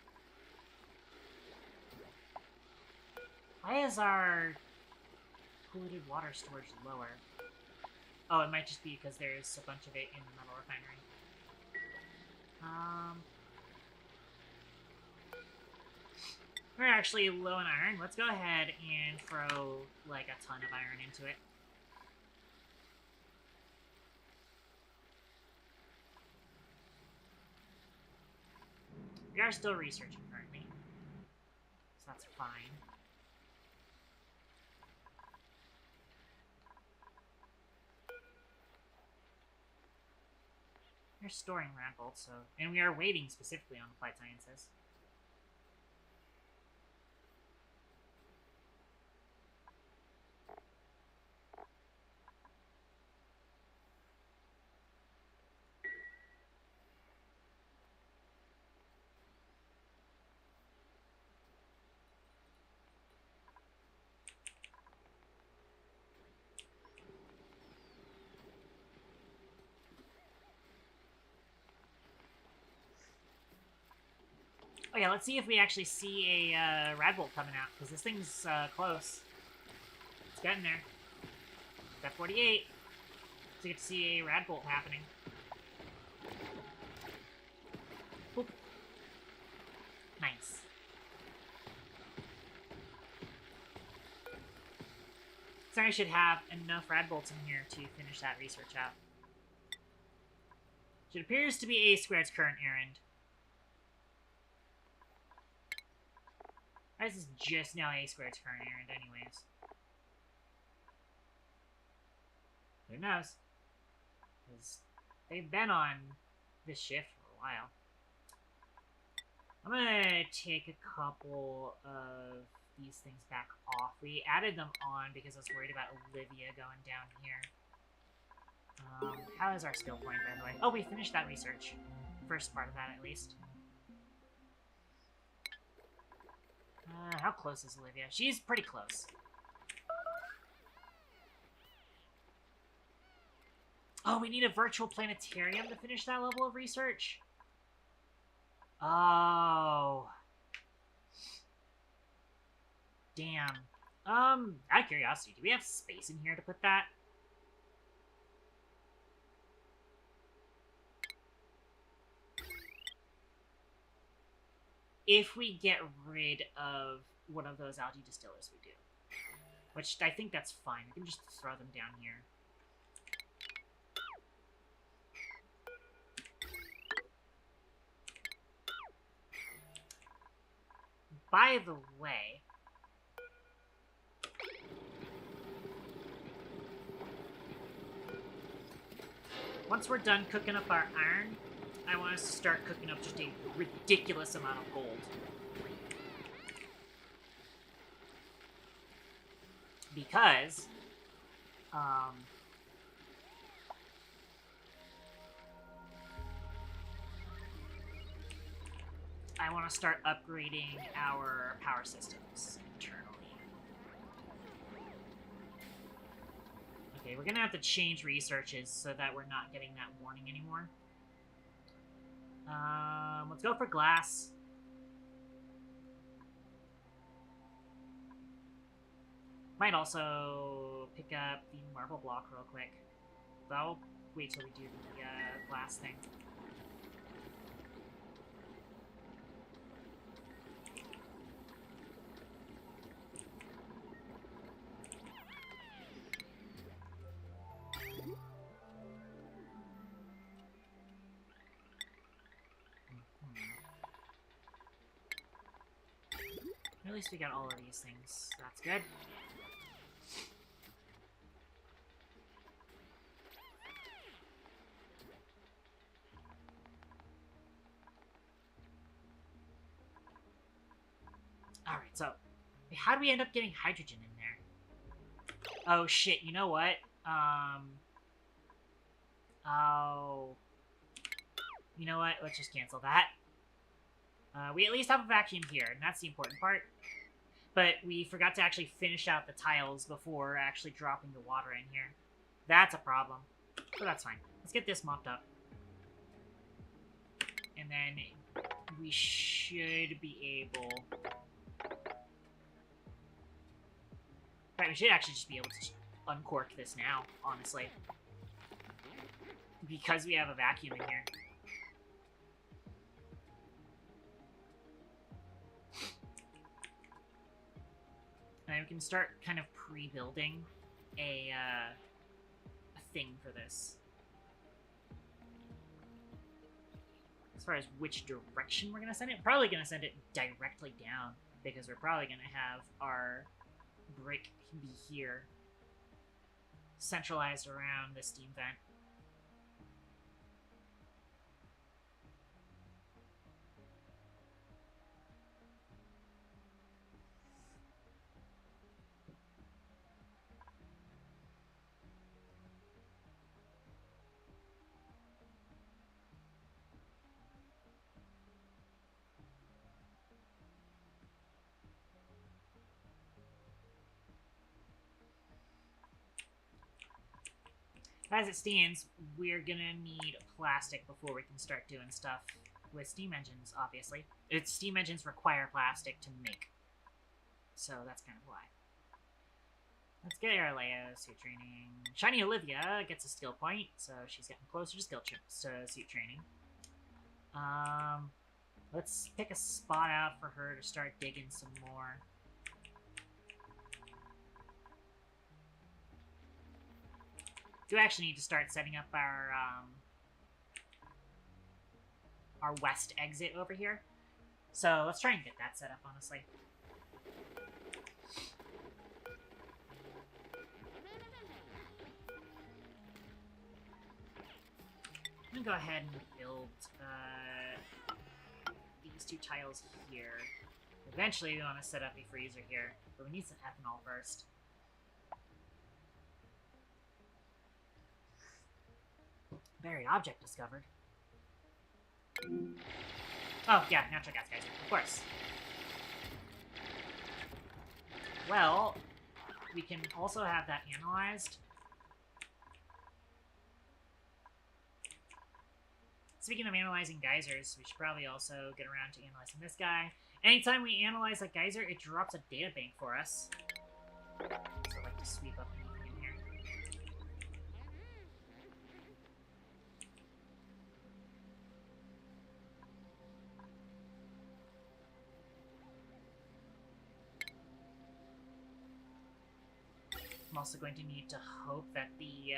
Why is our polluted water storage lower? Oh, it might just be because there's a bunch of it in the metal refinery. We're actually low on iron. Let's go ahead and throw, like, a ton of iron into it. We are still researching currently, so that's fine. We're storing rad bolts, so... And we are waiting specifically on Applied Sciences. Oh yeah, let's see if we actually see a Radbolt coming out, because this thing's close. It's getting there. It's at 48. So you get to see a Radbolt happening. Boop. Nice. So I should have enough Radbolts in here to finish that research out. It appears to be A Squared's current errand. This is just now A Squared's current errand anyways. Who knows? Because they've been on this shift for a while. I'm gonna take a couple of these things back off. We added them on because I was worried about Olivia going down here. How is our skill point, by the way? Oh, we finished that research. First part of that, at least. How close is Olivia? She's pretty close. Oh, we need a virtual planetarium to finish that level of research? Oh. Damn. Out of curiosity, do we have space in here to put that? If we get rid of one of those algae distillers, we do. Which, I think that's fine. We can just throw them down here. By the way... once we're done cooking up our iron, I want us to start cooking up just a ridiculous amount of gold. Because, I want to start upgrading our power systems internally. Okay, we're gonna have to change researches so that we're not getting that warning anymore. Let's go for glass. Might also pick up the marble block real quick. But I'll wait till we do the glass thing. At least we got all of these things. That's good. Alright, so how do we end up getting hydrogen in there? Oh shit, you know what? Oh. You know what? Let's just cancel that. We at least have a vacuum here, and that's the important part. But we forgot to actually finish out the tiles before actually dropping the water in here. That's a problem. But that's fine. Let's get this mopped up. And then we should be able... Right, we should actually just be able to uncork this now, honestly. Because we have a vacuum in here. And we can start kind of pre-building a thing for this. As far as which direction we're going to send it, we're probably going to send it directly down, because we're probably going to have our brick be here, centralized around the steam vent. As it stands, we're gonna need plastic before we can start doing stuff with steam engines, obviously. Its steam engines require plastic to make. So that's kind of why. Let's get Arleo, suit training. Shiny Olivia gets a skill point, so she's getting closer to suit training. Let's pick a spot out for her to start digging some more. Do actually need to start setting up our west exit over here. So let's try and get that set up, honestly. I'm gonna go ahead and build these 2 tiles here. Eventually we want to set up a freezer here, but we need some ethanol first. Buried object discovered. Oh, yeah, natural gas geyser, of course. Well, we can also have that analyzed. Speaking of analyzing geysers, we should probably also get around to analyzing this guy. Anytime we analyze a geyser, it drops a data bank for us. So I like to sweep up anything in here. I'm also going to need to hope that the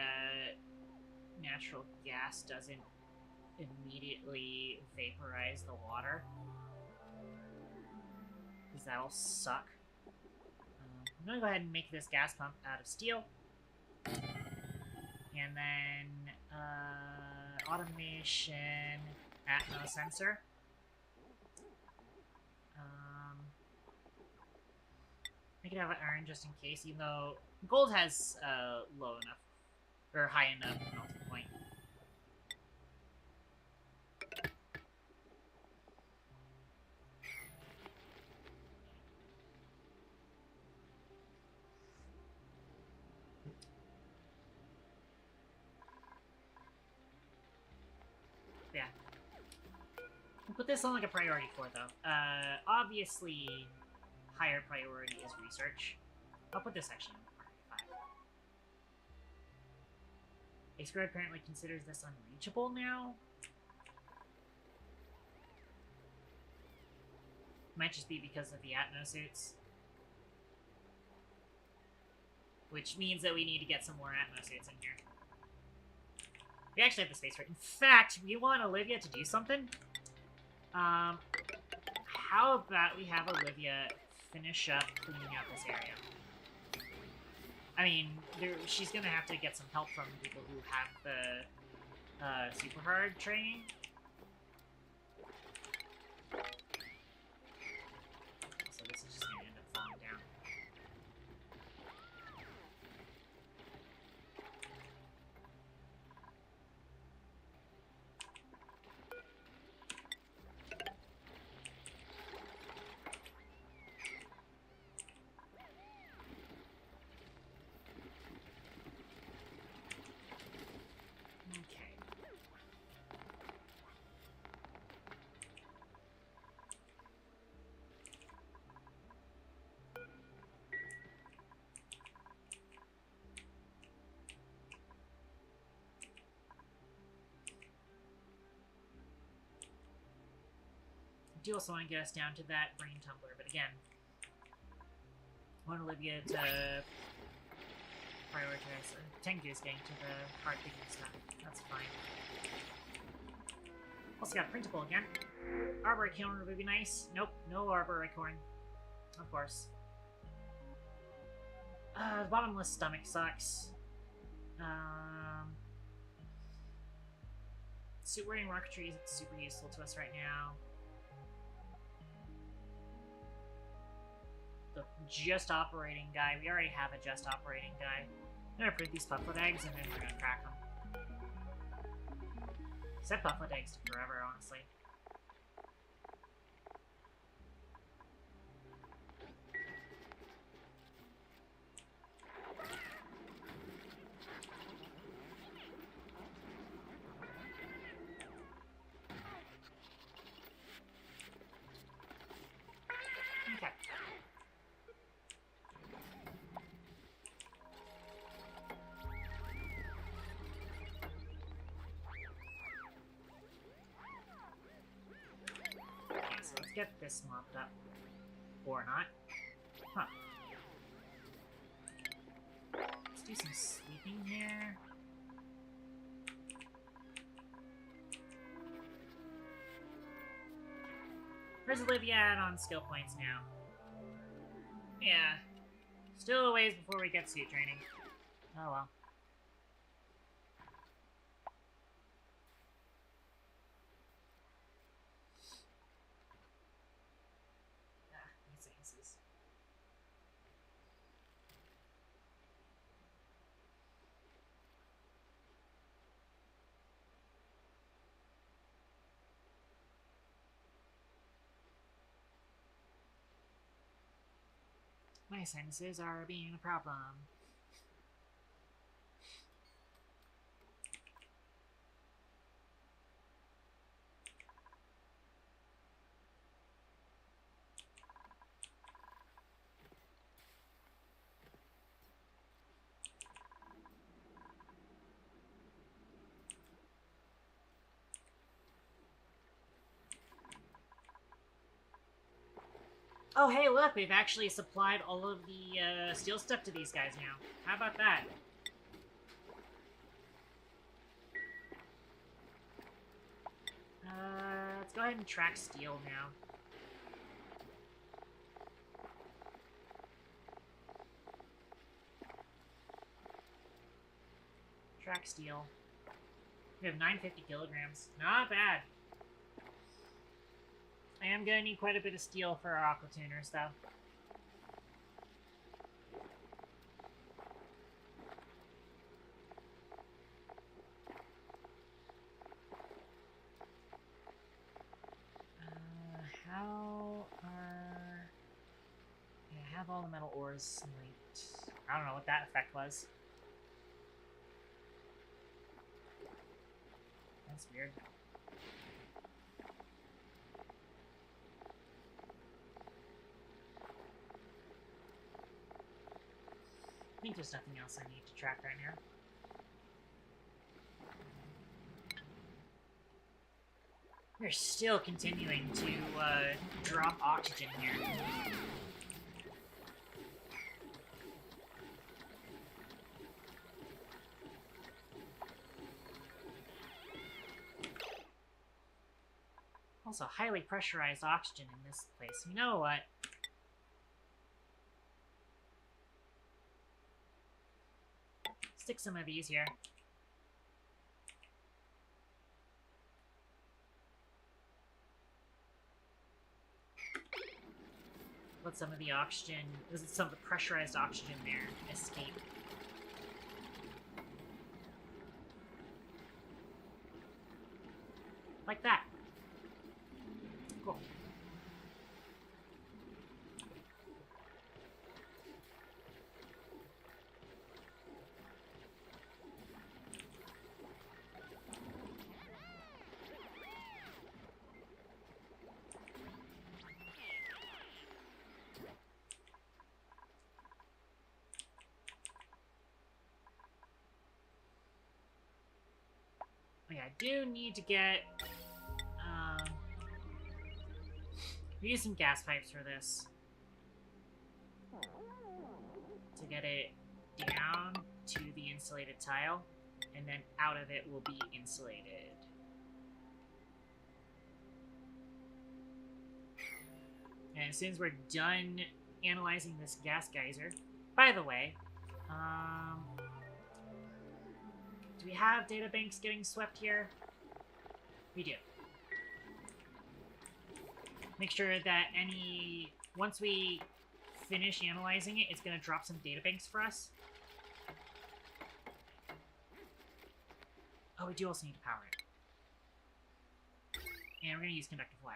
natural gas doesn't immediately vaporize the water, because that'll suck. I'm gonna go ahead and make this gas pump out of steel, and then automation atmo sensor. I could have an iron just in case, even though gold has low enough or high enough melting point. Yeah. We'll put this on like a priority 4 though. Obviously, higher priority is research. I'll put this actually on priority 5. A Square apparently considers this unreachable now. Might just be because of the Atmo suits. Which means that we need to get some more Atmo suits in here. We actually have the space for it. In fact, we want Olivia to do something. How about we have Olivia finish up cleaning out this area? I mean, she's gonna have to get some help from people who have the super hard training. So this is just gonna end up falling down. I do also want to get us down to that brain tumbler, but again, I want Olivia to prioritize. Tengu's getting to the hard thinking stuff. That's fine. Also got printable again. Arbor Acorn would be nice. Nope, no Arbor Acorn. Of course. The bottomless stomach sucks. Suit wearing rocketry is super useful to us right now. The just operating guy. We already have a just operating guy. I'm gonna print these pufflet eggs and then we're gonna crack them. Set pufflet eggs to forever, honestly. Okay, so let's get this mopped up. Or not. Huh. Let's do some sweeping here. Where's Olivia at on skill points now? Yeah. Still a ways before we get suit training. Oh well. Ah, these aces. My sinuses are being a problem. Oh, hey, look, we've actually supplied all of the steel stuff to these guys now. How about that? Let's go ahead and track steel now. Track steel. We have 950 kilograms. Not bad. I am gonna need quite a bit of steel for our aqua tuners, though. How are... Yeah, I have all the metal ores linked. I don't know what that effect was. That's weird. I think there's nothing else I need to track right now. We're still continuing to drop oxygen here. Also, highly pressurized oxygen in this place. You know what? Stick some of these here. Let some of the oxygen, some of the pressurized oxygen there, escape. Like that. Cool. Okay, I do need to get, we use some gas pipes for this. To get it down to the insulated tile, and then out of it will be insulated. And as soon as we're done analyzing this gas geyser, by the way, do we have data banks getting swept here? We do. Make sure that once we finish analyzing it, it's going to drop some data banks for us. Oh, we do also need to power it. And we're going to use conductive wire.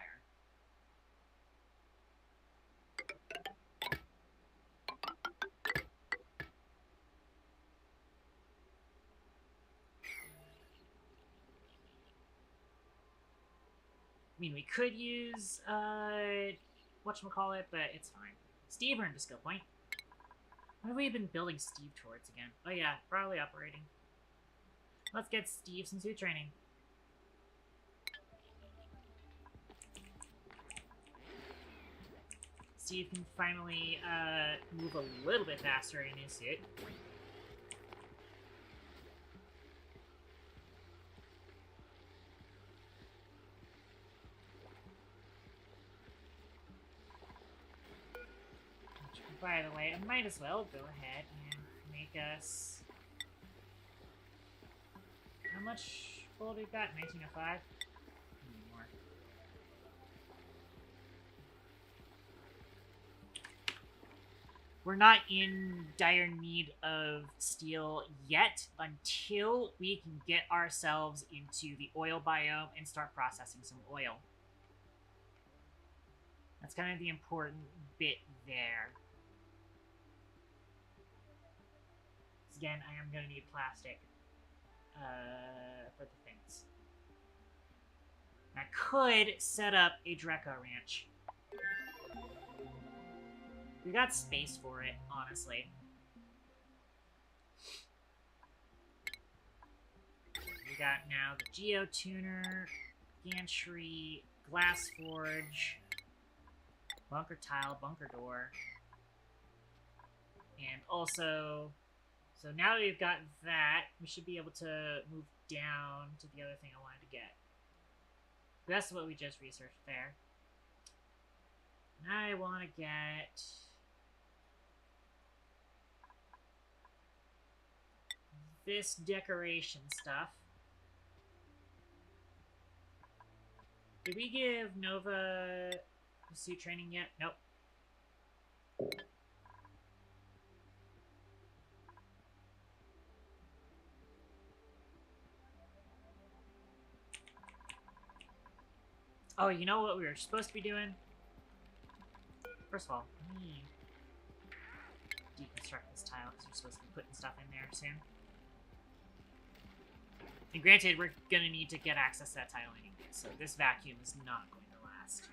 I mean, we could use, whatchamacallit, but it's fine. Steve earned a skill point. What have we been building Steve towards again? Oh yeah, probably operating. Let's get Steve some suit training. Steve can finally move a little bit faster in his suit. By the way, I might as well go ahead and make us... How much gold we've got? 1905? More. We're not in dire need of steel yet until we can get ourselves into the oil biome and start processing some oil. That's kind of the important bit there. Again, I am going to need plastic for the things. I could set up a Dreco ranch. We got space for it, honestly. We got now the Geotuner, Gantry, Glass Forge, Bunker Tile, Bunker Door, and also... So now that we've got that, we should be able to move down to the other thing I wanted to get. That's what we just researched there. Now I want to get... this decoration stuff. Did we give Nova suit training yet? Nope. Oh, you know what we were supposed to be doing? First of all, let me deconstruct this tile because we're supposed to be putting stuff in there soon. And granted, we're going to need to get access to that tile anyway, so this vacuum is not going to last.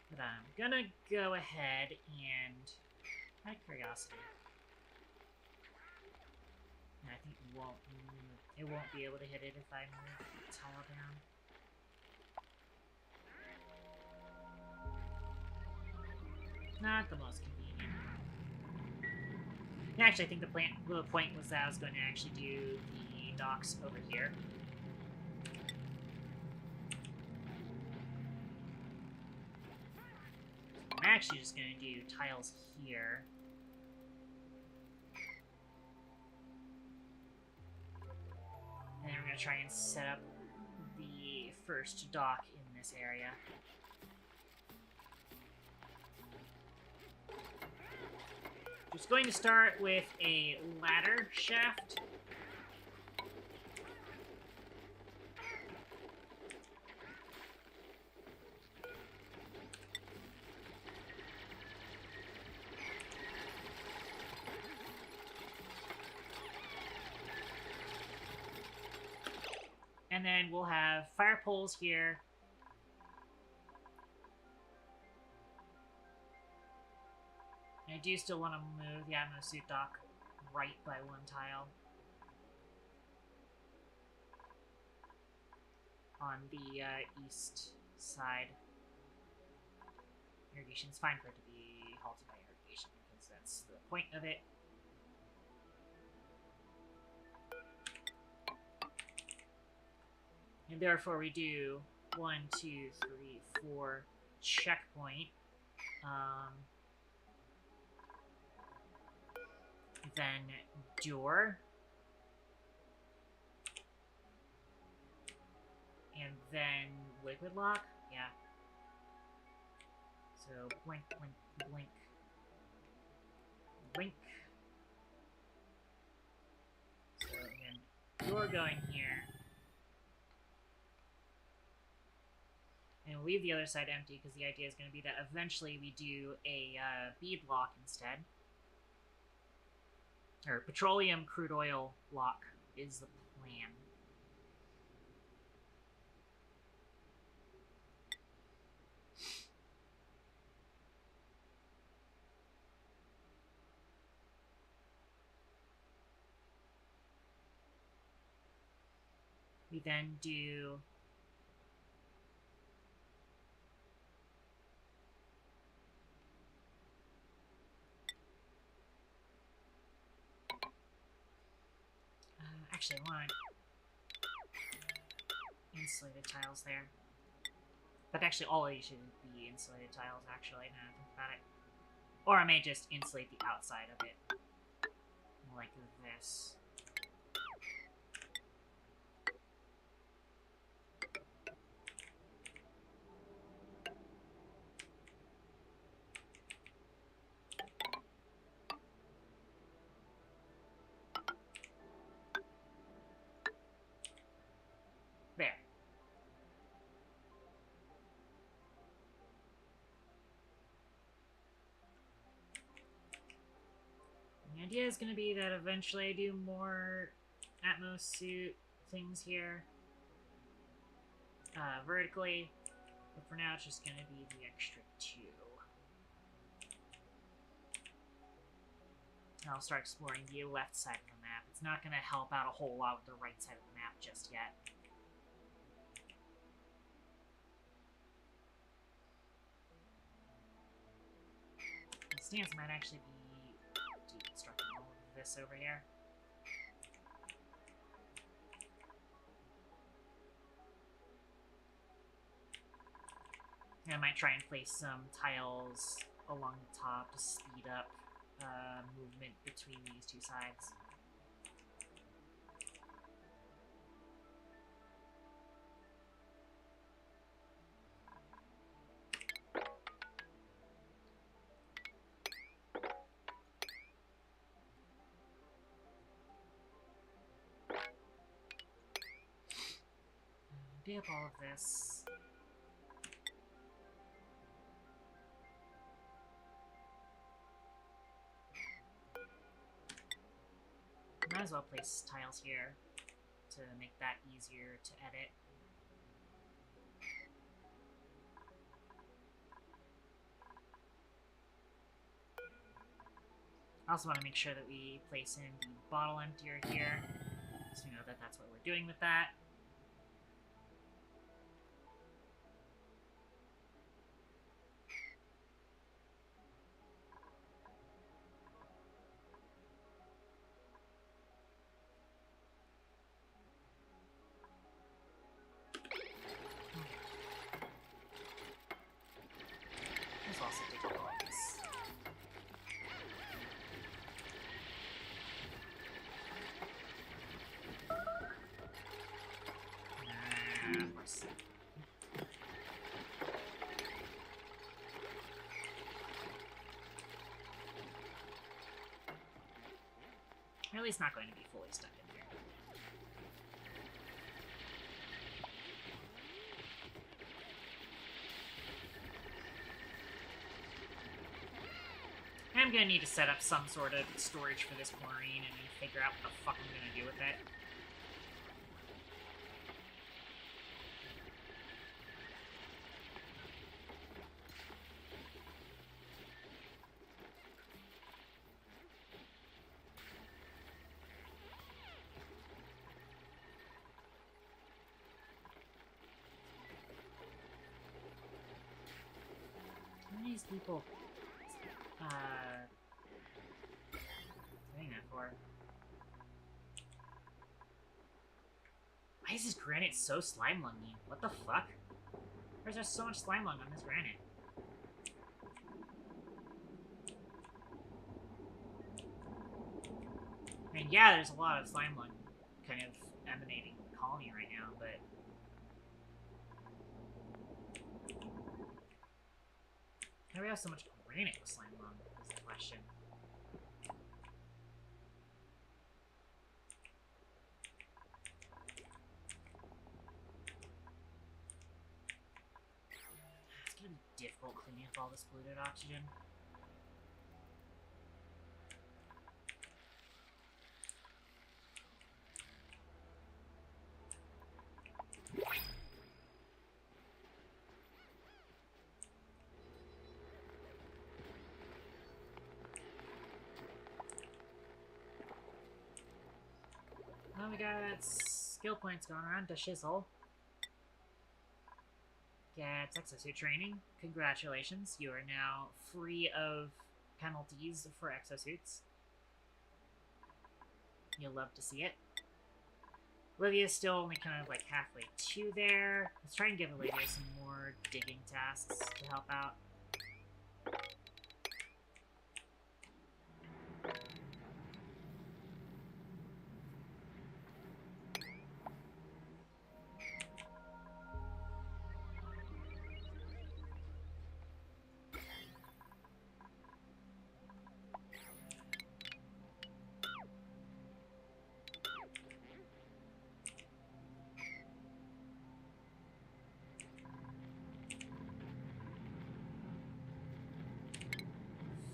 But I'm going to go ahead and... out of curiosity. And I think it won't be able to hit it if I move the tile down. Not the most convenient. Actually, I think the point was that I was going to actually do the docks over here. I'm actually just going to do tiles here. And then we're going to try and set up the first dock in this area. Just going to start with a ladder shaft. And then we'll have fire poles here. I do still want to move the Atmo suit dock right by one tile. On the east side. Irrigation's fine for it to be halted by irrigation, because that's the point of it. And therefore we do 1, 2, 3, 4 checkpoint. Then door. And then liquid lock. Yeah. So blink, blink, blink. Blink. So again, door going here. And we'll leave the other side empty because the idea is going to be that eventually we do a bead lock instead. Or petroleum crude oil lock is the plan. We then do actually, I want insulated tiles there. But actually, all of these should be insulated tiles, actually, now that I think about it. Or I may just insulate the outside of it. Like this. There. The idea is going to be that eventually I do more Atmos suit things here. Vertically. But for now, it's just going to be the extra 2. And I'll start exploring the left side of the map. It's not going to help out a whole lot with the right side of the map just yet. The stance might actually be deconstructing all of this over here. I might try and place some tiles along the top to speed up movement between these two sides. Dig up all of this. Might as well place tiles here to make that easier to edit. I also want to make sure that we place in the bottle emptier here, so we know that that's what we're doing with that. Let's also take a look at this. Of course. Or at least not going to be fully stuck in here. I'm gonna need to set up some sort of storage for this chlorine and then figure out what the fuck I'm gonna do with it. How many people doing that for? Why is this granite so slime lungy? What the fuck? Why is there so much slime lung on this granite? I mean, yeah, there's a lot of slime lung kind of emanating from the colony right now, but how do we have so much granite with slime lung is the question. It's gonna be difficult cleaning up all this polluted oxygen. Well, we got skill points going around to shizzle. Gets exosuit training. Congratulations, you are now free of penalties for exosuits. You'll love to see it. Olivia's still only kind of like halfway to there. Let's try and give Olivia some more digging tasks to help out.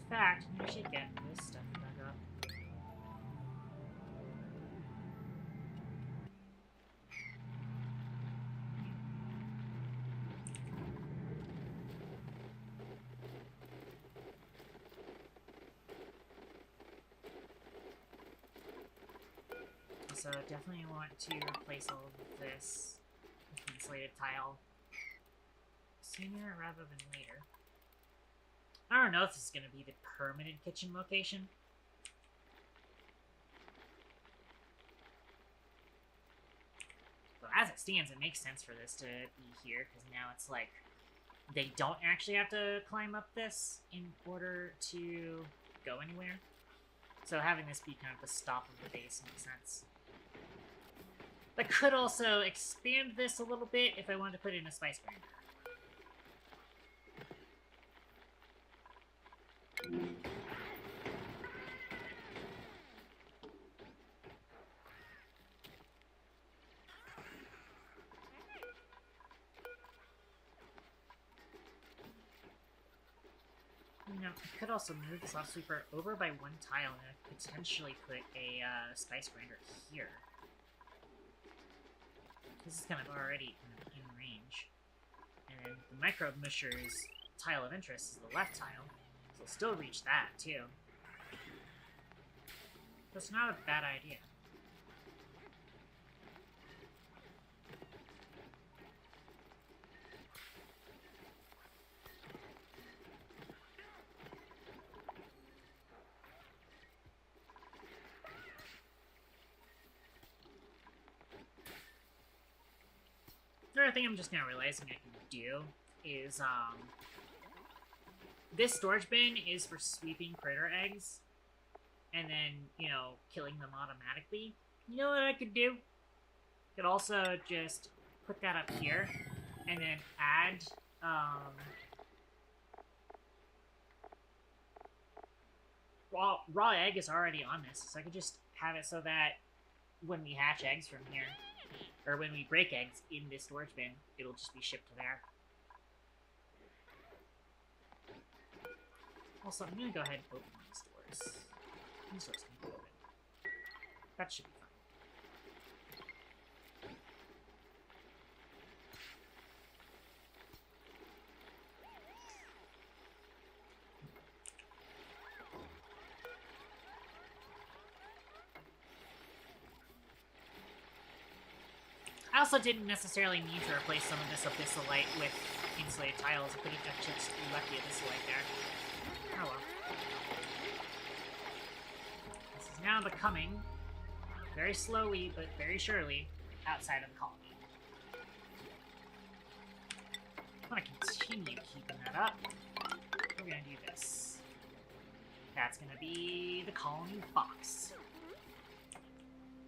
In fact, I should get this stuff back up. So definitely want to replace all of this with insulated tile sooner rather than later. I don't know if this is going to be the permanent kitchen location. But as it stands, it makes sense for this to be here, because now it's like they don't actually have to climb up this in order to go anywhere. So having this be kind of the stop of the base makes sense. I could also expand this a little bit if I wanted to put in a spice grinder. You know, I could also move this off sweeper over by one tile and potentially put a spice grinder here. This is kind of already in range. And the microbe musher's tile of interest is the left tile, so we'll still reach that too. That's not a bad idea. The other thing I'm just now realizing I can do is, this storage bin is for sweeping critter eggs, and then, you know, killing them automatically. You know what I could do? I could also just put that up here, and then add, raw egg is already on this, so I could just have it so that when we hatch eggs from here, or when we break eggs in this storage bin, it'll just be shipped to there. Also, I'm gonna go ahead and open these doors. These doors can be open. That should be fine. I also didn't necessarily need to replace some of this abyssalite with insulated tiles. I could have just left the abyssalite there. Oh well. This is now becoming, very slowly but very surely, outside of the colony. I want to continue keeping that up. We're going to do this. That's going to be the colony box.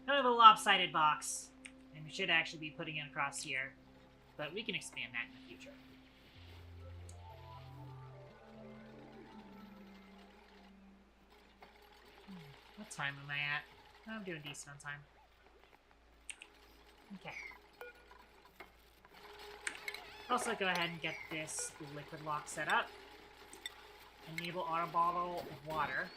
Kind of a lopsided box. And we should actually be putting it across here. But we can expand that in the future. What time am I at? I'm doing decent on time. Okay. Also, go ahead and get this liquid lock set up. Enable auto bottle of water.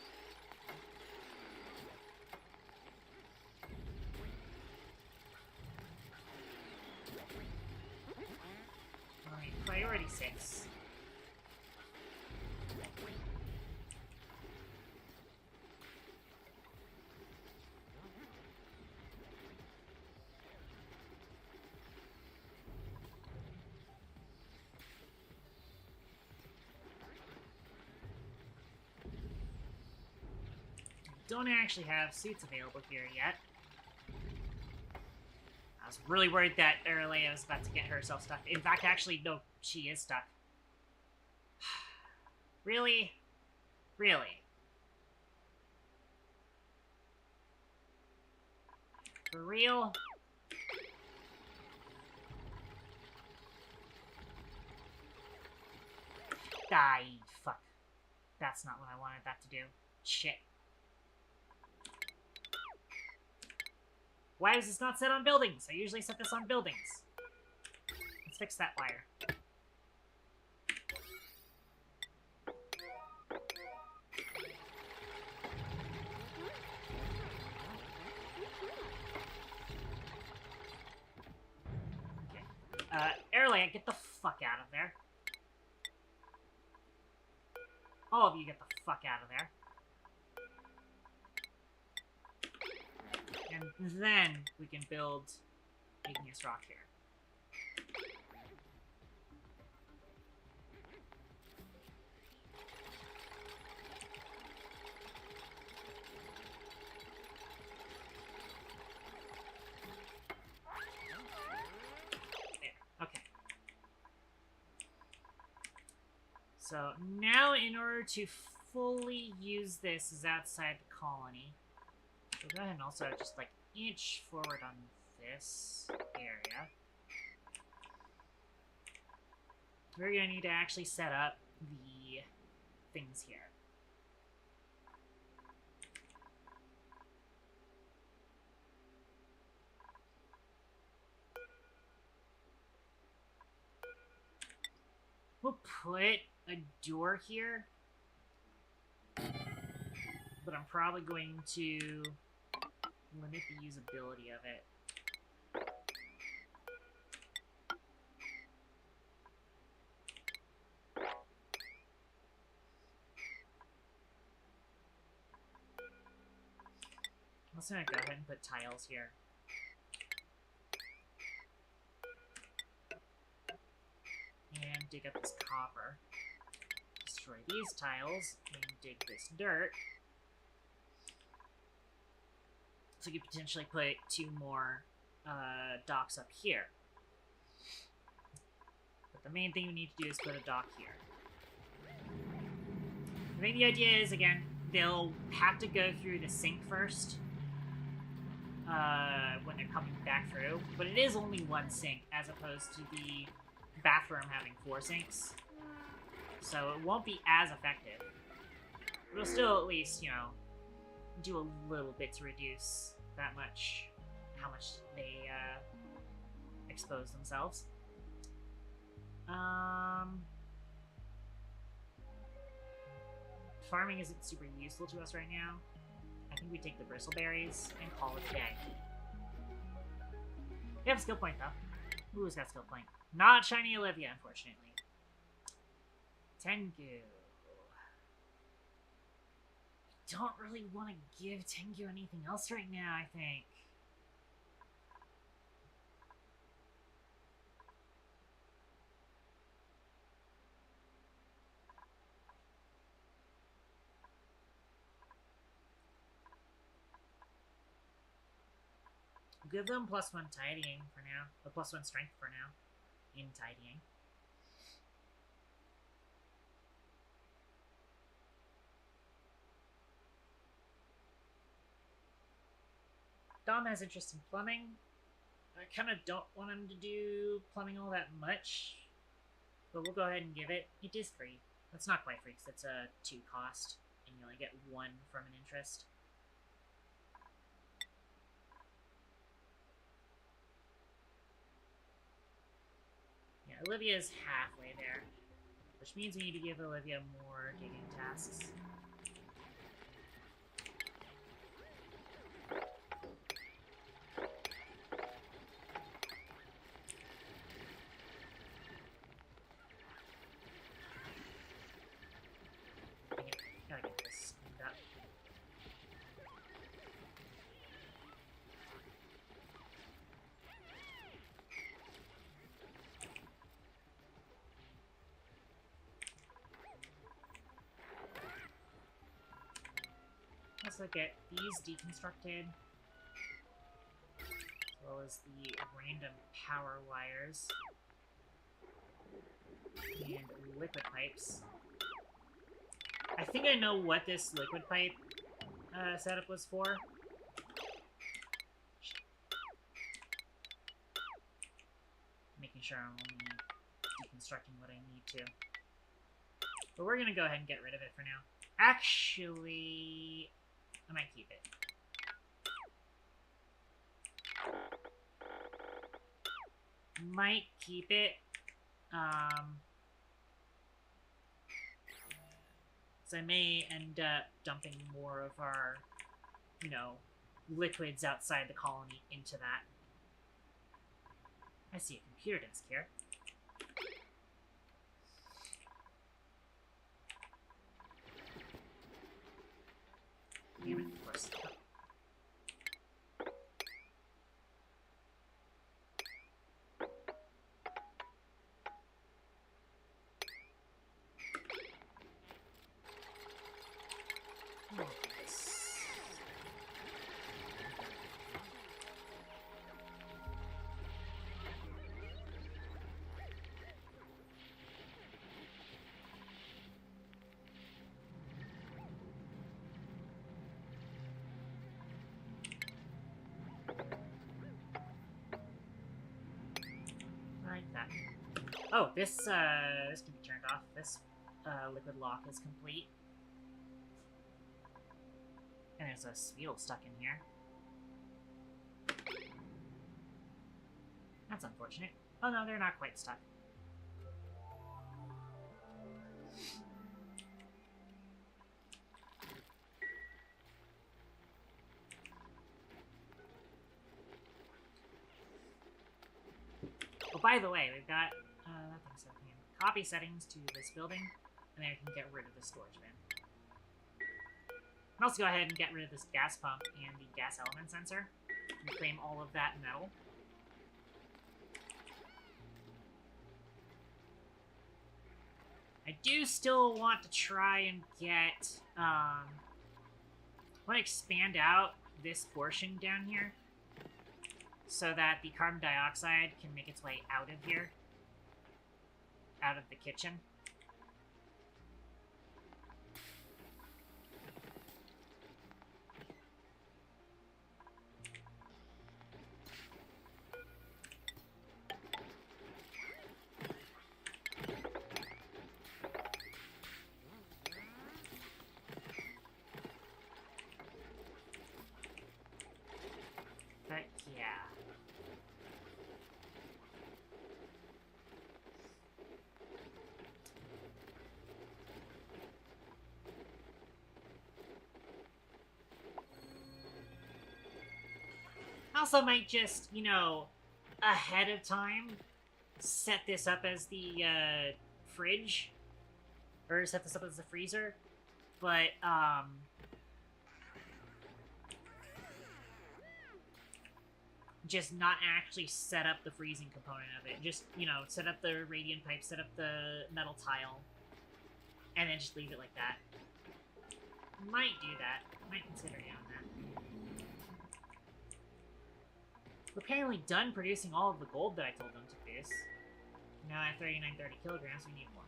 Alright, priority 6. don't actually have suits available here yet. I was really worried that Aurelia was about to get herself stuck. In fact, actually, no, she is stuck. Really? Really? For real? Die, fuck. That's not what I wanted that to do. Shit. Why is this not set on buildings? I usually set this on buildings. Let's fix that wire. Okay. Airlane, get the fuck out of there. All of you get the fuck out of there. And then we can build igneous rock here. There. Okay. So now in order to fully use this as outside the colony, we'll go ahead and also just like inch forward on this area. We're gonna need to actually set up the things here. We'll put a door here, but I'm probably going to limit the usability of it. I'm also gonna go ahead and put tiles here. And dig up this copper. Destroy these tiles, and dig this dirt. So you could potentially put 2 more docks up here. But the main thing we need to do is put a dock here. I think the idea is, again, they'll have to go through the sink first when they're coming back through. But it is only 1 sink, as opposed to the bathroom having 4 sinks. So it won't be as effective. But it'll still at least, you know, do a little bit to reduce that much, how much they expose themselves. Farming isn't super useful to us right now. I think we take the bristleberries and call it a day. We have a skill point though. Who's got skill point? Not Shiny Olivia, unfortunately. Tengu. Don't really want to give Tengu anything else right now, I think. Give them +1 tidying for now. Or +1 strength for now. In tidying. Dom has interest in plumbing. I kind of don't want him to do plumbing all that much. But we'll go ahead and give it. It is free. That's not quite free, because it's a 2 cost. And you only get 1 from an interest. Yeah, Olivia's halfway there. Which means we need to give Olivia more digging tasks. Gotta get this cleaned up. also get these deconstructed, as well as the random power wires and liquid pipes. I think I know what this liquid pipe setup was for. Making sure I'm only deconstructing what I need to. But we're gonna go ahead and get rid of it for now. Actually, I might keep it. Might keep it. So I may end up dumping more of our, you know, liquids outside the colony into that. I see a computer disk here. Damn it, of course. That. Oh, this can be turned off. This liquid lock is complete. And there's a spiel stuck in here. That's unfortunate. Oh no, they're not quite stuck. Oh, by the way, we've got that thing's so clean. Copy settings to this building, and then we can get rid of the storage bin. We can also go ahead and get rid of this gas pump and the gas element sensor. Reclaim all of that metal. I do still want to try and get, I want to expand out this portion down here so that the carbon dioxide can make its way out of here, out of the kitchen. But yeah. Also might just, you know, ahead of time, set this up as the fridge, or set this up as the freezer, but just not actually set up the freezing component of it. Just, you know, set up the radiant pipe, set up the metal tile, and then just leave it like that. Might do that. Might consider doing that. We're apparently done producing all of the gold that I told them to produce. Now at 3930 kilograms, we need more.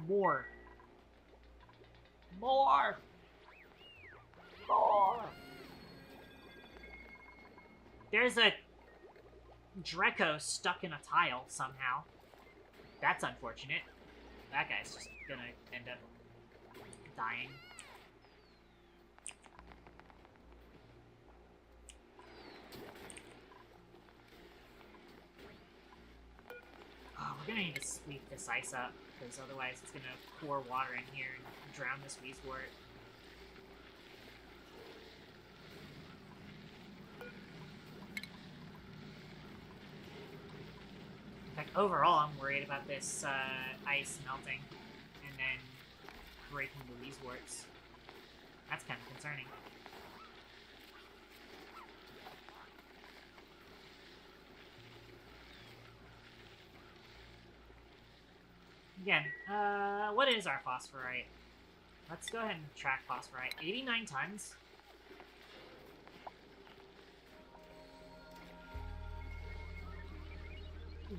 More! More! More! There's a Dreco stuck in a tile somehow. That's unfortunate. That guy's just gonna end up dying. Oh, we're gonna need to sweep this ice up, because otherwise it's gonna pour water in here and drown this Weezewort. In fact, overall, I'm worried about this ice melting and then breaking the Weezeworts. That's kind of concerning. Again, what is our phosphorite? Let's go ahead and track phosphorite. 89 tons.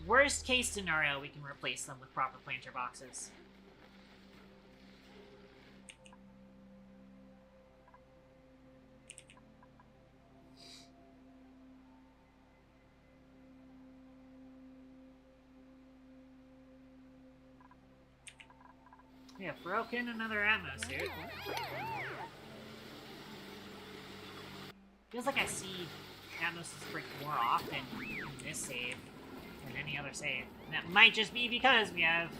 Worst case scenario, we can replace them with proper planter boxes. We have broken another atmosphere. Feels like I see Atmos break more often in this save than any other save. And that might just be because we have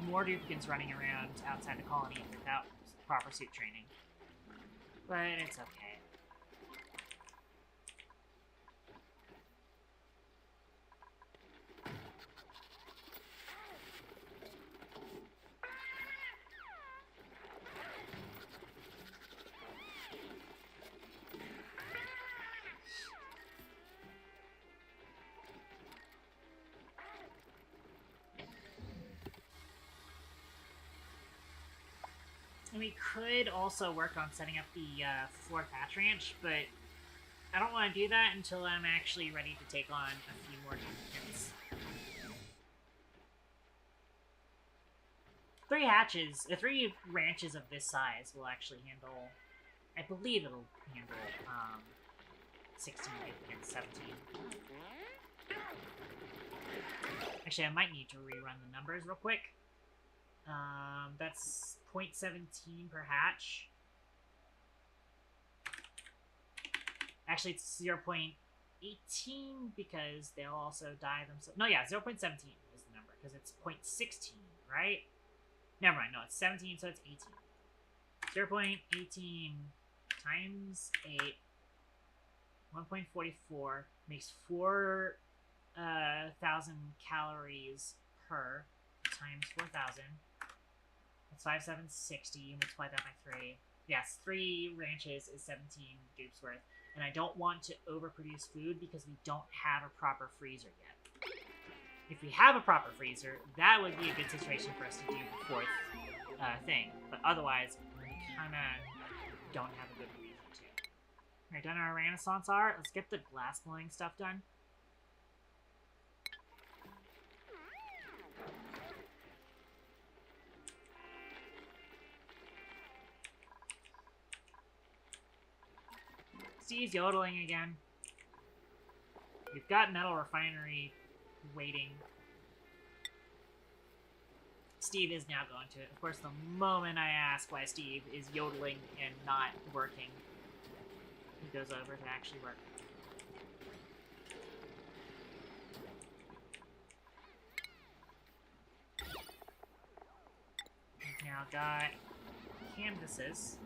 more duplicates running around outside the colony without proper suit training. But it's okay. And we could also work on setting up the fourth hatch ranch, but I don't want to do that until I'm actually ready to take on a few more duplicates. 3 hatches, 3 ranches of this size will actually handle, I believe it'll handle 16 duplicates, 17. Actually, I might need to rerun the numbers real quick. That's 0.17 per hatch. Actually, it's 0.18 because they'll also die themselves. No, yeah, 0.17 is the number because it's 0.16, right? Never mind, no, it's 17, so it's 18. 0.18 times 8, 1.44 makes 4,000 calories per times 4,000. That's 5,760. Multiply that by 3. Yes, 3 ranches is 17 dupes worth. And I don't want to overproduce food because we don't have a proper freezer yet. If we have a proper freezer, that would be a good situation for us to do the 4th thing. But otherwise, we kind of don't have a good reason to. Alright, done our Renaissance art. Let's get the glass blowing stuff done. Steve's yodeling again. We've got metal refinery waiting. Steve is now going to it. Of course, the moment I ask why Steve is yodeling and not working, he goes over to actually work. We've now got canvases.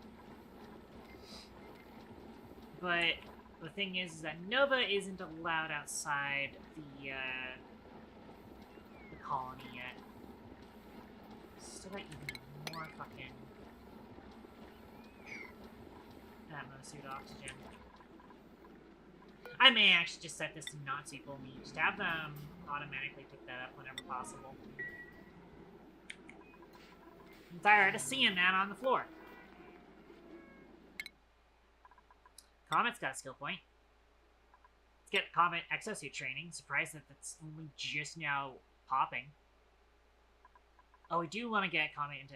But the thing is that Nova isn't allowed outside the colony yet. Still got even more fucking atmosphere oxygen. I may actually just set this to not equal me. Just have them automatically pick that up whenever possible. I'm tired of seeing that on the floor. Comet's got a skill point. Let's get Comet exosuit training. Surprised that that's only just now popping. Oh, we do want to get Comet into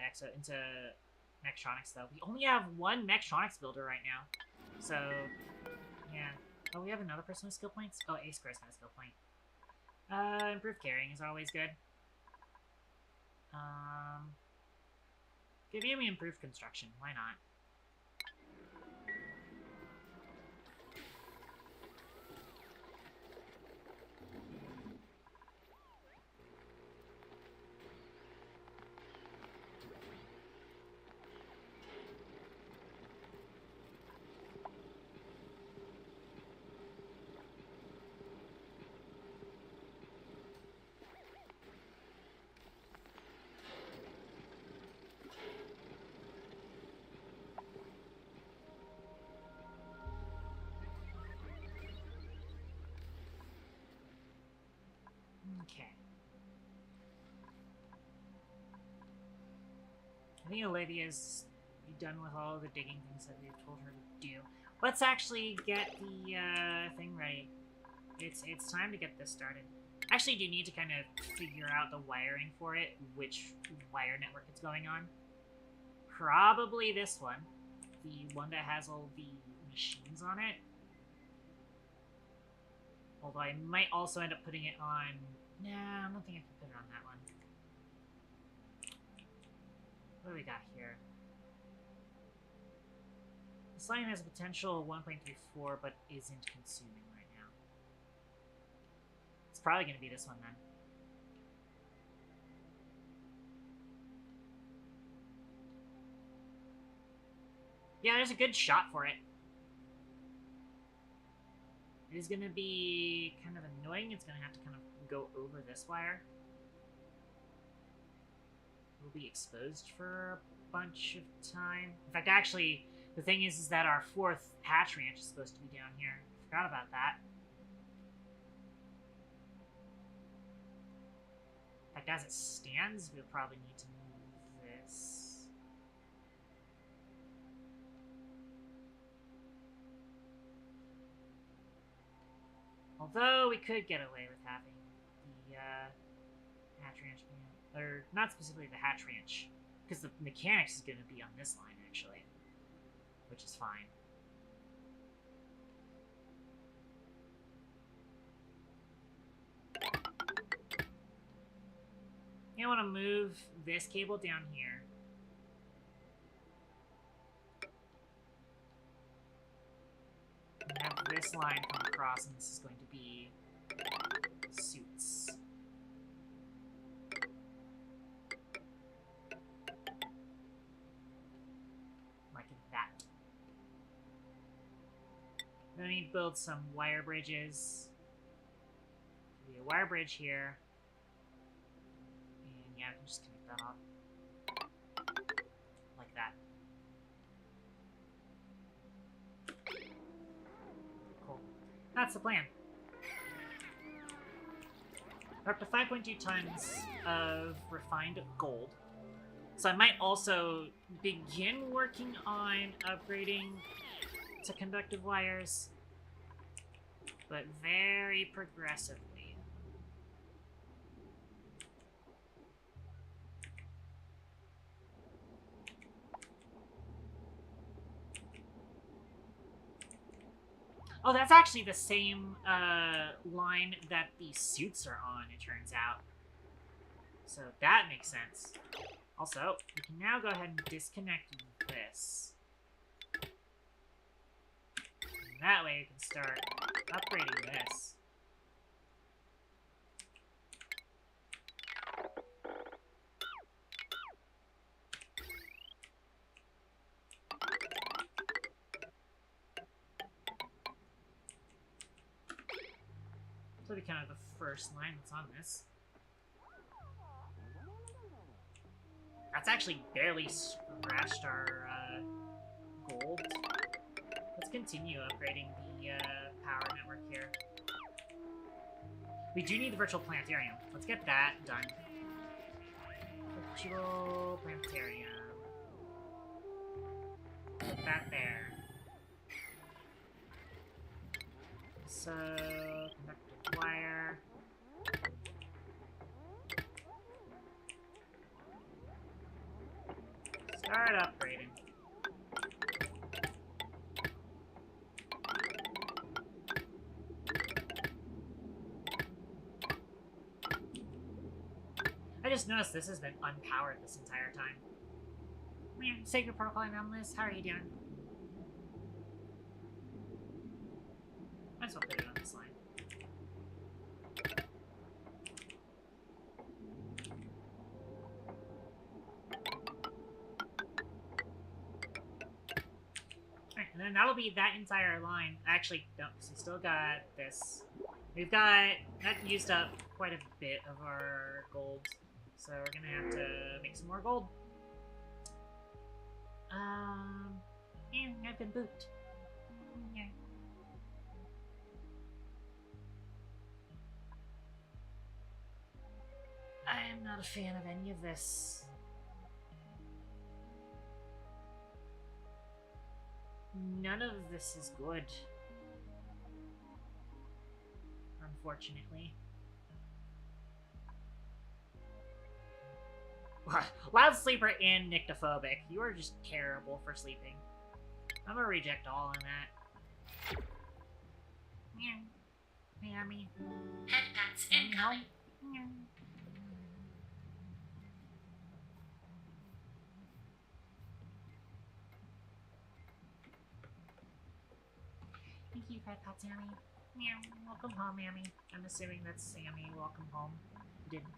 Mechtronics though. We only have 1 Mechtronics builder right now. So, yeah. Oh, we have another person with skill points? Oh, A Square's got a skill point. Improved carrying is always good. Give me improved construction. Why not? Okay. I think Olivia's done with all the digging things that we've told her to do. Let's actually get the thing ready. It's time to get this started. Actually, do need to kind of figure out the wiring for it, which wire network it's going on. Probably this one. The one that has all the machines on it. Although I might also end up putting it on... Nah, I don't think I can put it on that one. What do we got here? This line has a potential 1.34, but isn't consuming right now. It's probably going to be this one then. Yeah, there's a good shot for it. It is going to be kind of annoying. It's going to have to kind of go over this wire. We'll be exposed for a bunch of time. In fact, actually, the thing is that our 4th hatch ranch is supposed to be down here. Forgot about that. In fact, as it stands, we'll probably need to move this. Although we could get away with having the hatch ranch being, or not specifically the hatch ranch, because the mechanics is going to be on this line actually, which is fine. You want to move this cable down here. And have this line come across, and this is going to be suits. Like that. Then we need to build some wire bridges. There'll be a wire bridge here. And yeah, I can just connect that up. Like that. That's the plan. We're up to 5.2 tons of refined gold. So I might also begin working on upgrading to conductive wires, but very progressively. Oh, that's actually the same line that the suits are on, it turns out. So that makes sense. Also, we can now go ahead and disconnect this. And that way we can start upgrading this. This will be kind of the first line that's on this. That's actually barely scratched our gold. Let's continue upgrading the power network here. We do need the virtual planetarium. Let's get that done. Virtual planetarium. Put that there. So, conductive wire. Start upgrading. I just noticed this has been unpowered this entire time. Sacred Protocol Anomalous, how are you doing? Might as well put it on this line. Alright, and then that'll be that entire line. Actually, no, because we still got this. We've got... that used up quite a bit of our gold. So we're gonna have to make some more gold. And I've been booped. Yeah. I am not a fan of any of this. None of this is good. Unfortunately. Loud sleeper and nyctophobic. You are just terrible for sleeping. I'm gonna reject all on that. Mammy. Pet pets incoming. Thank you, Pet Pat Sammy. Welcome home, Mammy. I'm assuming that's Sammy. Welcome home. Didn't.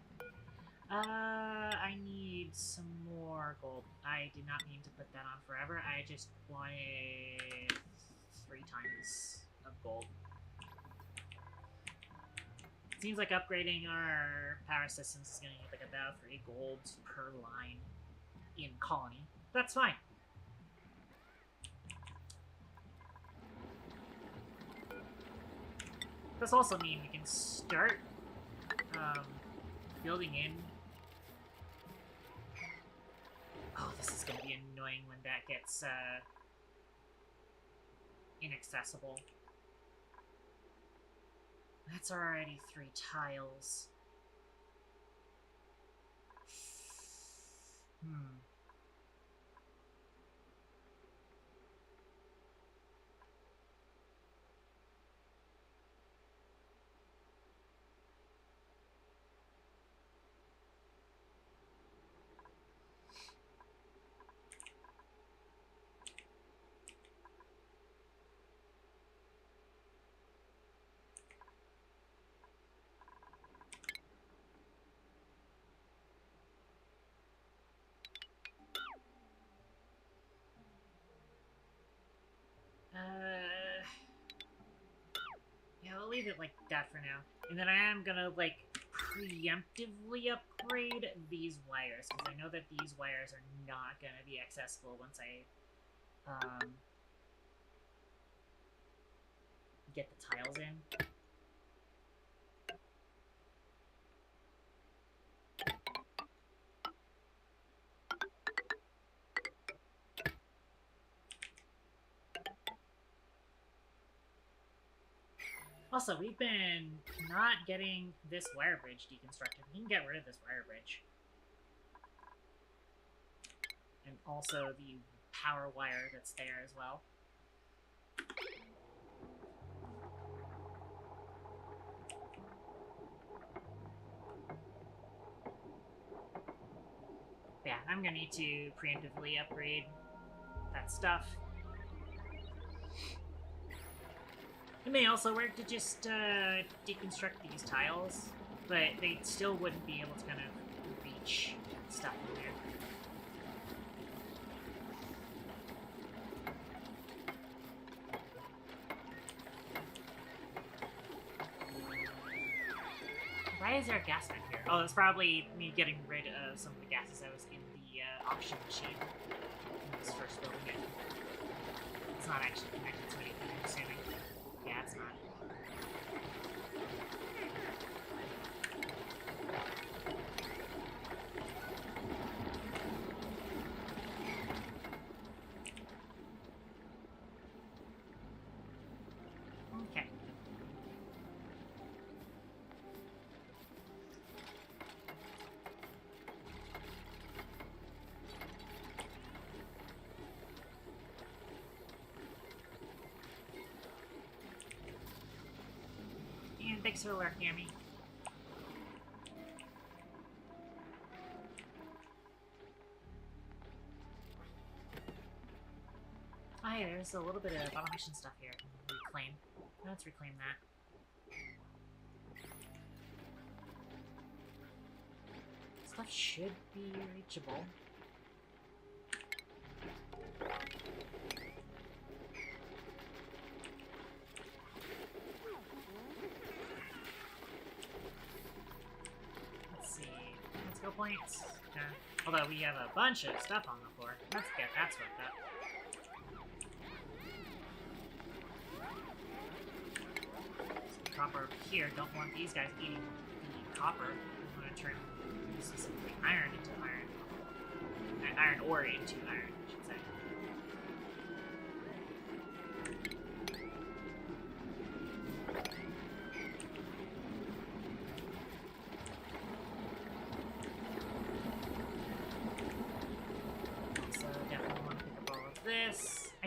I need some more gold. I did not mean to put that on forever. I just wanted 3 times of gold. Seems like upgrading our power systems is going to need like about 3 golds per line in colony. That's fine. This also means we can start building in. Oh, this is going to be annoying when that gets inaccessible. That's already 3 tiles. Yeah, I'll leave it like that for now. And then I am gonna, like, preemptively upgrade these wires, because I know that these wires are not gonna be accessible once I, get the tiles in. Also, we've been not getting this wire bridge deconstructed. We can get rid of this wire bridge. And also the power wire that's there as well. Yeah, I'm gonna need to preemptively upgrade that stuff. It may also work to just deconstruct these tiles, but they still wouldn't be able to kind of reach stuff in there. Why is there a gas vent here? Oh, that's probably me getting rid of some of the gases that was in the auction machine when I was first building it. It's not actually connected to anything, I'm assuming. Yeah, it's not. Okay. And thanks for the lurk, Yami. Oh, hey, there's a little bit of automation stuff here. Reclaim. Let's reclaim that. Stuff should be reachable. Let's see. Let's go points. Yeah. Although we have a bunch of stuff on the floor. Let's get that swept up. Copper here. Don't want these guys eating the copper. We want to turn specifically iron into iron. Iron ore into iron, I should say.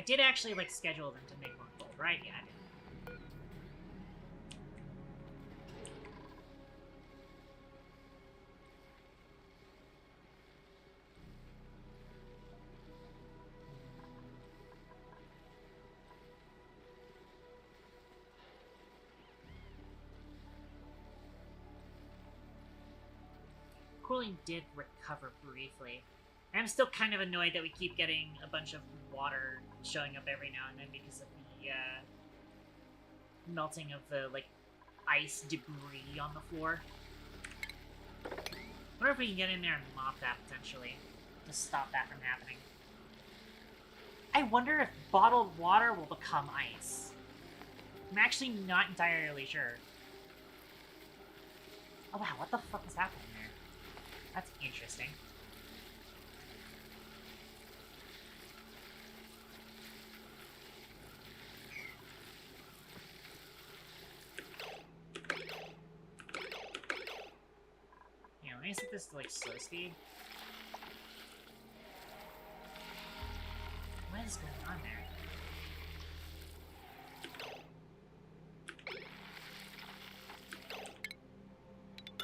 did actually, like, schedule them to make more gold, right? Yeah, I did. Cooling did recover briefly. I'm still kind of annoyed that we keep getting a bunch of water showing up every now and then because of the melting of the, like, ice debris on the floor. I wonder if we can get in there and mop that, potentially, to stop that from happening. I wonder if bottled water will become ice. I'm actually not entirely sure. Oh wow, what the fuck is happening there? That's interesting. Yeah, let me set this to, like, slow speed. What is going on there?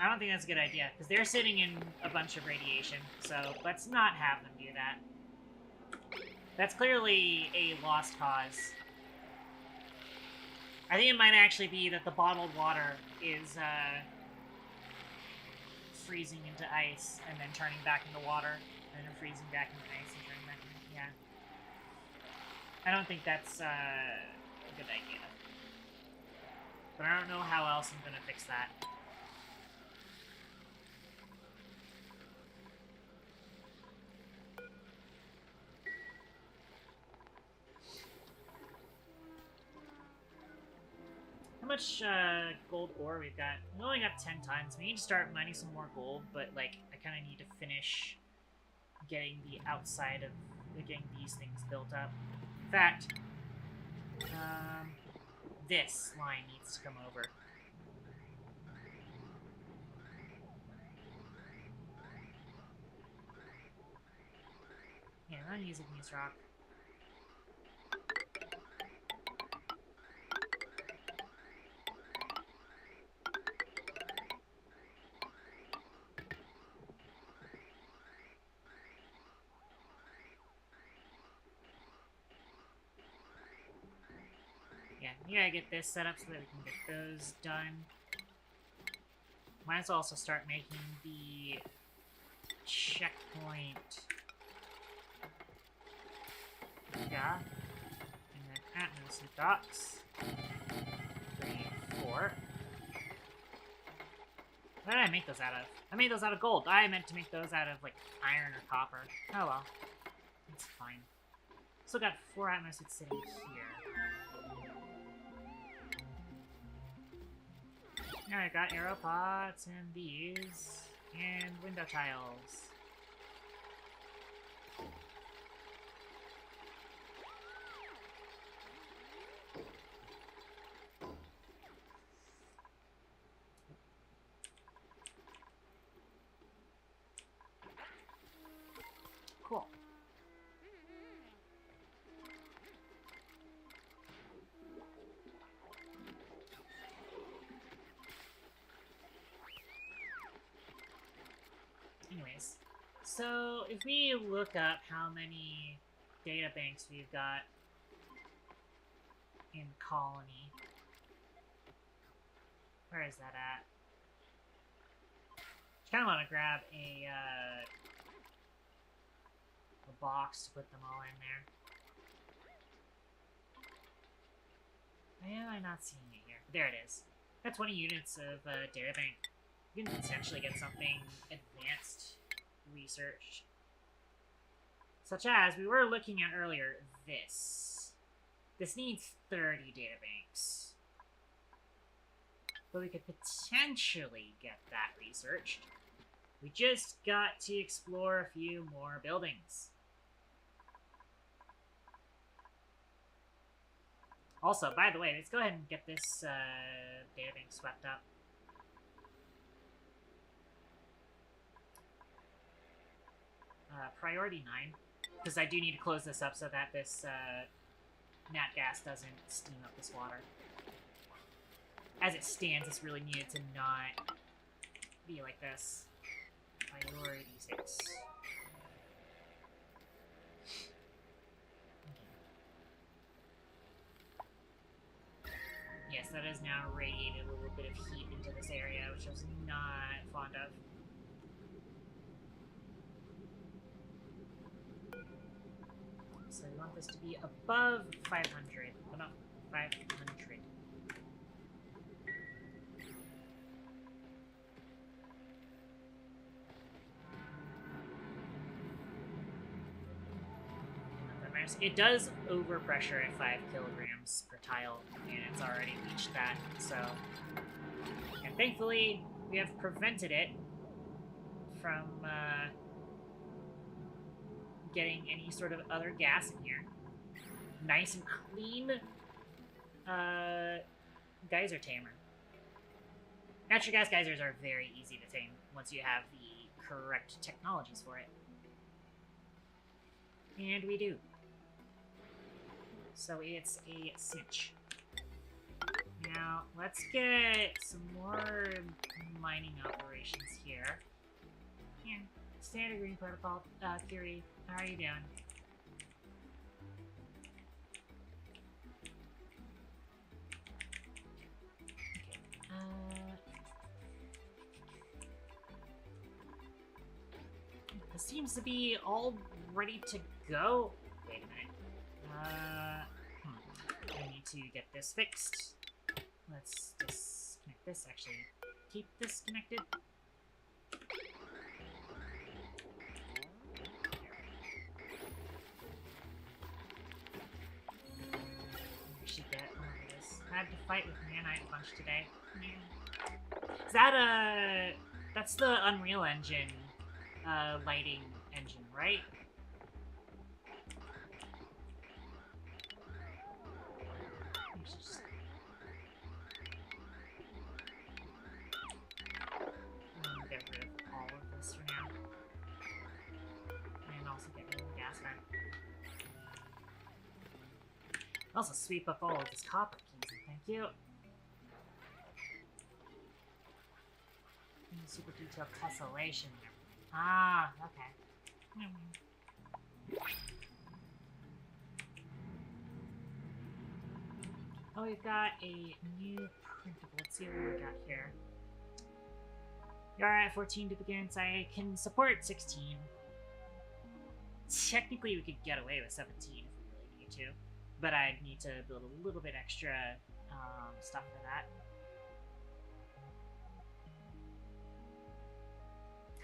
I don't think that's a good idea, because they're sitting in a bunch of radiation, so let's not have them do that. That's clearly a lost cause. I think it might actually be that the bottled water is, freezing into ice, and then turning back into water, and then freezing back into ice, and turning back into... yeah. I don't think that's, a good idea. But I don't know how else I'm gonna fix that. How much gold ore we've got? We only got 10 tons. We need to start mining some more gold, but, like, I kind of need to finish getting the outside of getting these things built up. In fact, this line needs to come over. Yeah, I'm using these rock. Yeah, you gotta get this set up so that we can get those done. Might as well also start making the checkpoint. Yeah. And then atmosphere docks. 3, 4. What did I make those out of? I made those out of gold. I meant to make those out of, like, iron or copper. Oh well. It's fine. Still got 4 atmospheres sitting here. Now I got arrow pots and these, and window tiles. Cool. Anyways, so if we look up how many data banks we've got in Colony, where is that at? I kind of want to grab a box to put them all in there. Why am I not seeing it here? There it is. That's 20 units of data bank. You can potentially get something advanced research. Such as, we were looking at earlier, this. This needs 30 data banks. But we could potentially get that researched. We just got to explore a few more buildings. Also, by the way, let's go ahead and get this data bank swept up. Priority 9, because I do need to close this up so that this nat gas doesn't steam up this water. As it stands, it's really needed to not be like this. Priority 6. Yes, that has now radiated a little bit of heat into this area, which I was not fond of. So we want this to be above 500, but not 500. It does overpressure at 5 kilograms per tile, and it's already reached that, so... And thankfully, we have prevented it from getting any sort of other gas in here. Nice and clean geyser tamer. Natural gas geysers are very easy to tame once you have the correct technologies for it. And we do. So it's a cinch. Now, let's get some more mining operations here. Yeah, standard green protocol theory. How are you doing? Okay. This seems to be all ready to go. Wait a minute. I need to get this fixed. Let's disconnect this, actually. Keep this connected. We should get over this. I had to fight with Manite a bunch today. Is that that's the Unreal Engine lighting engine, right? Get rid of all of this for now. And also get rid of the gas vent. Also sweep up all of this copper keys, thank you. And super detailed tessellation. Ah, okay. Oh, we've got a new printable. Let's see what we got here. You're at 14 duplicants. I can support 16. Technically, we could get away with 17 if we really need to. But I'd need to build a little bit extra stuff for that.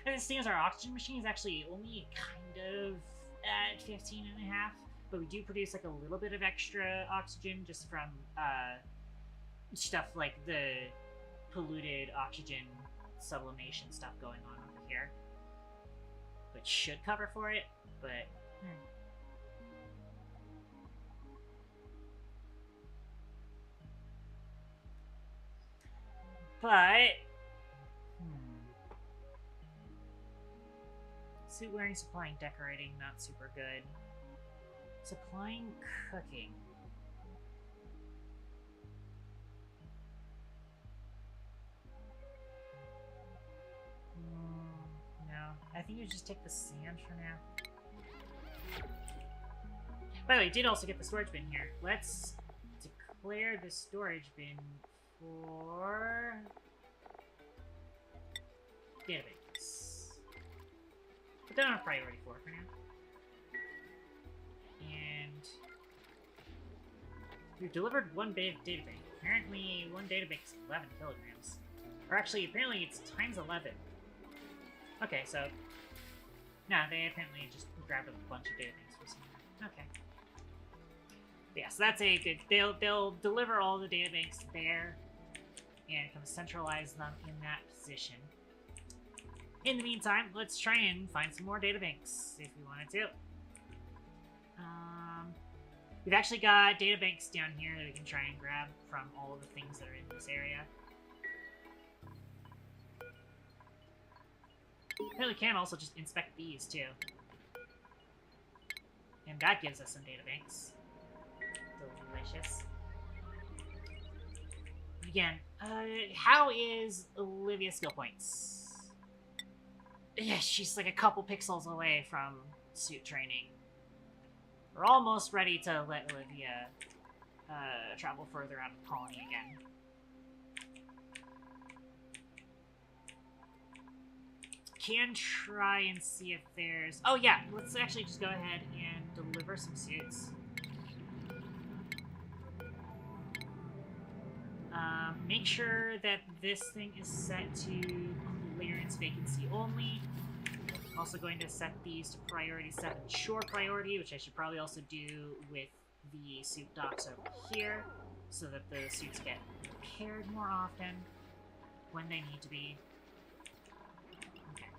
And it seems our oxygen machine is actually only kind of at 15 and a half. But we do produce like a little bit of extra oxygen just from stuff like the polluted oxygen sublimation stuff going on over here. Which should cover for it, but... But... Suit wearing, supplying, decorating, not super good. Supplying, cooking. No, I think you just take the sand for now. By the way, I did also get the storage bin here. Let's declare the storage bin for database. Put that on priority 4 for now. And we've delivered one database. Apparently, one database is 11 kilograms. Or actually, apparently it's times 11. Okay, so... No, they apparently just grabbed a bunch of databases from somewhere. Okay. But yeah, so that's a good... They'll deliver all the databanks there and kind of centralize them in that position. In the meantime, let's try and find some more databanks if we wanted to. We've actually got databanks down here that we can try and grab from all of the things that are in this area. We can also just inspect these too. And that gives us some databanks. Delicious. Again, how is Olivia's skill points? Yeah, she's like a couple pixels away from suit training. We're almost ready to let Olivia travel further out of the colony again. Can try and see if there's... Oh yeah, let's actually just go ahead and deliver some suits. Make sure that this thing is set to clearance vacancy only. Also going to set these to priority 7 shore priority, which I should probably also do with the suit docks over here, so that the suits get repaired more often when they need to be. Okay.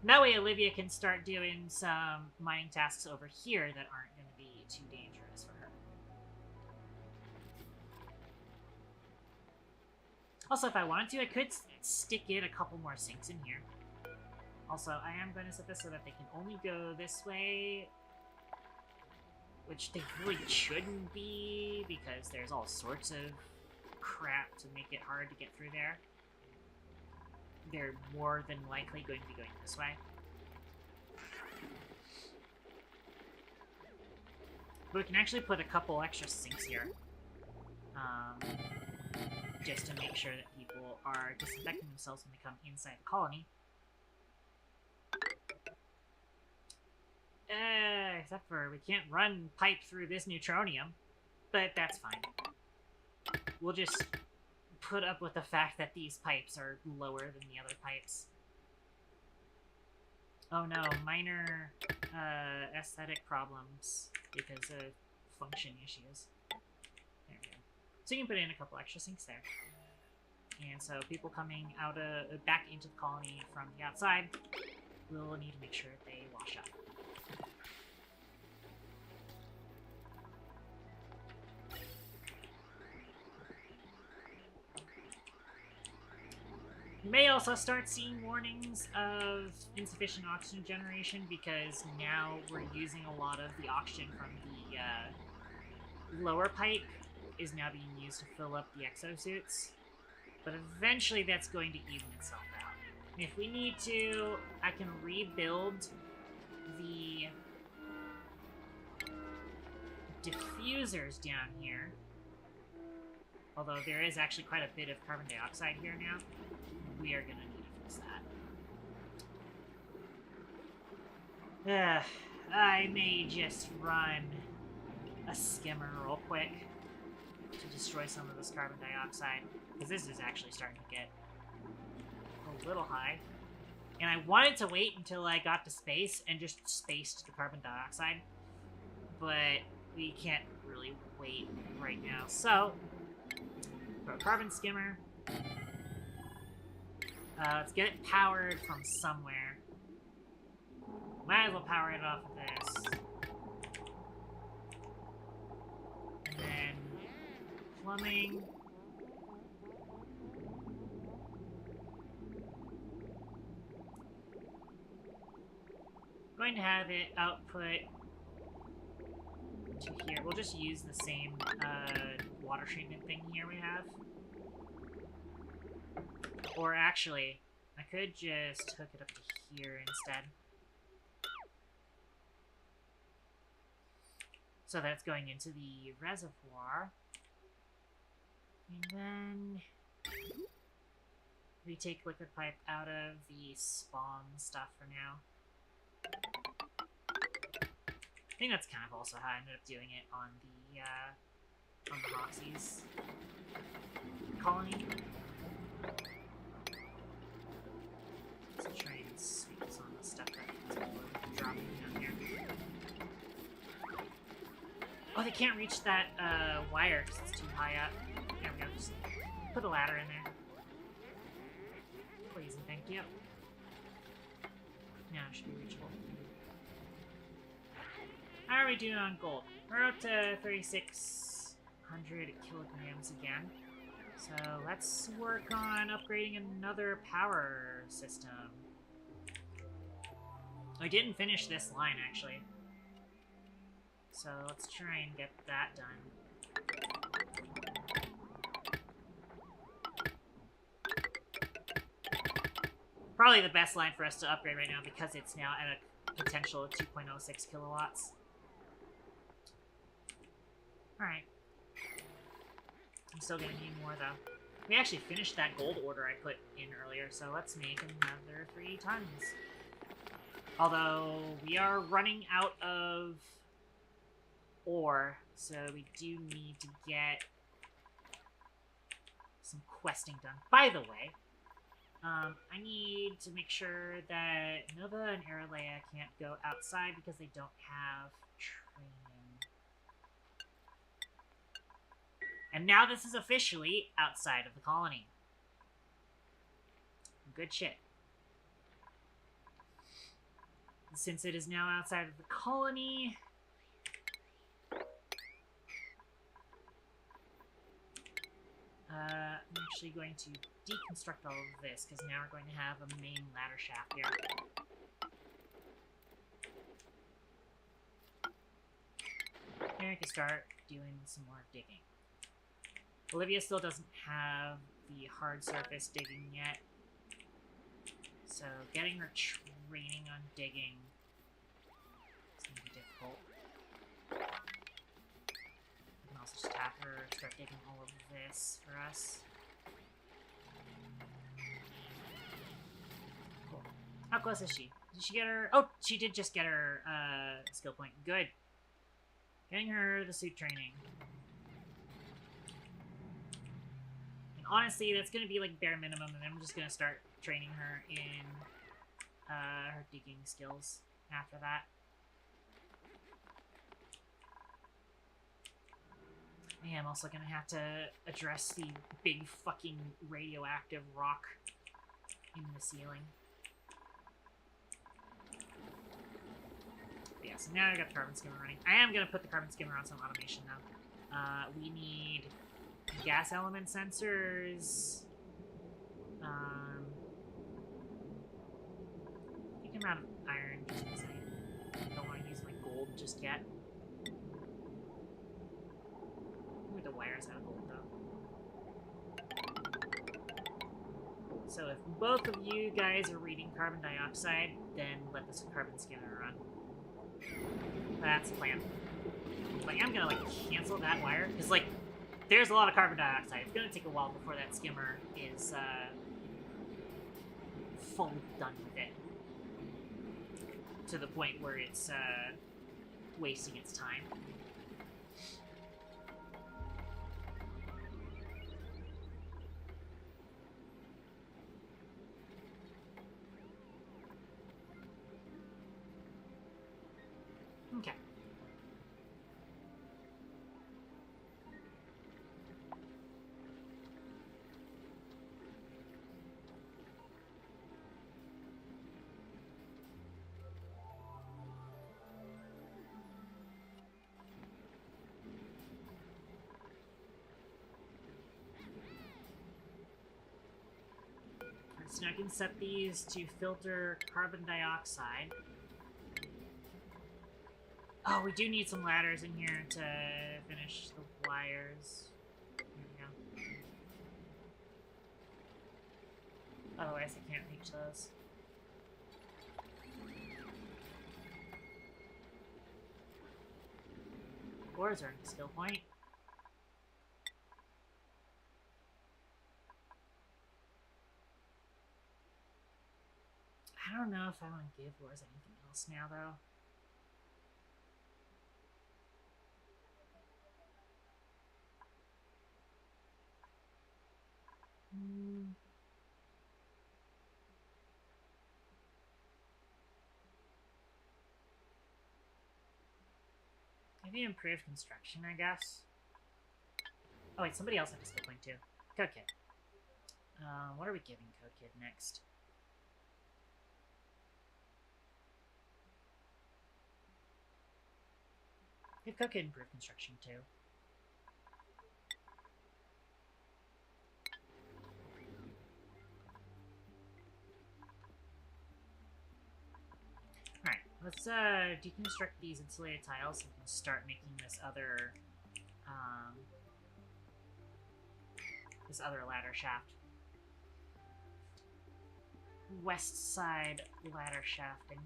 That way Olivia can start doing some mining tasks over here that aren't going to be too dangerous for her. Also, if I wanted to, I could stick in a couple more sinks in here. Also, I am going to set this so that they can only go this way, which they really shouldn't be, because there's all sorts of crap to make it hard to get through there. They're more than likely going to be going this way. But we can actually put a couple extra sinks here. Just to make sure that people are disinfecting themselves when they come inside the colony. Except for we can't run pipe through this neutronium, but that's fine. We'll just put up with the fact that these pipes are lower than the other pipes. Oh no, minor aesthetic problems because of function issues. There we go. So you can put in a couple extra sinks there. And so people coming out back into the colony from the outside will need to make sure that they wash up. You may also start seeing warnings of insufficient oxygen generation because now we're using a lot of the oxygen from the lower pipe is now being used to fill up the exosuits. But eventually that's going to even itself out. And if we need to, I can rebuild the diffusers down here. Although there is actually quite a bit of carbon dioxide here now. We are going to need to fix that. I may just run a skimmer real quick to destroy some of this carbon dioxide, because this is actually starting to get a little high. And I wanted to wait until I got to space and just spaced the carbon dioxide, but we can't really wait right now. So, put a carbon skimmer. Let's get it powered from somewhere. Might as well power it off of this. And then plumbing. Going to have it output to here. We'll just use the same water treatment thing here we have. Or actually, I could just hook it up to here instead. So that's going into the reservoir. And then we take liquid pipe out of the spawn stuff for now. I think that's kind of also how I ended up doing it on the Hoxie's colony. Let's try and sweep this on the stuff that is dropping down here. Oh, they can't reach that wire because it's too high up. There we go. Just put a ladder in there. Please and thank you. Now it should be reachable. How are we doing on gold? We're up to 3,600 kilograms again. So let's work on upgrading another power system. I didn't finish this line, actually. So let's try and get that done. Probably the best line for us to upgrade right now because it's now at a potential of 2.06 kilowatts. Alright. I'm still gonna need more though. We actually finished that gold order I put in earlier, so let's make another 3 tons. Although, we are running out of ore, so we do need to get some questing done. By the way, I need to make sure that Nova and Aralea can't go outside because they don't have training. And now this is officially outside of the colony. Good shit. Since it is now outside of the colony, I'm actually going to deconstruct all of this, because now we're going to have a main ladder shaft here. And we can start doing some more digging. Olivia still doesn't have the hard surface digging yet, so getting her training on digging is going to be difficult. We can also just have her start digging all of this for us. Cool. How close is she? Did she get her... Oh, she did just get her skill point. Good. Getting her the suit training. And honestly, that's going to be like bare minimum, and I'm just going to start training her in her digging skills after that. Yeah, I'm also going to have to address the big fucking radioactive rock in the ceiling. But yeah, so now I got the carbon skimmer running. I am going to put the carbon skimmer on some automation though. We need gas element sensors. I think I'm out of iron just because I don't want to use my gold just yet. Ooh, the wires out of gold though. So if both of you guys are reading carbon dioxide, then let this carbon skimmer run. That's the plan. Like, I'm gonna, like, cancel that wire, because, like, there's a lot of carbon dioxide. It's gonna take a while before that skimmer is, fully done with it. To the point where it's, wasting its time. Okay. So now I can set these to filter carbon dioxide. Oh, we do need some ladders in here to finish the wires. There we go. Otherwise, I can't reach those. Ores are in the skill point. I don't know if I want to give ores anything else now, though. Maybe improve construction, I guess. Oh wait, somebody else had a skill point too. Code Kid. What are we giving Code Kid next? Give Code Kid improve construction too. Let's deconstruct these insulated tiles and start making this other ladder shaft. West side ladder shafting.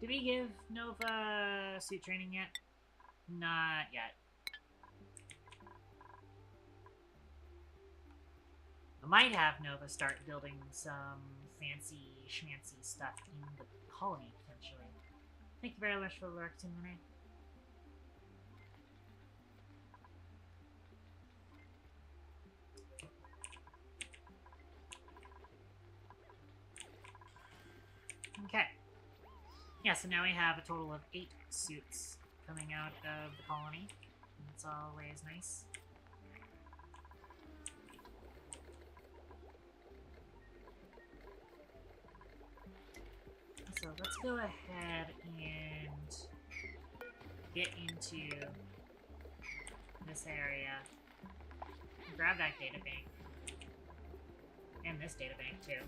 Did we give Nova suit training yet? Not yet. I might have Nova start building some fancy schmancy stuff in the colony, potentially. Thank you very much for the lurk, Timone. Okay. Yeah, so now we have a total of 8 suits coming out of the colony. That's always nice. So let's go ahead and get into this area. Grab that data bank. And this data bank, too.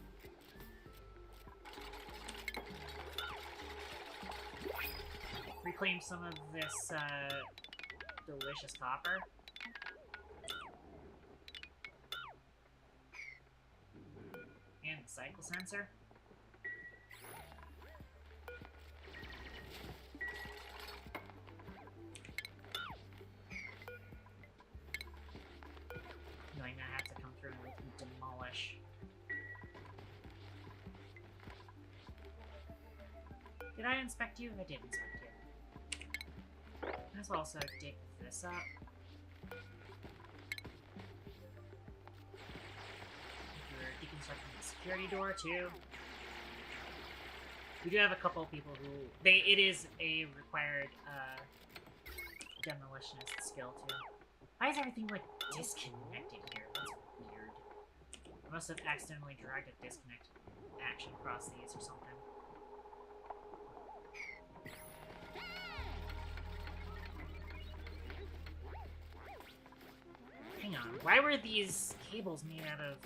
Reclaim some of this delicious copper. And the cycle sensor. Knowing that I have to come through and demolish. Did I inspect you? I did inspect you. Let's also dig this up. We're deconstructing the security door too. We do have a couple of people who it is a required demolitionist skill too. Why is everything like disconnected here? That's weird. I must have accidentally dragged a disconnect action across these or something. Hang on, why were these cables made out of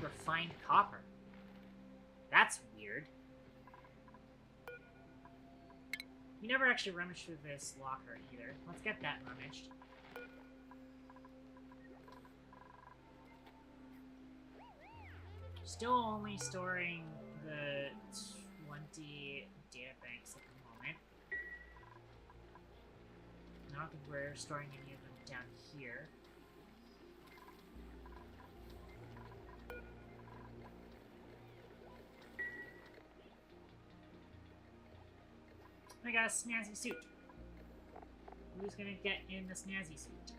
refined copper? That's weird. We never actually rummaged through this locker either. Let's get that rummaged. Still only storing the 20 data banks at the moment. I don't think we're storing any of them down here. I got a snazzy suit. Who's gonna get in the snazzy suit?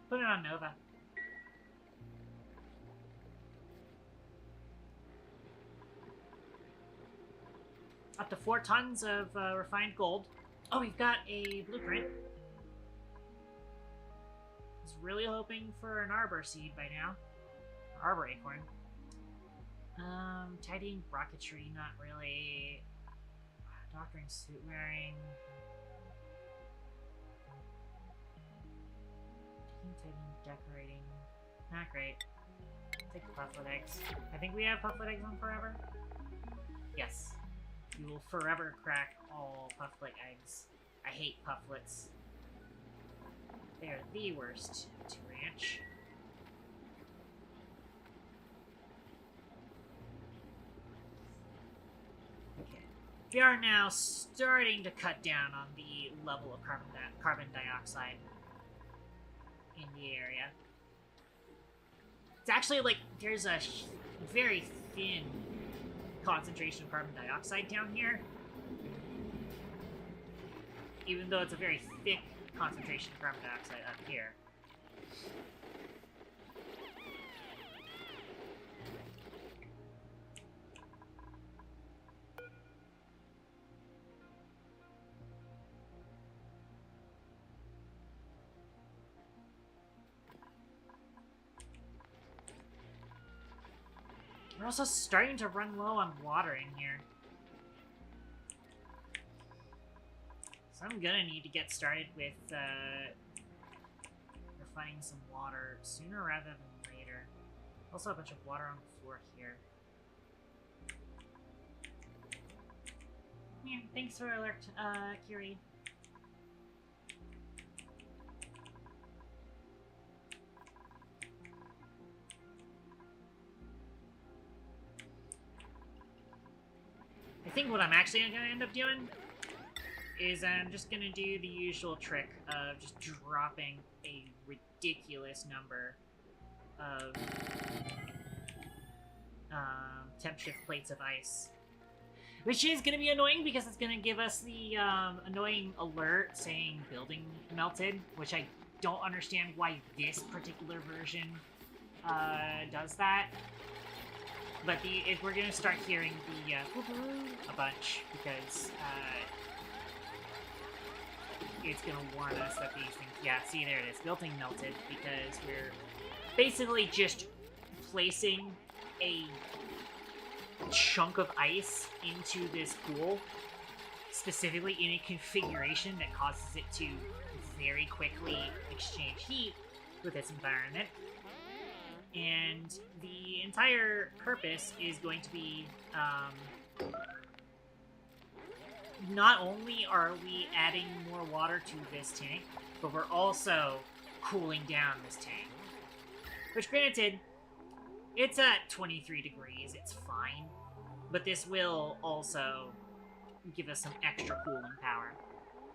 Put it on Nova. Up to 4 tons of refined gold. Oh, we've got a blueprint. I was really hoping for an arbor seed by now. Arbor acorn. Tidying rocketry, not really. Doctoring suit wearing. Tidying, decorating. Not great. Take the pufflet eggs. I think we have pufflet eggs on forever. Yes. We will forever crack all pufflet eggs. I hate pufflets. They are the worst to ranch. Okay. We are now starting to cut down on the level of carbon dioxide in the area. It's actually like there's a very thin concentration of carbon dioxide down here, even though it's a very thick concentration of carbon dioxide up here. We're also starting to run low on water in here. So I'm gonna need to get started with refining some water sooner rather than later. Also a bunch of water on the floor here. Yeah, thanks for alert, Kiri. I think what I'm actually going to end up doing is I'm just going to do the usual trick of just dropping a ridiculous number of temp shift plates of ice. Which is going to be annoying because it's going to give us the annoying alert saying building melted, which I don't understand why this particular version does that. But we're going to start hearing the a bunch because it's going to warn us that these things... Yeah, see, there it is. Building melted because we're basically just placing a chunk of ice into this pool, specifically in a configuration that causes it to very quickly exchange heat with its environment. And the entire purpose is going to be, not only are we adding more water to this tank, but we're also cooling down this tank. Which, granted, it's at 23 degrees, it's fine. But this will also give us some extra cooling power.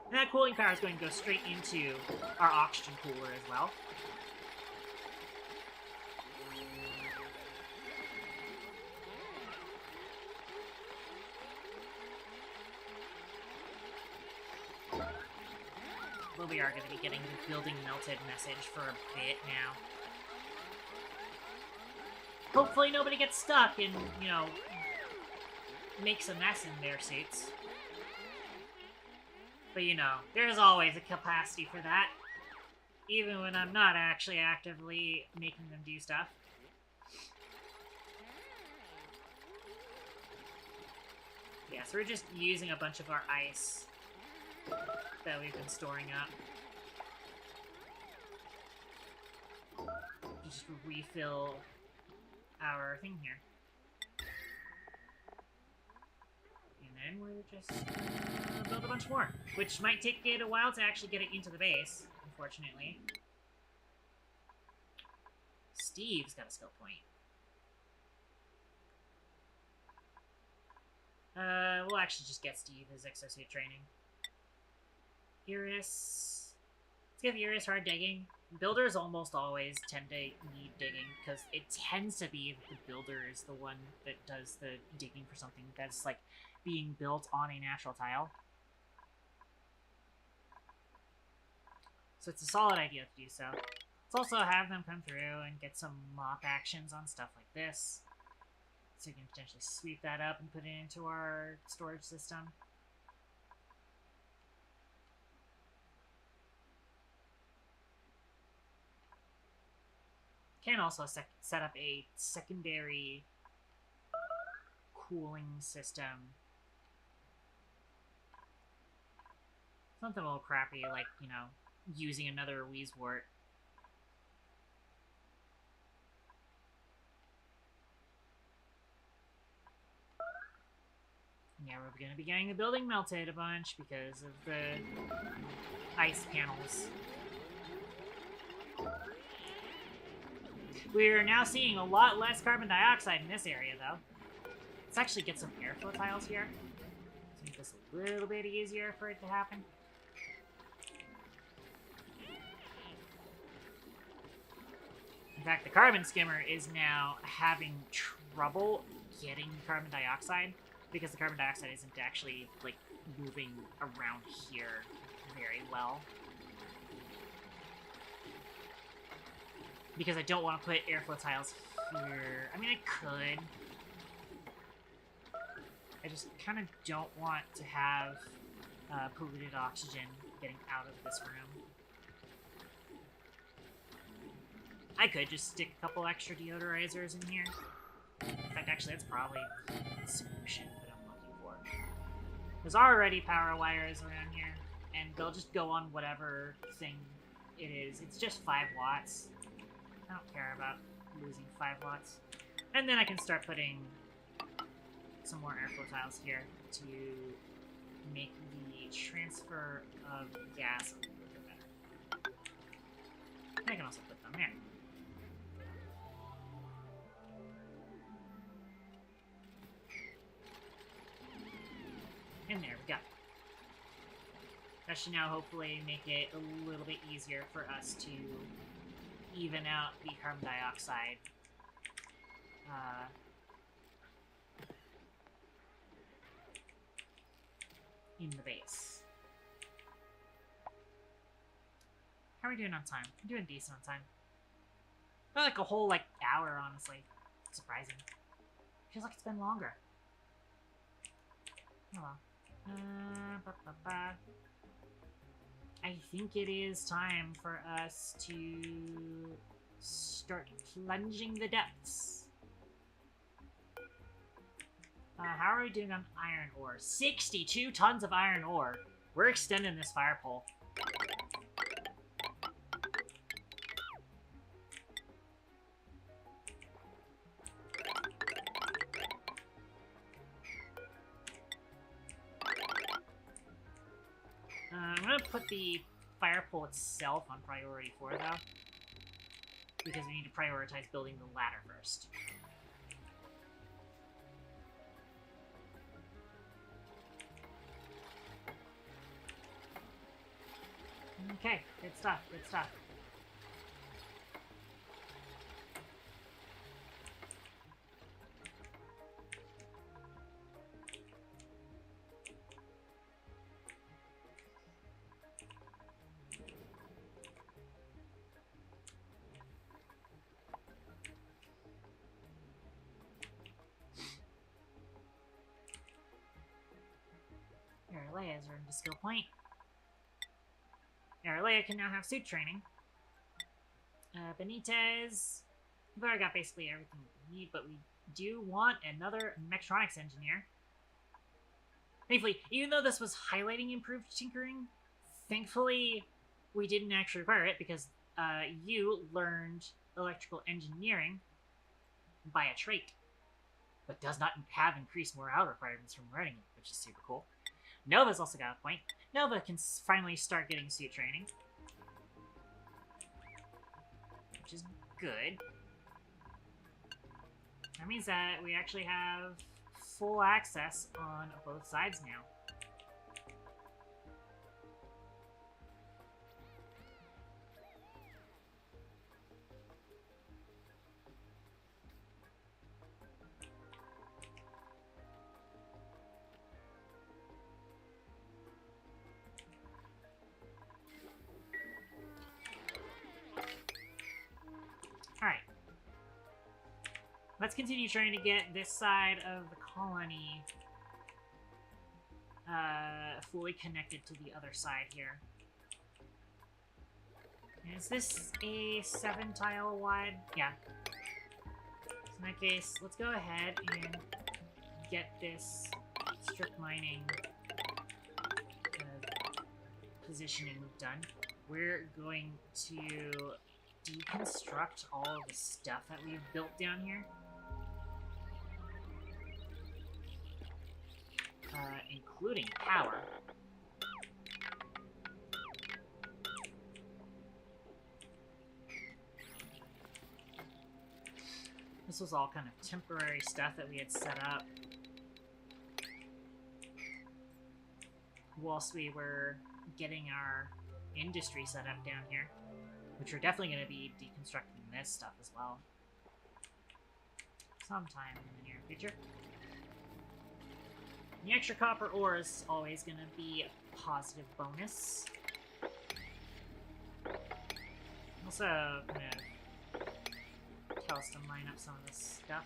And that cooling power is going to go straight into our oxygen cooler as well. Well, we are going to be getting the building melted message for a bit now. Hopefully nobody gets stuck and, you know, makes a mess in their suits. But, you know, there's always a capacity for that. Even when I'm not actually actively making them do stuff. Yeah, so we're just using a bunch of our ice that we've been storing up. Just refill our thing here. And then we're just gonna build a bunch more. Which might take it a while to actually get it into the base, unfortunately. Steve's got a skill point. We'll actually just get Steve his exosuit training. Iris. Let's give Iris hard digging. Builders almost always tend to need digging, because it tends to be that the builder is the one that does the digging for something that's, like, being built on a natural tile. So it's a solid idea to do so. Let's also have them come through and get some mop actions on stuff like this. So we can potentially sweep that up and put it into our storage system. Can also set up a secondary cooling system. Something a little crappy, like, you know, using another Wheezewort. Yeah, we're going to be getting the building melted a bunch because of the ice panels. We're now seeing a lot less carbon dioxide in this area, though. Let's actually get some airflow tiles here. Let's make this a little bit easier for it to happen. In fact, the carbon skimmer is now having trouble getting carbon dioxide because the carbon dioxide isn't actually, like, moving around here very well. Because I don't want to put airflow tiles here. I mean, I could. I just kind of don't want to have polluted oxygen getting out of this room. I could just stick a couple extra deodorizers in here. In fact, actually, that's probably the solution that I'm looking for. There's already power wires around here, and they'll just go on whatever thing it is. It's just 5 watts. I don't care about losing 5 watts. And then I can start putting some more airflow tiles here to make the transfer of gas a little bit better. I can also put them there. And there we go. That should now hopefully make it a little bit easier for us to even out the carbon dioxide in the base. How are we doing on time? I'm doing decent on time. Not like a whole hour, honestly. Surprising. Feels like it's been longer. Oh well. I think it is time for us to start plunging the depths. How are we doing on iron ore? 62 tons of iron ore. We're extending this fire pole. I'm gonna put the fire pole itself on priority 4 though, because we need to prioritize building the ladder first. Okay, good stuff, good stuff. Leia has earned a skill point. Leia can now have suit training. Benitez, we've already got basically everything we need, but we do want another mechatronics engineer. Thankfully, even though this was highlighting improved tinkering, thankfully we didn't actually require it because you learned electrical engineering by a trait, but does not have increased morale requirements from learning it, which is super cool. Nova's also got a point. Nova can finally start getting suit training, which is good. That means that we actually have full access on both sides now. Alright. Let's continue trying to get this side of the colony fully connected to the other side here. Is this a 7-tile wide? Yeah. So in that case, let's go ahead and get this strip mining positioning done. We're going to deconstruct all of the stuff that we've built down here. Including power. This was all kind of temporary stuff that we had set up whilst we were getting our industry set up down here, which we're definitely going to be deconstructing this stuff as well sometime in the near future. The extra copper ore is always going to be a positive bonus. Also, going to tell us to line up some of this stuff.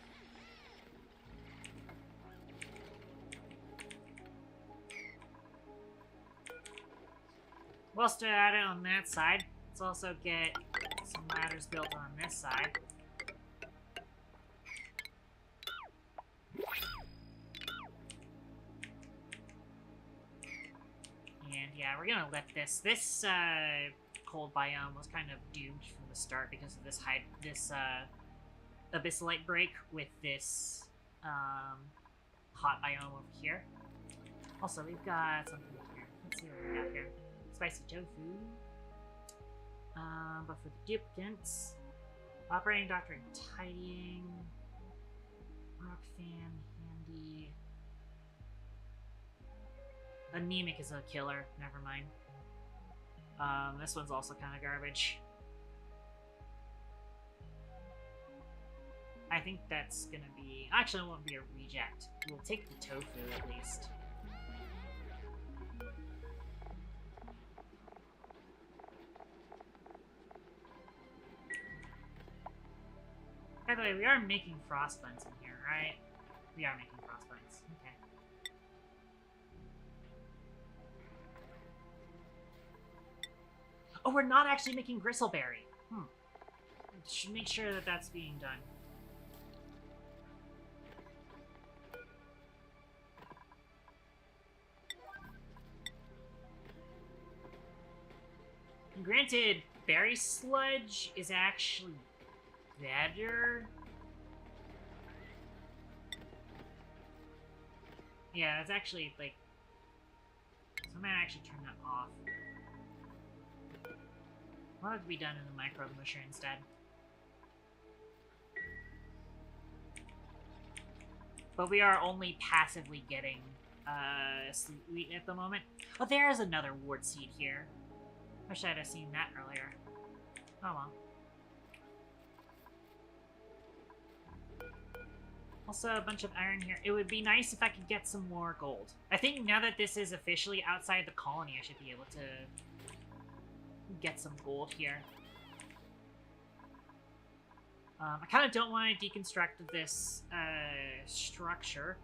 Whilst we're at it on that side, let's also get some ladders built on this side. And yeah, we're gonna let this cold biome was kind of doomed from the start because of this abyssalite break with this hot biome over here. Also, we've got something here. Let's see what we got here. Spicy tofu. But for the duplicants, operating doctor and tidying. Rock fan, handy. Anemic is a killer. Never mind. This one's also kind of garbage. I think that's gonna be... Actually, it won't be a reject. We'll take the tofu at least. By the way, we are making frost buns in here, right? We are making frost buns. Okay. Oh, we're not actually making gristleberry. Should make sure that that's being done. Granted, berry sludge is actually better. Yeah, it's actually like... So I might actually turn that off. What would be done in the micro musher instead? But we are only passively getting sleet wheat at the moment. Oh, there is another wart seed here. Wish I'd have seen that earlier. Oh well. Also, a bunch of iron here. It would be nice if I could get some more gold. I think now that this is officially outside the colony, I should be able to get some gold here. I kind of don't want to deconstruct this structure.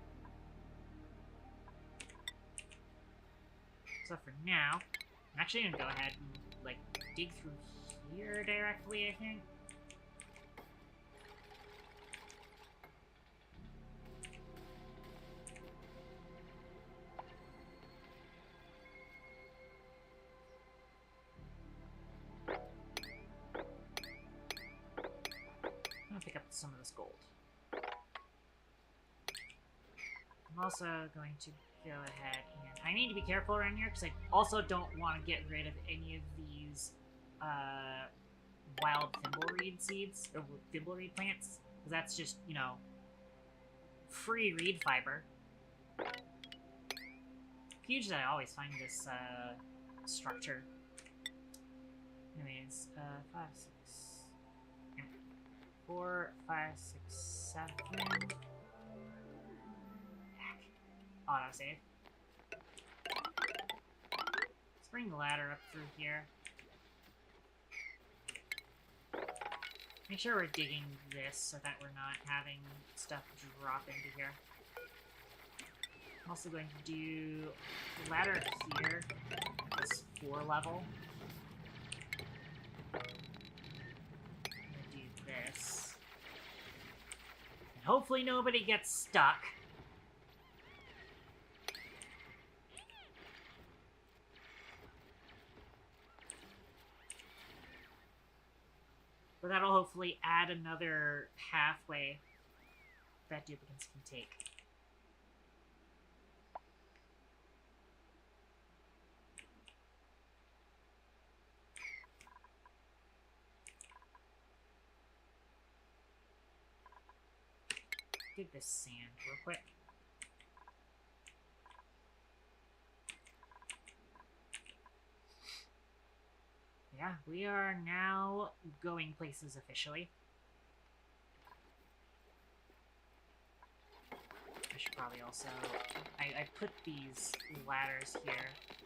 So for now, I'm actually going to go ahead and, like, dig through here directly, I think. Pick up some of this gold. I'm also going to go ahead and... I need to be careful around here because I also don't want to get rid of any of these wild thimbleweed seeds, or thimbleweed plants, because that's just, you know, free reed fiber. Usually I always find this structure. Anyways, 5, 6... 4, 5, 6, 7. Autosave. Let's bring the ladder up through here. Make sure we're digging this so that we're not having stuff drop into here. I'm also going to do the ladder here at this 4 level. This. And hopefully nobody gets stuck. But that'll hopefully add another pathway that duplicants can take. Dig this sand real quick. Yeah, we are now going places officially. I should probably also... I put these ladders here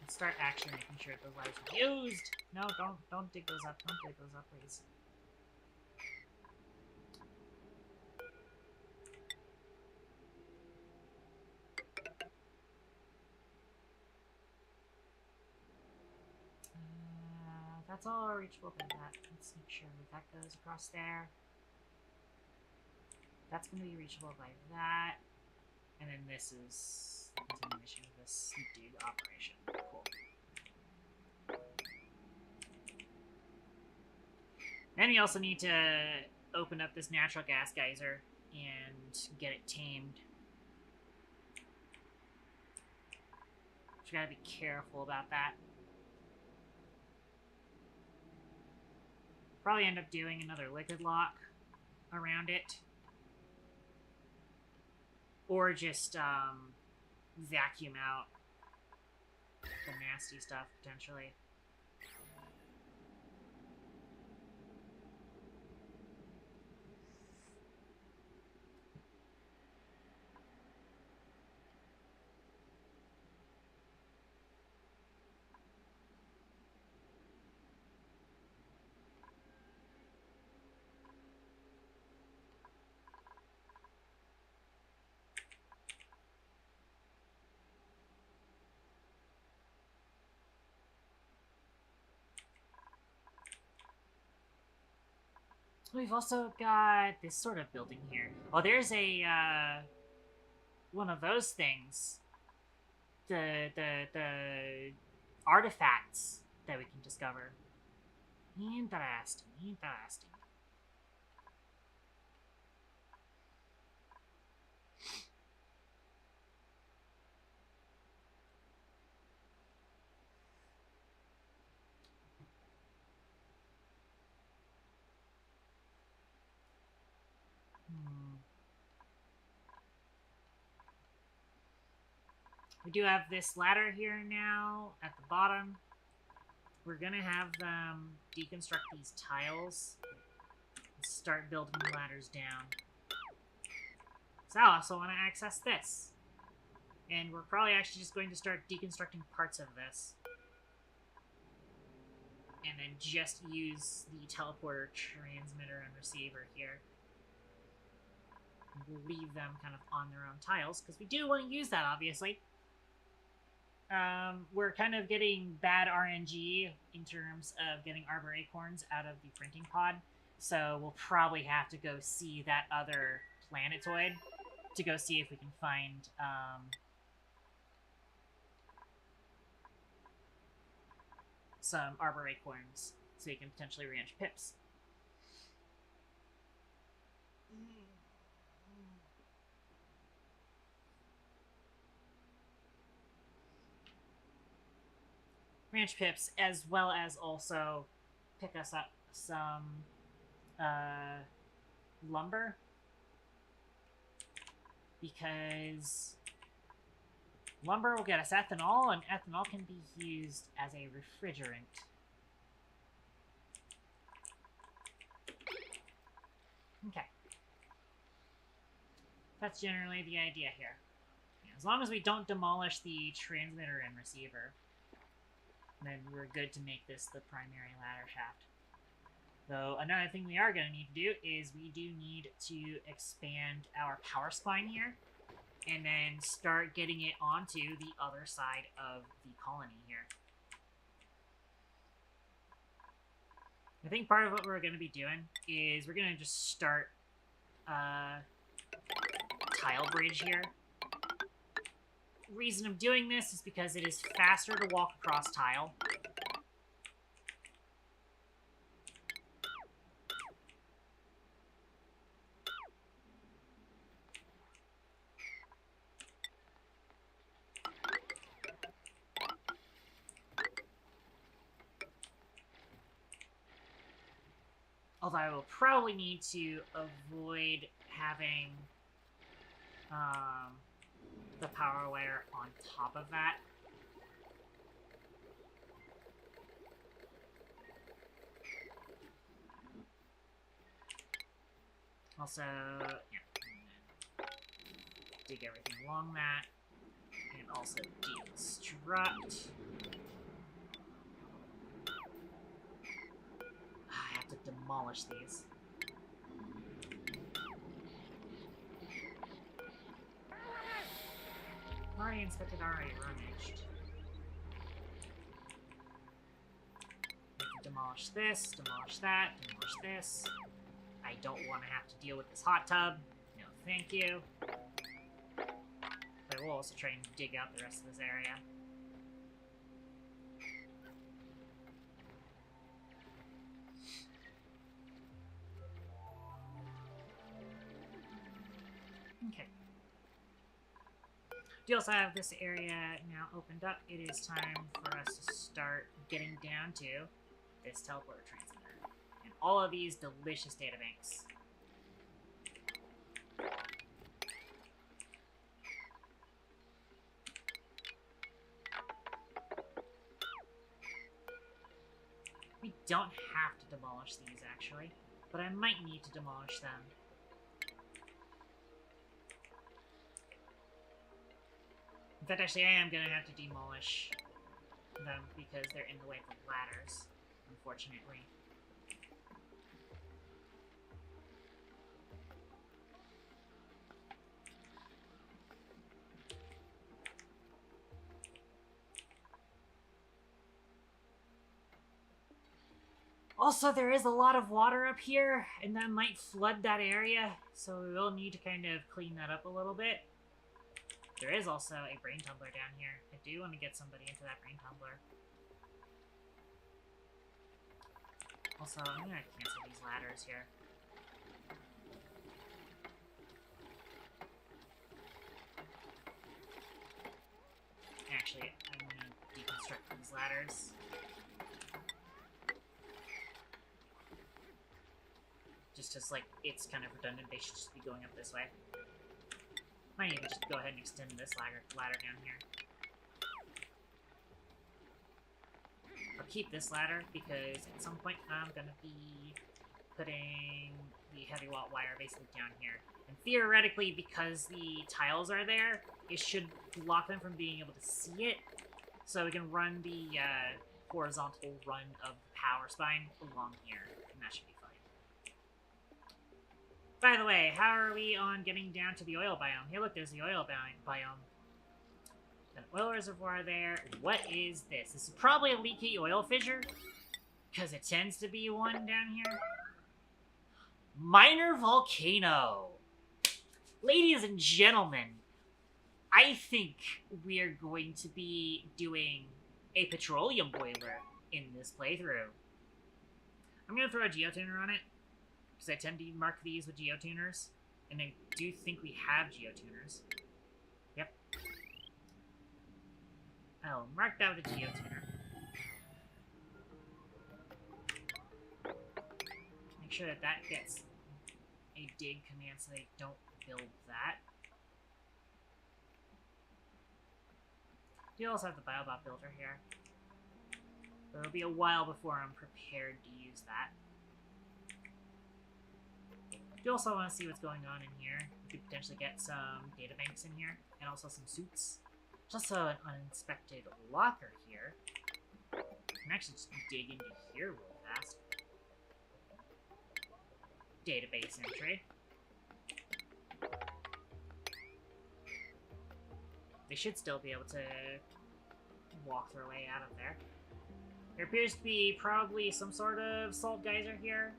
and start actually making sure those ladders are used! No, don't dig those up. Don't dig those up, please. That's all reachable by that. Let's make sure that goes across there. That's going to be reachable by that. And then this is the continuation of this dig operation. Cool. And we also need to open up this natural gas geyser and get it tamed. Just gotta be careful about that. Probably end up doing another liquid lock around it. Or just vacuum out the nasty stuff, potentially. We've also got this sort of building here. Oh, there's a, one of those things. The artifacts that we can discover. Interesting, interesting. We do have this ladder here now at the bottom. We're gonna have them deconstruct these tiles and start building the ladders down. So I also want to access this. And we're probably actually just going to start deconstructing parts of this. And then just use the teleporter, transmitter, and receiver here. And we'll leave them kind of on their own tiles, because we do want to use that, obviously. We're kind of getting bad RNG in terms of getting Arbor Acorns out of the printing pod, so we'll probably have to go see that other planetoid to go see if we can find, some Arbor Acorns, so you can potentially ranch pips. Ranch pips, as well as also pick us up some lumber, because lumber will get us ethanol, and ethanol can be used as a refrigerant. Okay. That's generally the idea here. As long as we don't demolish the transmitter and receiver, then we're good to make this the primary ladder shaft. Though another thing we are going to need to do is we do need to expand our power spine here, and then start getting it onto the other side of the colony here. I think part of what we're going to be doing is we're going to just start a tile bridge here. Reason I'm doing this is because it is faster to walk across tile. Although I will probably need to avoid having the power wire on top of that. Also, yeah, dig everything along that, and also deconstruct. I have to demolish these. Already inspected, already rummaged. Demolish this, demolish that, demolish this. I don't want to have to deal with this hot tub. No, thank you. But I will also try and dig out the rest of this area. Okay. We also have this area now opened up. It is time for us to start getting down to this teleporter transmitter and all of these delicious databanks. We don't have to demolish these, actually, but I might need to demolish them. In fact, actually, I am going to have to demolish them because they're in the way of the ladders, unfortunately. Also, there is a lot of water up here, and that might flood that area, so we will need to kind of clean that up a little bit. There is also a brain tumbler down here. I do want to get somebody into that brain tumbler. Also, I'm going to cancel these ladders here. Actually, I'm going to deconstruct these ladders. Just as, like, it's kind of redundant. They should just be going up this way. Might even just go ahead and extend this ladder down here. I'll keep this ladder because at some point I'm gonna be putting the heavy wire basically down here. And theoretically, because the tiles are there, it should block them from being able to see it. So we can run the horizontal run of the power spine along here, and that should be fine. By the way, how are we on getting down to the oil biome? Hey, look, there's the oil biome. An oil reservoir there. What is this? This is probably a leaky oil fissure, because it tends to be one down here. Minor volcano. Ladies and gentlemen, I think we are going to be doing a petroleum boiler in this playthrough. I'm going to throw a geotuner on it, because I tend to mark these with geotuners, and I do think we have geotuners. Yep. I'll mark that with a geotuner. Make sure that that gets a dig command so they don't build that. We also have the Biobot builder here. But it'll be a while before I'm prepared to use that. You also want to see what's going on in here. We could potentially get some databanks in here, and also some suits. There's also an uninspected locker here. I can actually just dig into here real fast. Database entry. They should still be able to walk their way out of there. There appears to be probably some sort of salt geyser here.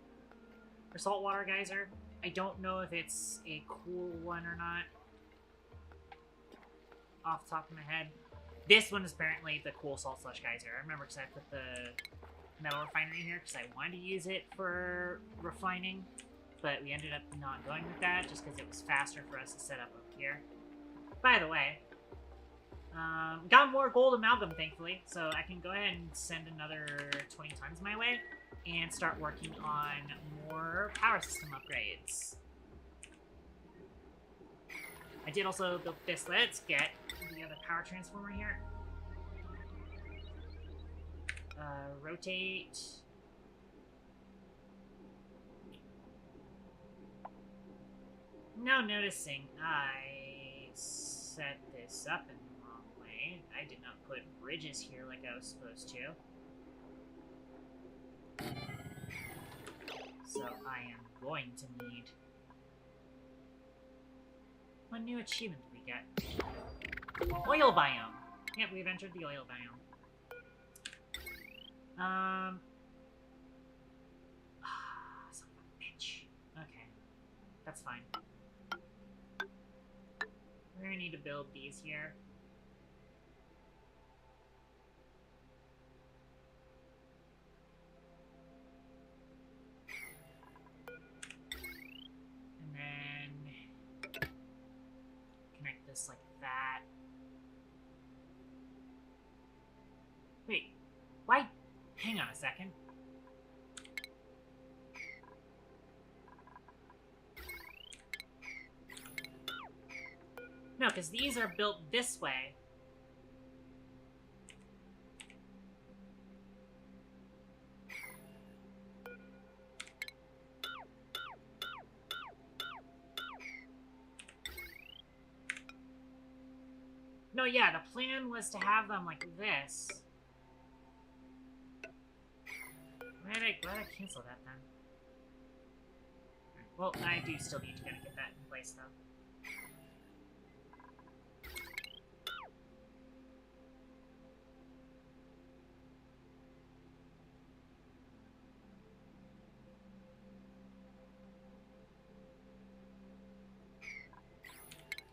Or saltwater geyser. I don't know if it's a cool one or not. Off the top of my head. This one is apparently the cool salt slush geyser. I remember because I put the metal refinery here because I wanted to use it for refining. But we ended up not going with that just because it was faster for us to set up here. By the way, got more gold amalgam, thankfully, so I can go ahead and send another 20 tons my way and start working on more power system upgrades. I did also build this. Let's get the other power transformer here. Rotate. Now noticing I set this up in the wrong way. I did not put bridges here like I was supposed to. So I am going to need... What new achievement did we get? Oil biome! Yep, we've entered the oil biome. Son of a bitch. Okay. That's fine. We're gonna need to build these here. And then second. No, because these are built this way. No, yeah, the plan was to have them like this. Why did I cancel that then? Well, I do still need to kind of get that in place, though.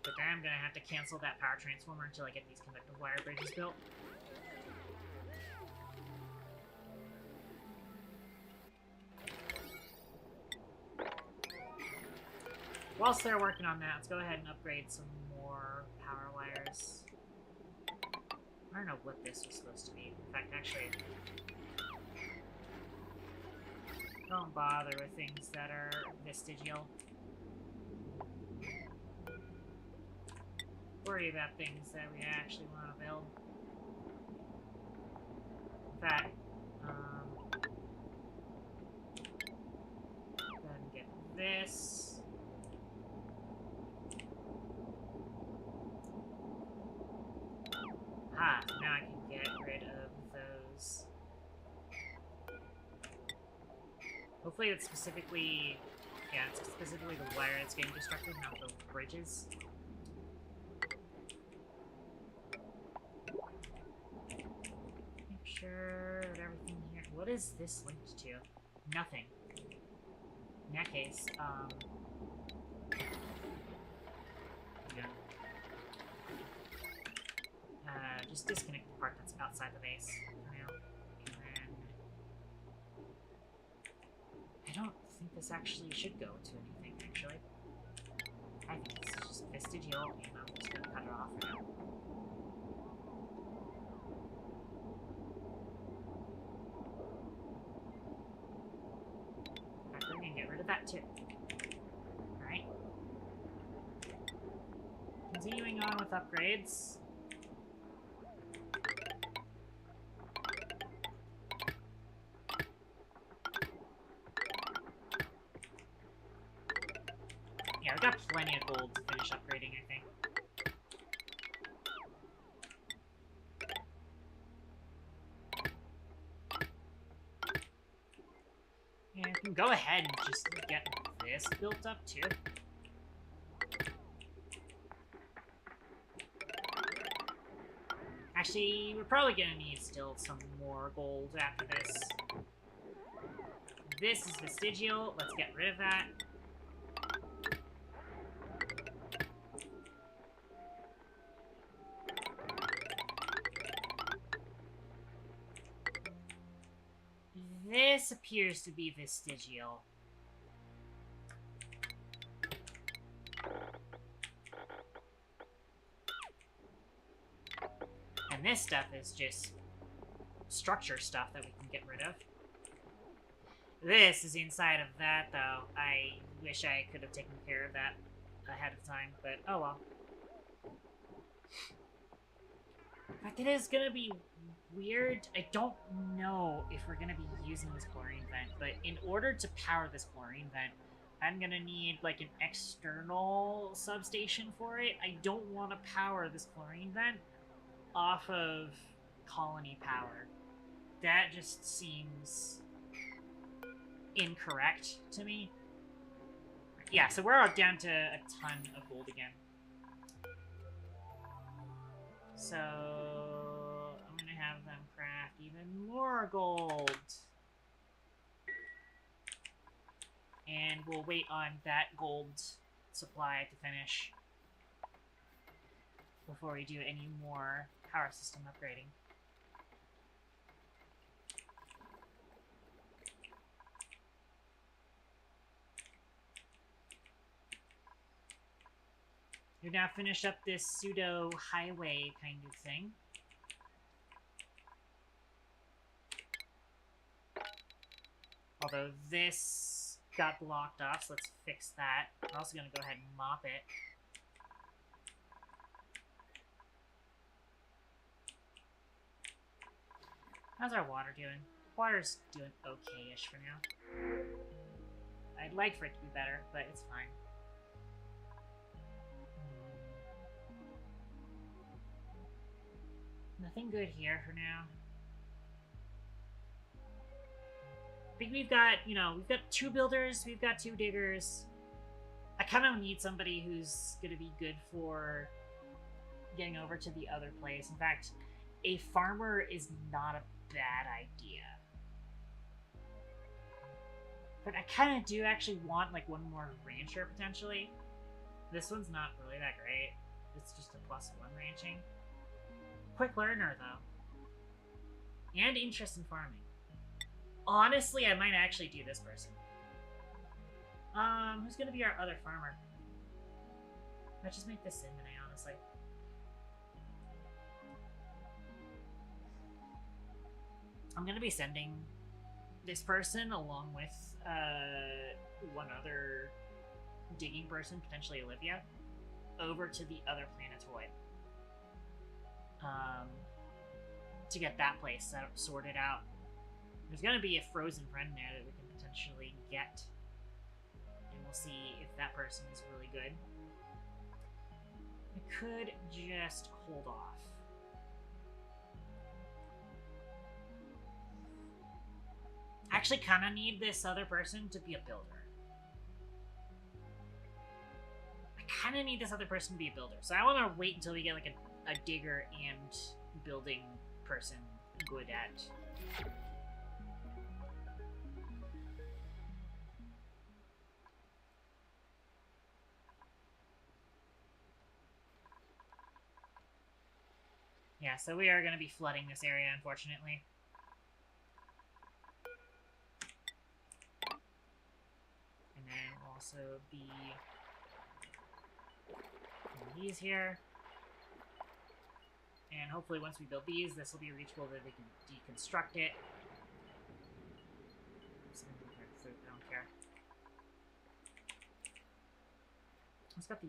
But then I'm gonna have to cancel that power transformer until I get these conductive wire bridges built. Whilst they're working on that, let's go ahead and upgrade some more power wires. I don't know what this was supposed to be. In fact, actually, don't bother with things that are vestigial. Worry about things that we actually want to build. In fact, go ahead and get this. Ah, now I can get rid of those. Hopefully it's specifically... yeah, it's specifically the wire that's getting destructed, not the bridges. Make sure that everything here... What is this linked to? Nothing. In that case, yeah. Just disconnect the part that's outside the base for now. And then... I don't think this actually should go to anything, actually. I think this is just vestigial, and I'm just gonna cut it off for now. In fact, we're gonna get rid of that too. Alright. Continuing on with upgrades. Yeah, we've got plenty of gold to finish upgrading, I think. And we can go ahead and just get this built up, too. Actually, we're probably gonna need still some more gold after this. This is vestigial. Let's get rid of that. This appears to be vestigial. And this stuff is just structure stuff that we can get rid of. This is inside of that, though. I wish I could have taken care of that ahead of time, but oh well. In fact, it is gonna be weird. I don't know if we're gonna be using this chlorine vent, but in order to power this chlorine vent, I'm gonna need like an external substation for it. I don't want to power this chlorine vent off of colony power. That just seems incorrect to me. Yeah, so we're down to a ton of gold again. So I'm gonna have them craft even more gold. And we'll wait on that gold supply to finish before we do any more power system upgrading. We've now finished up this pseudo highway kind of thing. Although this got blocked off, so let's fix that. I'm also going to go ahead and mop it. How's our water doing? Water's doing okay-ish for now. I'd like for it to be better, but it's fine. Nothing good here for now. I think we've got, you know, we've got 2 builders, we've got 2 diggers. I kind of need somebody who's going to be good for getting over to the other place. In fact, a farmer is not a bad idea. But I kind of do actually want, like, one more rancher, potentially. This one's not really that great. It's just a +1 ranching. Quick learner, though. And interest in farming. Honestly, I might actually do this person. Who's gonna be our other farmer? Let's just make this Cinnamon, honestly. I'm gonna be sending this person along with one other digging person, potentially Olivia, over to the other planetoid. To get that place set up, sorted out. There's gonna be a frozen friend there that we can potentially get. And we'll see if that person is really good. I could just hold off. I actually kind of need this other person to be a builder. I kind of need this other person to be a builder. So I want to wait until we get like a digger and building person good at. Yeah, so we are going to be flooding this area, unfortunately. And then we'll also be putting these here. And hopefully once we build these, this will be reachable that they can deconstruct it. I don't care. It's got the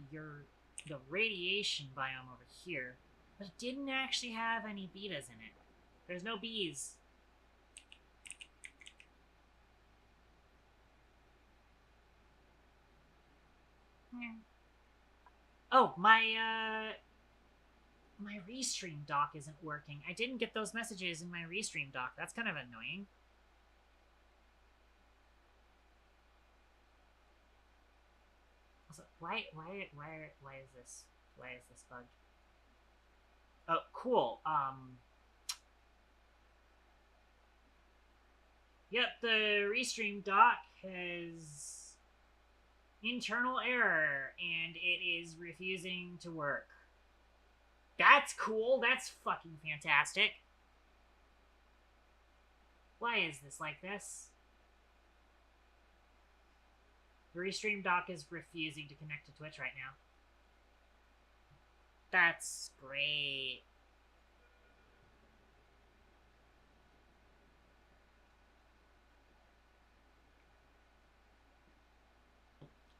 radiation biome over here, but it didn't actually have any betas in it. There's no bees. Oh, my restream dock isn't working. I didn't get those messages in my restream dock. That's kind of annoying. Also, why is this bugged? Oh, cool. Yep, the restream dock has internal error, and it is refusing to work. That's cool. That's fucking fantastic. Why is this like this? The restream dock is refusing to connect to Twitch right now. That's great.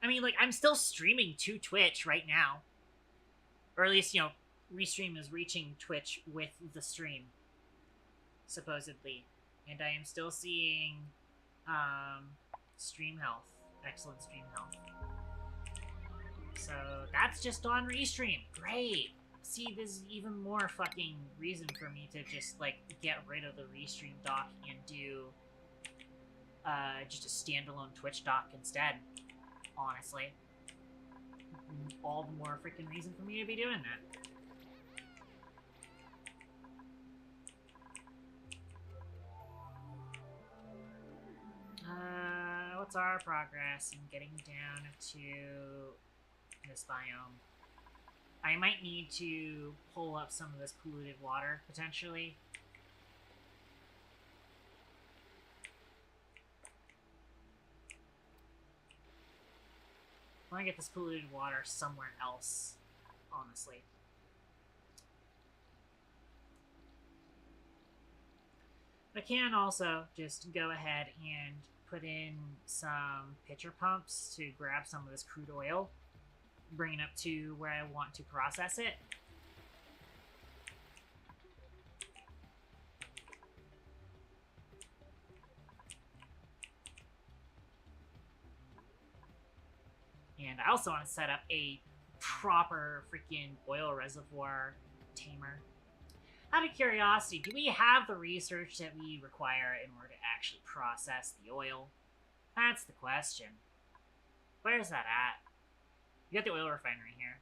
I mean, like, I'm still streaming to Twitch right now. Or at least, you know, Restream is reaching Twitch with the stream, supposedly. And I am still seeing, stream health. Excellent stream health. So, that's just on Restream. Great! See, there's even more fucking reason for me to just, like, get rid of the Restream dock and do, just a standalone Twitch dock instead. Honestly. All the more freaking reason for me to be doing that. What's our progress in getting down to this biome? I might need to pull up some of this polluted water, potentially. I want to get this polluted water somewhere else, honestly. I can also just go ahead and put in some pitcher pumps to grab some of this crude oil, bring it up to where I want to process it. And I also want to set up a proper freaking oil reservoir tamer. Out of curiosity, do we have the research that we require in order to actually process the oil? That's the question. Where's that at? You got the oil refinery here.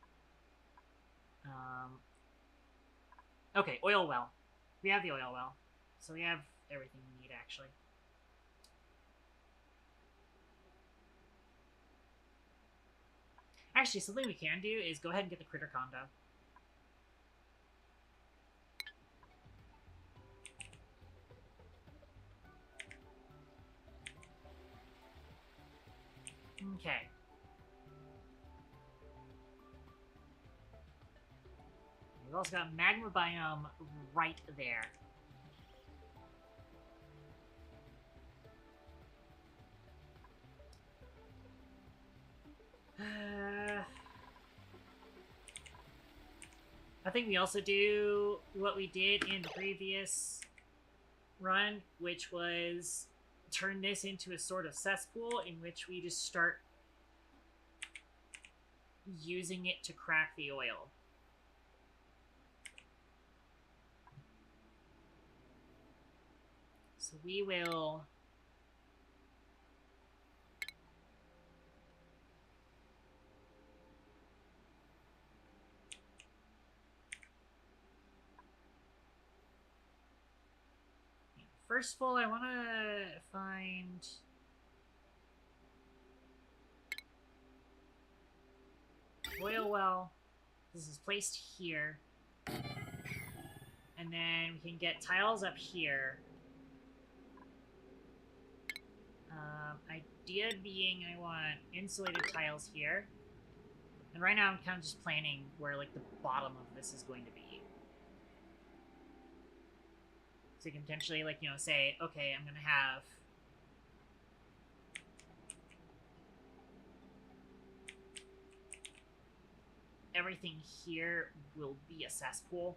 Okay, oil well. We have the oil well. So we have everything we need, actually. Actually, something we can do is go ahead and get the critter condo. Okay. We've also got magma biome right there. I think we also do what we did in the previous run, which was turn this into a sort of cesspool in which we just start using it to crack the oil. So we will... First of all, I want to find... oil well. This is placed here. And then we can get tiles up here. Idea being I want insulated tiles here. And right now I'm kind of just planning where like the bottom of this is going to be. So you can potentially like, you know, say, okay, I'm gonna have everything here will be a cesspool.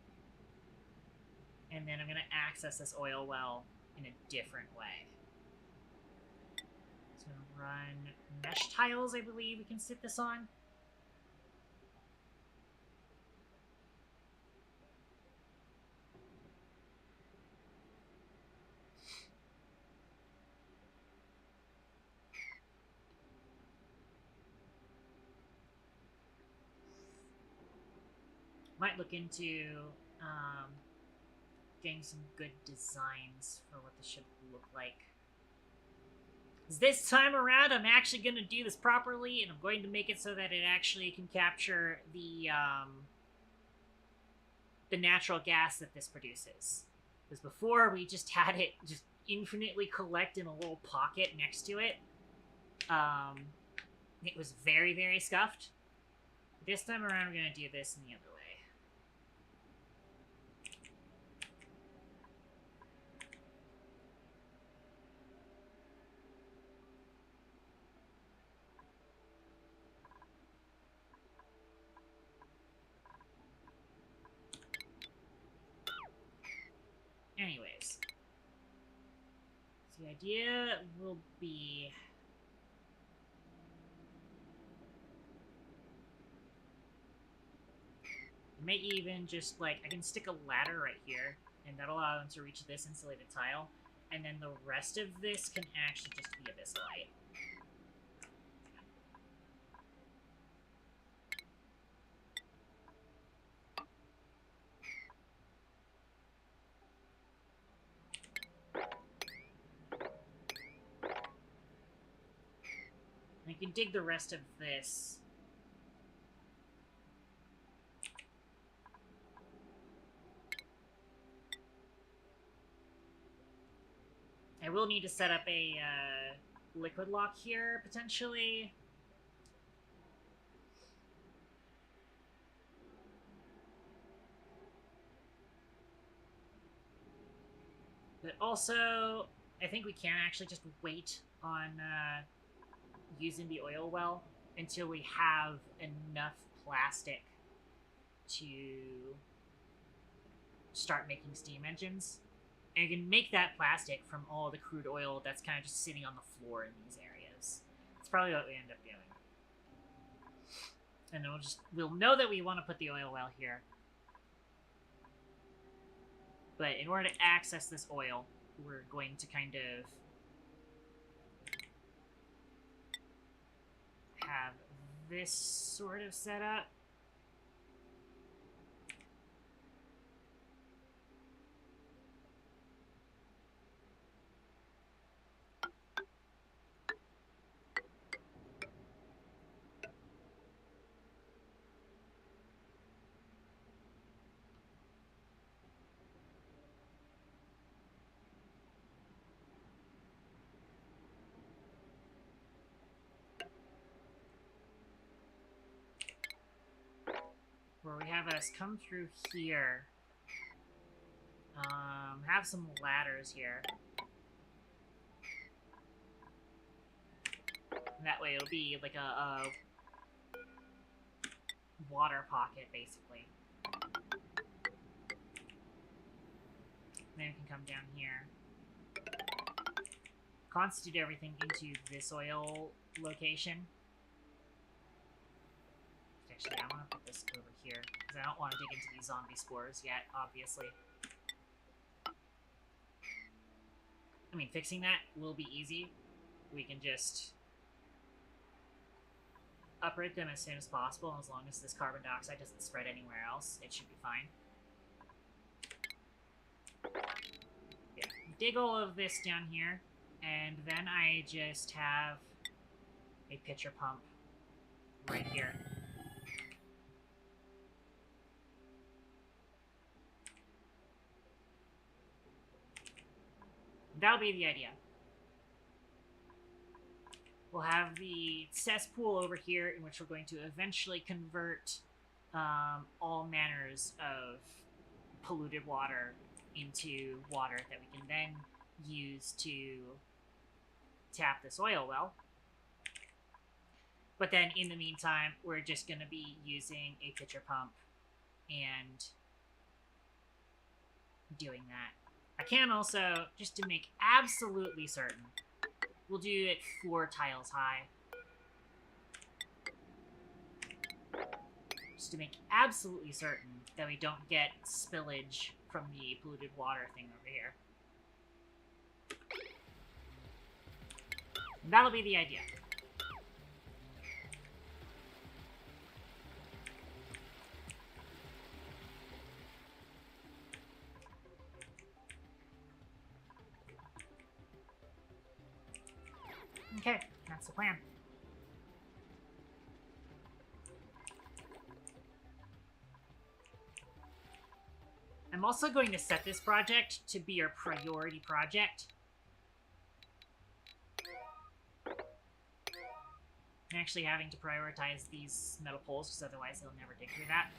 And then I'm gonna access this oil well in a different way. So I'm gonna run mesh tiles, I believe we can sit this on. Might look into getting some good designs for what this should look like. This time around, I'm actually going to do this properly, and I'm going to make it so that it actually can capture the natural gas that this produces. Because before, we just had it just infinitely collect in a little pocket next to it. It was very, very scuffed. This time around, we're going to do this in the other way. Anyways, so the idea will be may even just like I can stick a ladder right here, and that'll allow them to reach this insulated tile, and then the rest of this can actually just be abyssalite. I can dig the rest of this. I will need to set up a liquid lock here, potentially. But also, I think we can actually just wait on using the oil well until we have enough plastic to start making steam engines. And you can make that plastic from all the crude oil that's kind of just sitting on the floor in these areas. That's probably what we end up doing. And then we'll know that we want to put the oil well here. But in order to access this oil, we're going to kind of have this sort of set up. Where we have us come through here. Have some ladders here. And that way it'll be like a water pocket, basically. Then we can come down here. Constitute everything into this oil location. Actually, I want to put this over here, because I don't want to dig into these zombie spores yet, obviously. I mean, fixing that will be easy. We can just uproot them as soon as possible, and as long as this carbon dioxide doesn't spread anywhere else, it should be fine. Yeah, dig all of this down here, and then I just have a pitcher pump right here. That'll be the idea. We'll have the cesspool over here, in which we're going to eventually convert all manners of polluted water into water that we can then use to tap this oil well. But then, in the meantime, we're just going to be using a pitcher pump and doing that. I can also, just to make absolutely certain, we'll do it 4 tiles high. Just to make absolutely certain that we don't get spillage from the polluted water thing over here. And that'll be the idea. Okay, that's the plan. I'm also going to set this project to be our priority project. I'm actually having to prioritize these metal poles, because otherwise they'll never dig through that.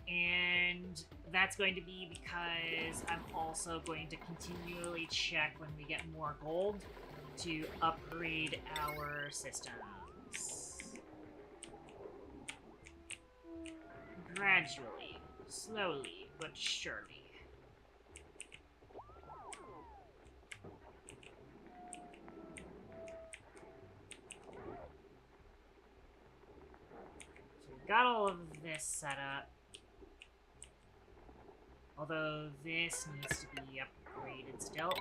And that's going to be because I'm also going to continually check when we get more gold to upgrade our systems. Gradually, slowly, but surely. So we've got all of this set up. Although this needs to be upgraded still.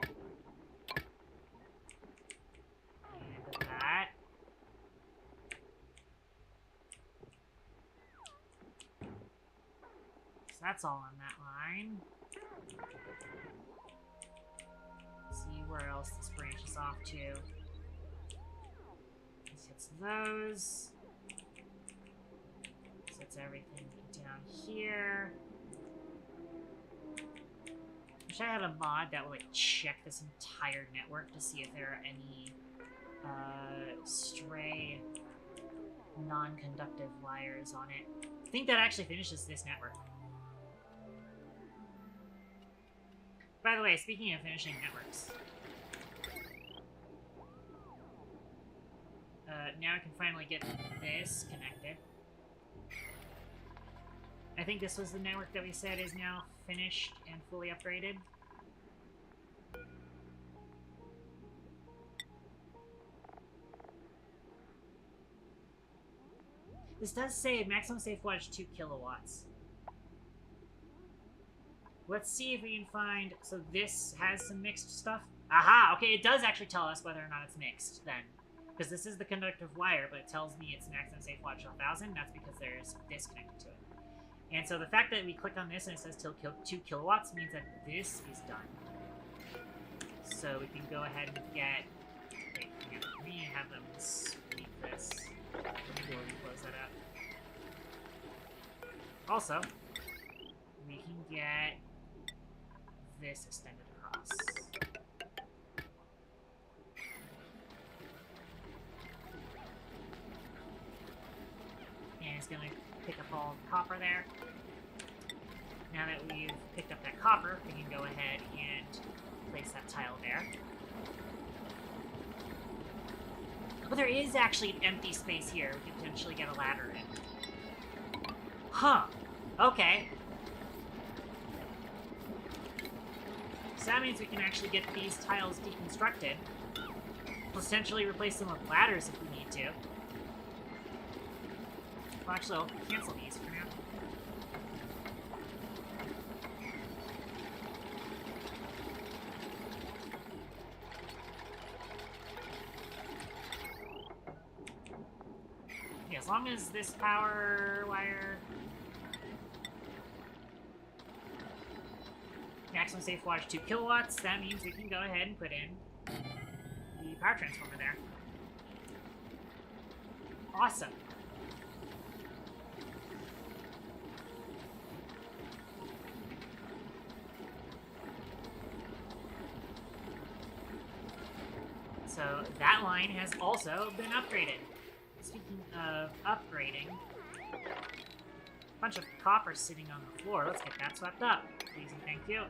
And that. So that's all on that line. Let's see where else this branches off to. This hits those. This hits everything down here. I had a mod that would like check this entire network to see if there are any stray non-conductive wires on it. I think that actually finishes this network. By the way, speaking of finishing networks, now I can finally get this connected. I think this was the network that we said is now finished and fully upgraded. This does say maximum safe wattage 2 kilowatts. Let's see if we can find... So this has some mixed stuff. Aha! Okay, it does actually tell us whether or not it's mixed, then. Because this is the conductive wire, but it tells me it's maximum safe wattage 1000. That's because there's this connected to it. And so the fact that we click on this and it says 2 kilowatts means that this is done. So we can go ahead and get... Wait, let me have them sweep this before we close that up. Also, we can get this extended across. And it's going to pick up all the copper there. Now that we've picked up that copper, we can go ahead and place that tile there. But there is actually an empty space here. We could potentially get a ladder in. Huh. Okay. So that means we can actually get these tiles deconstructed. Potentially replace them with ladders if we need to. Well, actually, I'll cancel these for now. Yeah, as long as this power wire... Maximum safe wattage 2 kilowatts, that means we can go ahead and put in the power transformer there. Awesome. So that line has also been upgraded. Speaking of upgrading, a bunch of copper sitting on the floor. Let's get that swept up. Please and thank you.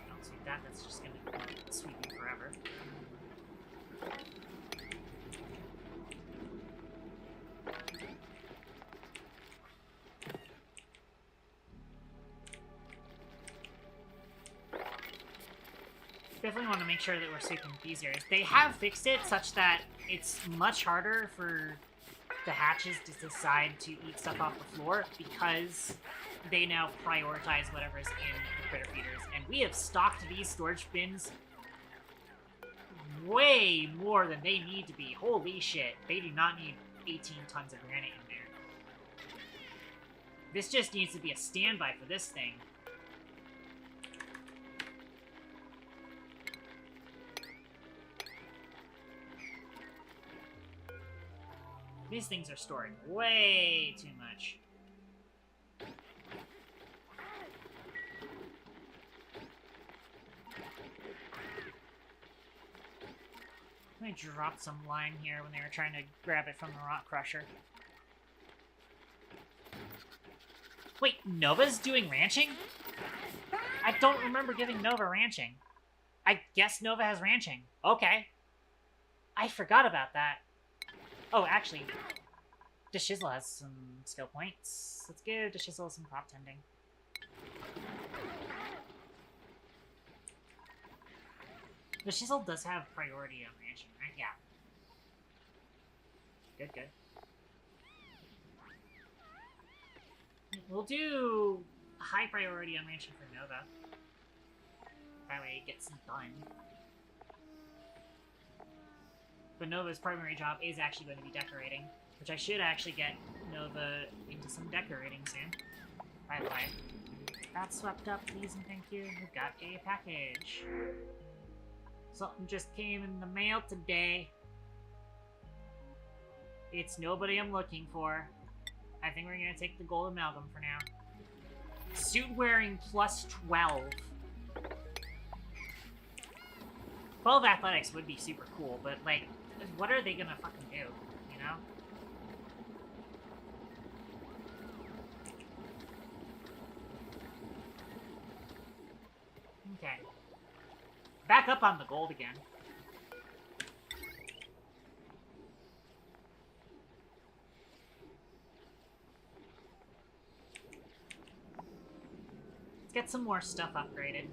Don't sweep that, that's just gonna keep sweeping forever. Definitely want to make sure that we're sweeping these areas. They have fixed it such that it's much harder for the hatches to decide to eat stuff off the floor because they now prioritize whatever's in the critter feeders. And we have stocked these storage bins way more than they need to be. Holy shit. They do not need 18 tons of granite in there. This just needs to be a standby for this thing. These things are storing way too much. I dropped some lime here when they were trying to grab it from the rock crusher. Wait, Nova's doing ranching? I don't remember giving Nova ranching. I guess Nova has ranching. Okay. I forgot about that. Oh, actually, DeShizzle has some skill points. Let's give DeShizzle some crop tending. DeShizzle does have priority on ranching, right? Yeah. Good, good. We'll do high priority on ranching for Nova. That way it gets done. But Nova's primary job is actually going to be decorating, which I should actually get Nova into some decorating soon. By the way, that swept up, please and thank you. We got a package. Something just came in the mail today. It's nobody I'm looking for. I think we're gonna take the gold amalgam for now. Suit wearing plus 12. 12 athletics would be super cool, but like, what are they gonna fucking do, you know? Okay. Back up on the gold again. Let's get some more stuff upgraded.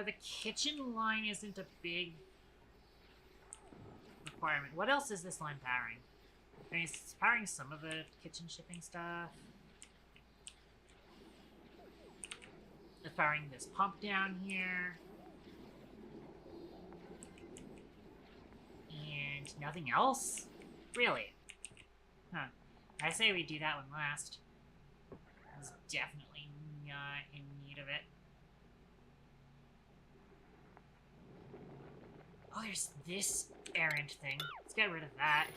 The kitchen line isn't a big requirement. What else is this line powering? I mean, it's powering some of the kitchen shipping stuff. It's powering this pump down here. And nothing else? Really? Huh. I say we do that one last. I was definitely not in need of it. Oh, there's this errand thing. Let's get rid of that.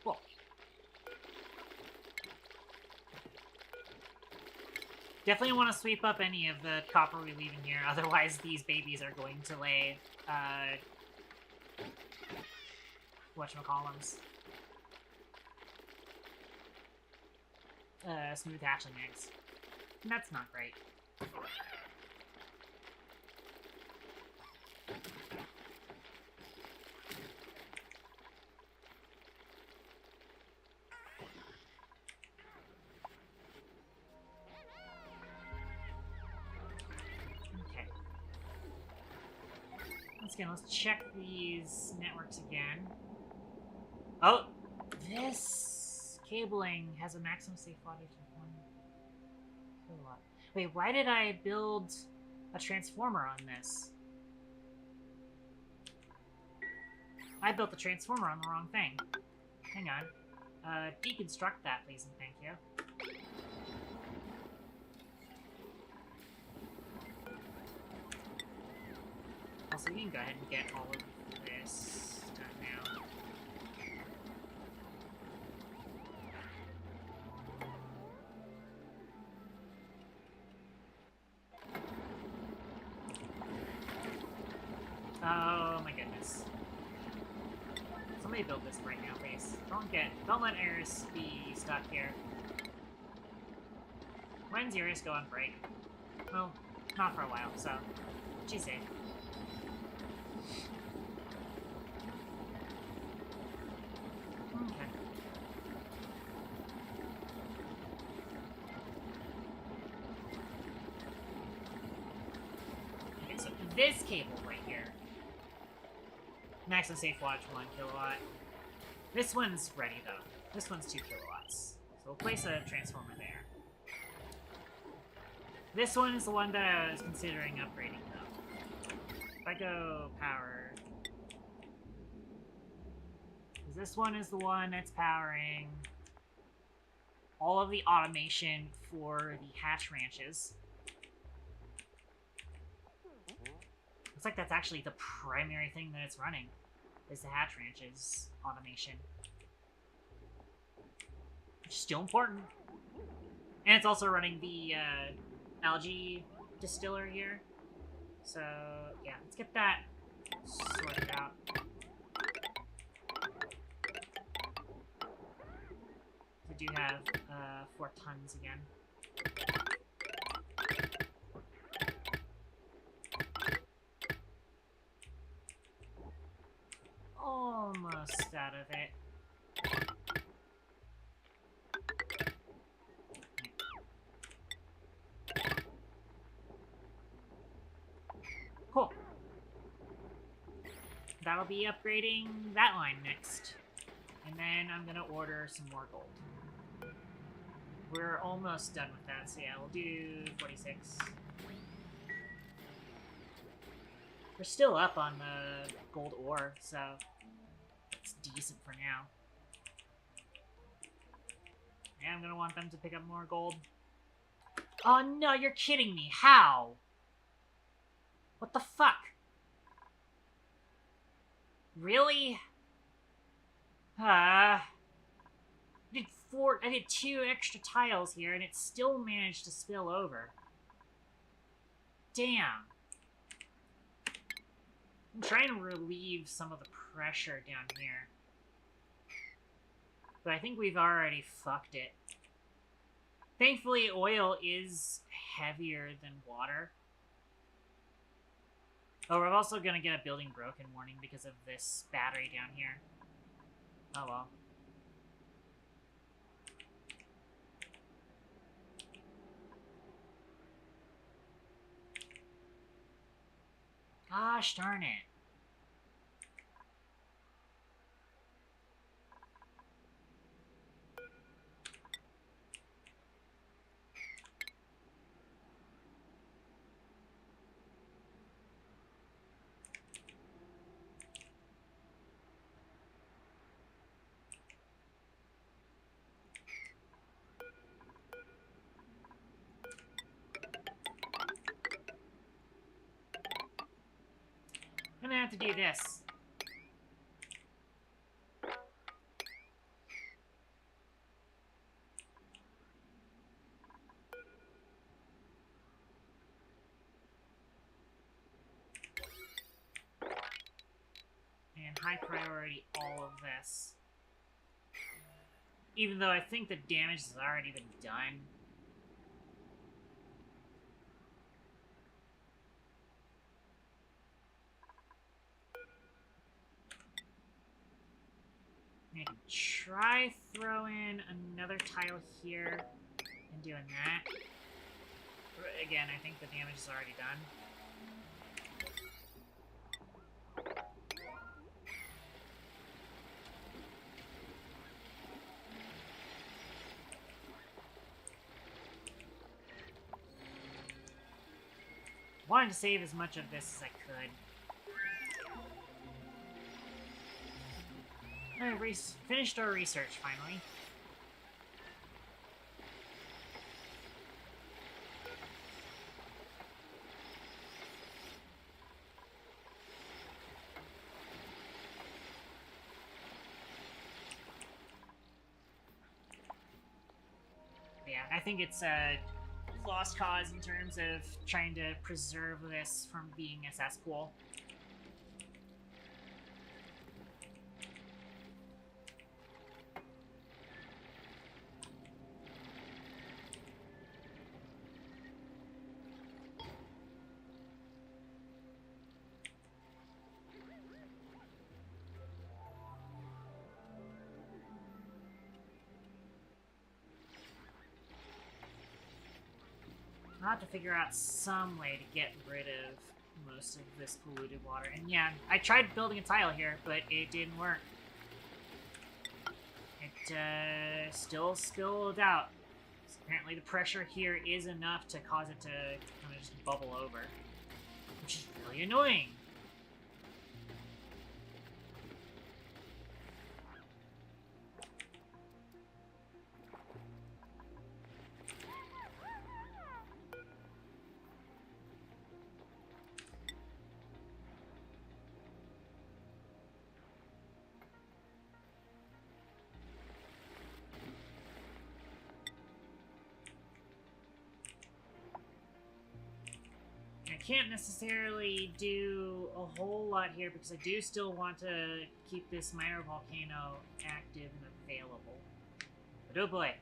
Cool. Definitely want to sweep up any of the copper we leave in here, otherwise these babies are going to lay, whatchamacallums. Smooth hatchling eggs. And that's not great. Okay. Let's check these networks again. Oh! This cabling has a maximum safe wattage of 1 kilowatt. Wait, why did I build a transformer on this? I built the transformer on the wrong thing. Hang on. Deconstruct that, please and thank you. Also, you can go ahead and get all of this done now. Oh my goodness. Somebody build this right now, please. Don't let Eris be stuck here. When's Eris go on break? Well, not for a while, so she's safe. Okay. Okay, so this cable right here. Maximum safe wattage 1 kilowatt. This one's ready though. This one's 2 kilowatts. So we'll place a transformer there. This one is the one that I was considering upgrading though. If I go power. This one is the one that's powering all of the automation for the hatch ranches. Looks like that's actually the primary thing that it's running, is the hatch ranches automation. Which is still important. And it's also running the algae distiller here. So, yeah, let's get that sorted out. We do have 4 tons again. Almost out of it. Cool. That'll be upgrading that line next. And then I'm gonna order some more gold. We're almost done with that, so yeah, we'll do 46. We're still up on the gold ore, so it's decent for now. Yeah, I'm gonna want them to pick up more gold. Oh no, you're kidding me. How? What the fuck? Really? I did 2 extra tiles here, and it still managed to spill over. Damn. I'm trying to relieve some of the pressure down here. But I think we've already fucked it. Thankfully, oil is heavier than water. Oh, we're also gonna get a building broken warning because of this battery down here. Oh well. Gosh darn it. I'm gonna have to do this. And high priority all of this. Even though I think the damage has already been done. I can try throwing another tile here and doing that. Again, I think the damage is already done. Wanted to save as much of this as I could. Alright, finished our research finally. Yeah, I think it's a lost cause in terms of trying to preserve this from being a cesspool. I'll have to figure out some way to get rid of most of this polluted water. And yeah, I tried building a tile here, but it didn't work. It still spilled out. So apparently the pressure here is enough to cause it to kind of just bubble over, which is really annoying. I can't necessarily do a whole lot here because I do still want to keep this minor volcano active and available. But oh boy,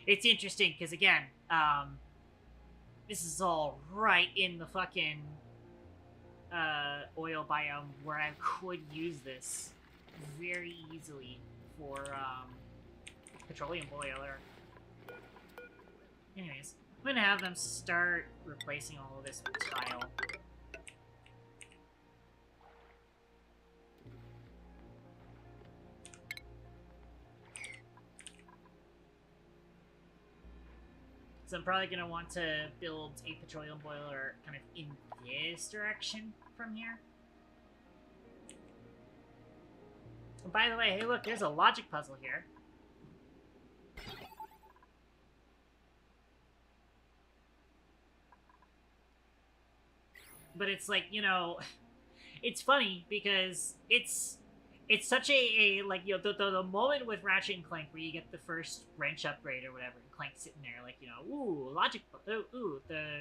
it's interesting because again, this is all right in the fucking oil biome where I could use this very easily for petroleum boiler. Anyways, I'm gonna have them start replacing all of this with tile. So I'm probably gonna want to build a petroleum boiler kind of in this direction from here. And by the way, hey look, there's a logic puzzle here. But it's like, you know, it's funny because it's such a like, you know, the moment with Ratchet and Clank where you get the first wrench upgrade or whatever, and Clank sitting there like, you know, ooh, logic, ooh, the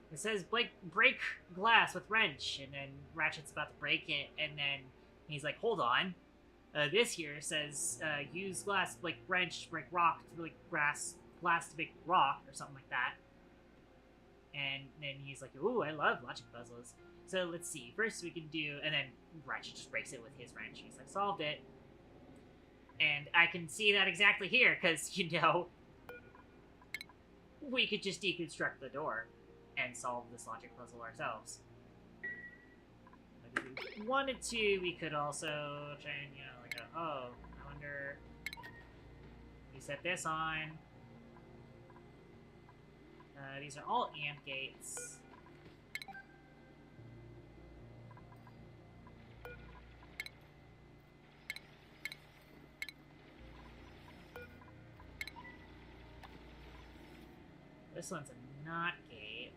it says break glass with wrench, and then Ratchet's about to break it, and then he's like, hold on, This here says use glass like wrench to break rock to like glass to break rock or something like that. And then he's like, "Ooh, I love logic puzzles." So let's see. First we can do, and then Ratchet just breaks it with his wrench. He's like, "Solved it." And I can see that exactly here because we could just deconstruct the door and solve this logic puzzle ourselves. Like if we wanted to, we could also try and, I wonder, we set this on. These are all AND gates. This one's a NOT gate.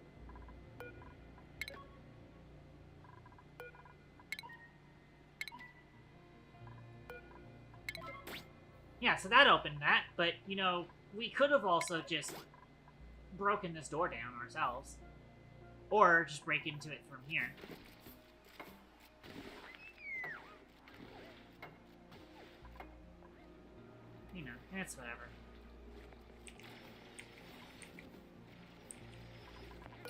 Yeah, so that opened that, but, we could have also just broken this door down ourselves. Or just break into it from here. It's whatever.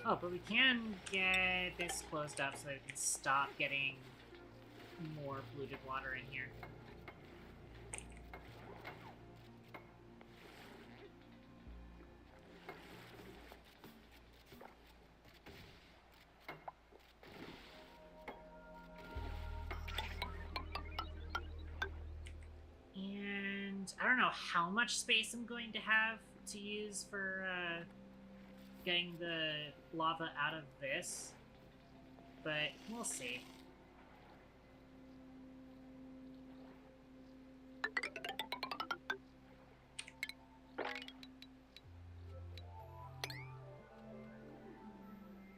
Oh, but we can get this closed up so that we can stop getting more polluted water in here. And I don't know how much space I'm going to have to use for getting the lava out of this, but we'll see.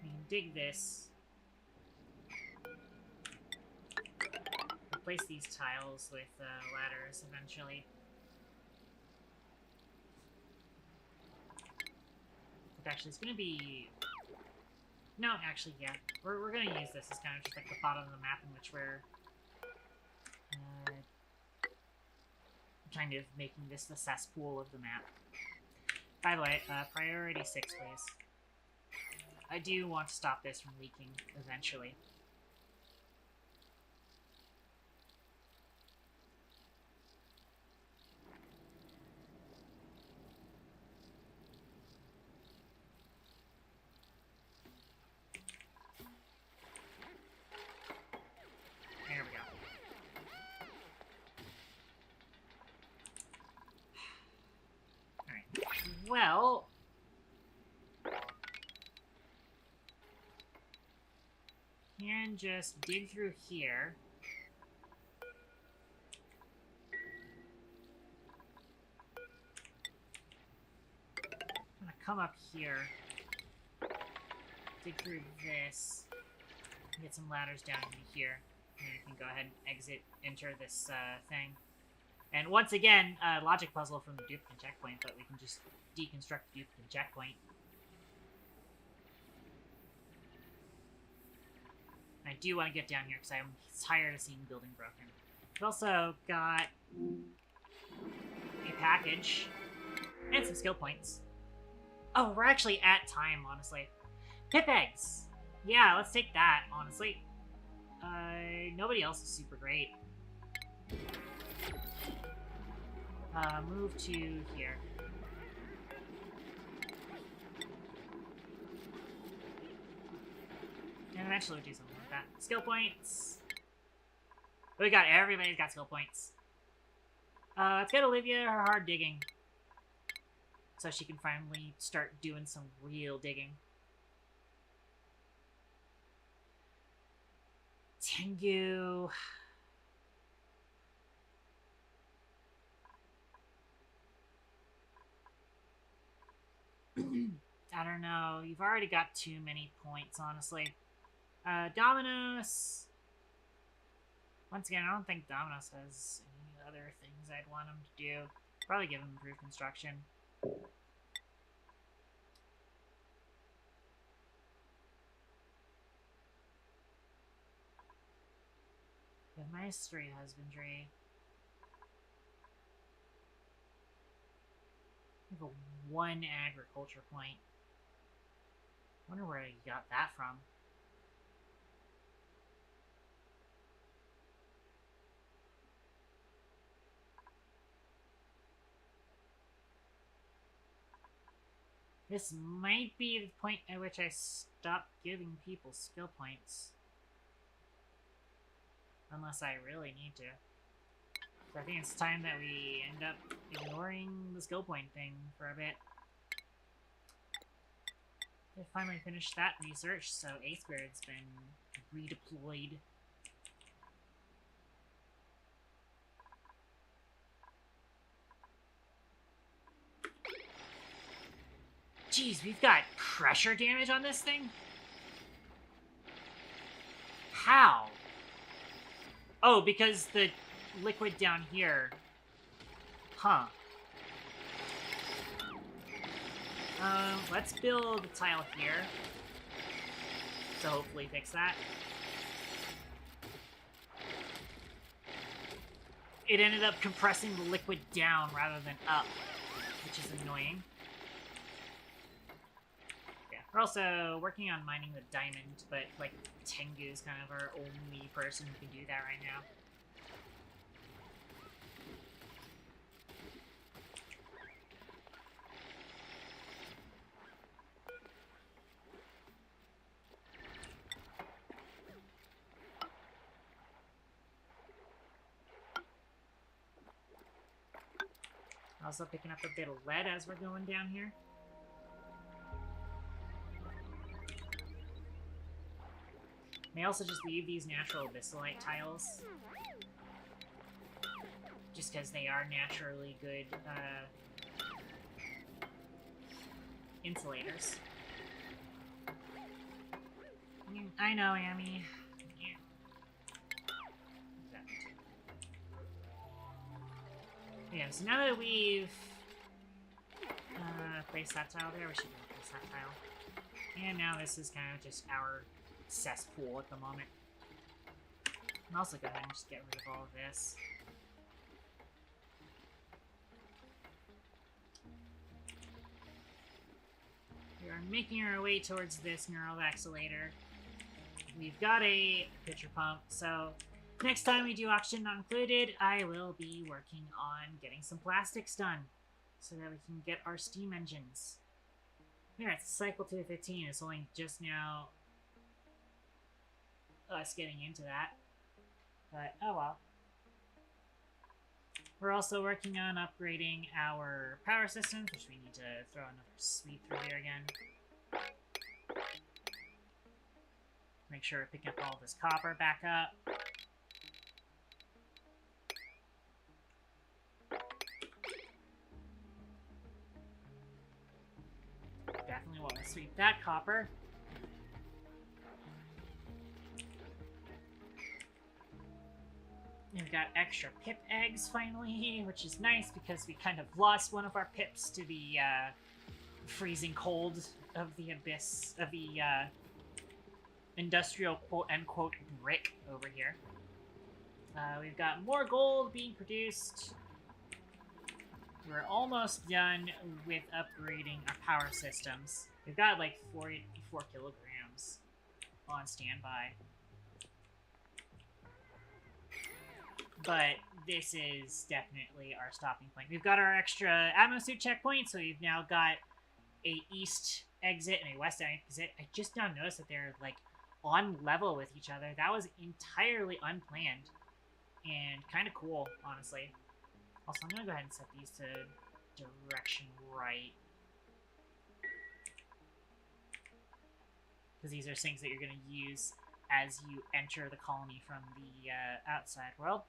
We can dig this. Replace these tiles with ladders eventually. But actually, it's going to be... No, actually, yeah. We're going to use this as kind of just like the bottom of the map in which we're kind of making this the cesspool of the map. By the way, priority 6, please. I do want to stop this from leaking eventually. There we go. Alright. Well... can just dig through here. I'm gonna come up here, dig through this, get some ladders down into here, and you can go ahead and enter this thing. And once again, logic puzzle from the duplicate checkpoint, but we can just deconstruct the duplicate checkpoint. I do want to get down here because I'm tired of seeing the building broken. We've also got a package and some skill points. Oh, we're actually at time, honestly. Pip eggs! Yeah, let's take that, honestly. Nobody else is super great. Move to here. And eventually we'll do something like that. Skill points! Everybody's got skill points. Let's get Olivia her hard digging. So she can finally start doing some real digging. Tengu... I don't know. You've already got too many points, honestly. Dominos... Once again, I don't think Dominos has any other things I'd want him to do. Probably give him improved construction. The Maestri husbandry. We have a 1 agriculture point. Wonder where you got that from. This might be the point at which I stop giving people skill points. Unless I really need to. So I think it's time that we end up ignoring the skill point thing for a bit. I finally finished that research, so A-Spirit's been redeployed. Jeez, we've got pressure damage on this thing? How? Oh, because the liquid down here. Huh. Let's build a tile here to hopefully fix that. It ended up compressing the liquid down rather than up, which is annoying. Yeah, we're also working on mining the diamond, but, like, Tengu's kind of our only person who can do that right now. Also picking up a bit of lead as we're going down here. May also just leave these natural abyssalite tiles. Just because they are naturally good insulators. I know, Amy. Yeah, so now that we've placed that tile there, we should place that tile. And now this is kind of just our cesspool at the moment. And also go ahead and just get rid of all of this. We are making our way towards this neural vaccinator. We've got a pitcher pump, so next time we do auction not included, I will be working on getting some plastics done so that we can get our steam engines. Yeah, it's cycle 215. It's only just now us getting into that. But, oh well. We're also working on upgrading our power systems, which we need to throw another sweep through here again. Make sure we're picking up all this copper back up. Definitely want to sweep that copper. We've got extra pip eggs finally, which is nice because we kind of lost one of our pips to the freezing cold of the abyss, of the industrial quote-unquote brick over here. We've got more gold being produced. We're almost done with upgrading our power systems. We've got like 44 kilograms on standby. But this is definitely our stopping point. We've got our extra ammo suit checkpoint, so we've now got a east exit and a west exit. I just now noticed that they're like on level with each other. That was entirely unplanned and kind of cool, honestly. Also, I'm gonna go ahead and set these to direction right. Because these are things that you're gonna use as you enter the colony from the outside world.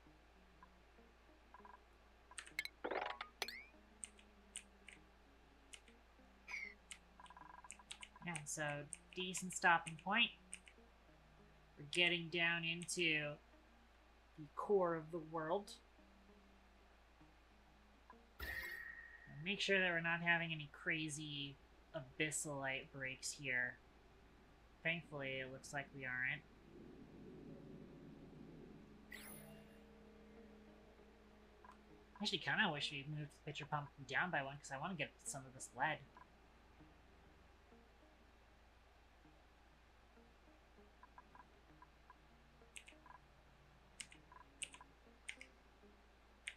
Yeah, so decent stopping point. We're getting down into the core of the world. And make sure that we're not having any crazy abyssalite breaks here. Thankfully, it looks like we aren't. Actually, kind of wish we moved the pitcher pump down by one because I want to get some of this lead.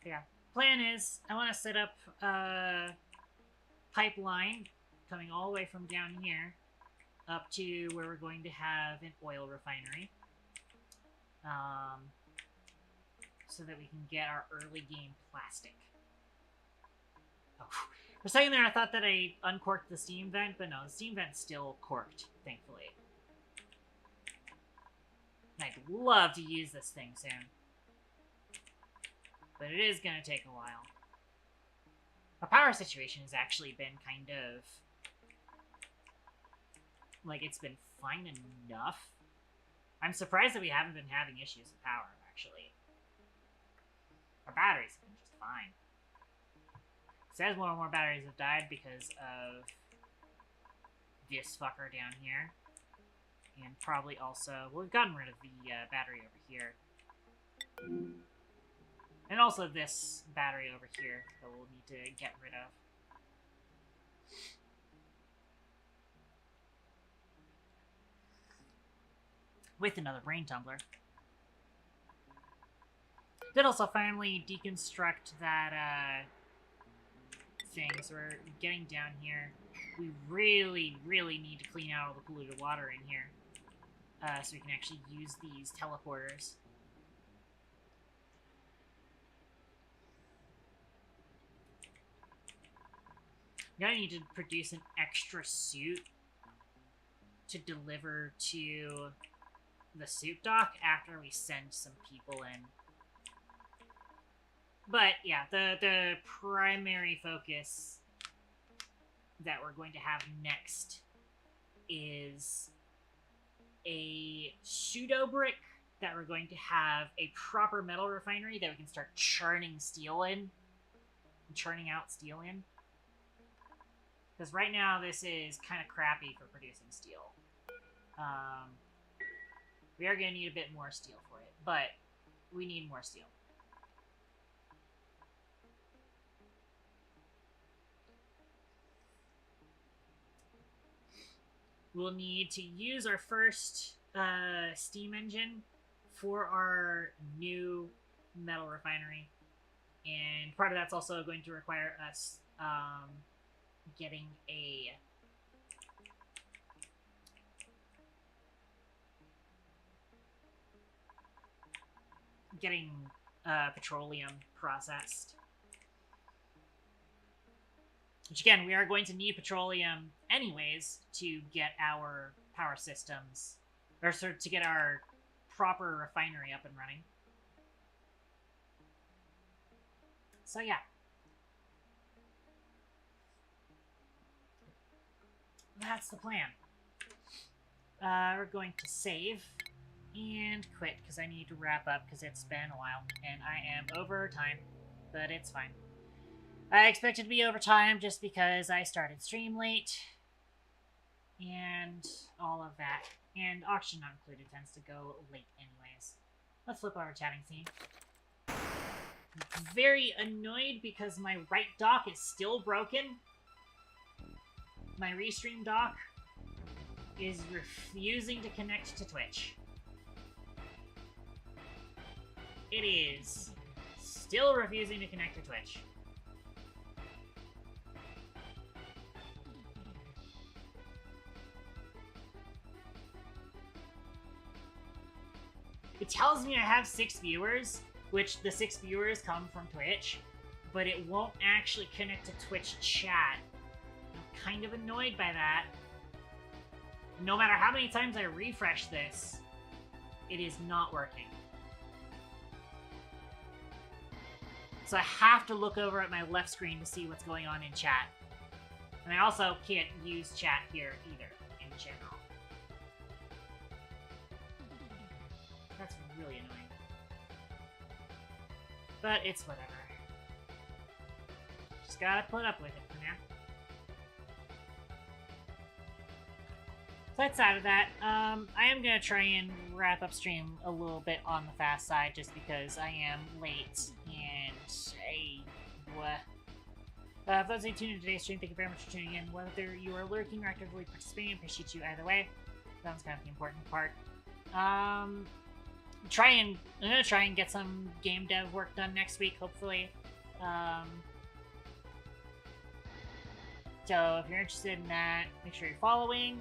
Yeah. Plan is, I want to set up a pipeline coming all the way from down here up to where we're going to have an oil refinery. So that we can get our early game plastic. Oh, for a second there I thought that I uncorked the steam vent, but no, the steam vent's still corked, thankfully. And I'd love to use this thing soon. But it is going to take a while. Our power situation has actually been kind of... like, it's been fine enough. I'm surprised that we haven't been having issues with power, actually. Our batteries have been just fine. It says more and more batteries have died because of this fucker down here. And probably also... well, we've gotten rid of the battery over here. And also this battery over here that we'll need to get rid of. With another brain tumbler. Did also finally deconstruct that thing, so we're getting down here. We really, really need to clean out all the polluted water in here. So we can actually use these teleporters. I'm gonna need to produce an extra suit to deliver to the suit dock after we send some people in. But yeah, the primary focus that we're going to have next is a pseudo brick that we're going to have a proper metal refinery that we can start churning steel in, churning out steel in. Because right now this is kind of crappy for producing steel. We are going to need a bit more steel for it, but we need more steel. We'll need to use our first steam engine for our new metal refinery. And part of that's also going to require us getting a... petroleum processed. Which again, we are going to need petroleum anyways to get our power systems, or sort of to get our proper refinery up and running. So yeah. That's the plan. We're going to save and quit because I need to wrap up because it's been a while and I am over time, but it's fine. I expected to be over time just because I started stream late and all of that. And auction not included tends to go late anyways. Let's flip our chatting scene. I'm very annoyed because my right dock is still broken. My restream dock is refusing to connect to Twitch. It is still refusing to connect to Twitch. It tells me I have 6 viewers, which the 6 viewers come from Twitch, but it won't actually connect to Twitch chat. I'm kind of annoyed by that. No matter how many times I refresh this, it is not working. So I have to look over at my left screen to see what's going on in chat. And I also can't use chat here either, in general. That's really annoying. But it's whatever. Just gotta put up with it for now. So outside of that, I am gonna try and wrap up stream a little bit on the fast side just because I am late and I For those who tuned in today's stream, thank you very much for tuning in. Whether you are lurking or actively participating, appreciate you either way. That was kind of the important part. I'm gonna try and get some game dev work done next week, hopefully. So if you're interested in that, make sure you're following.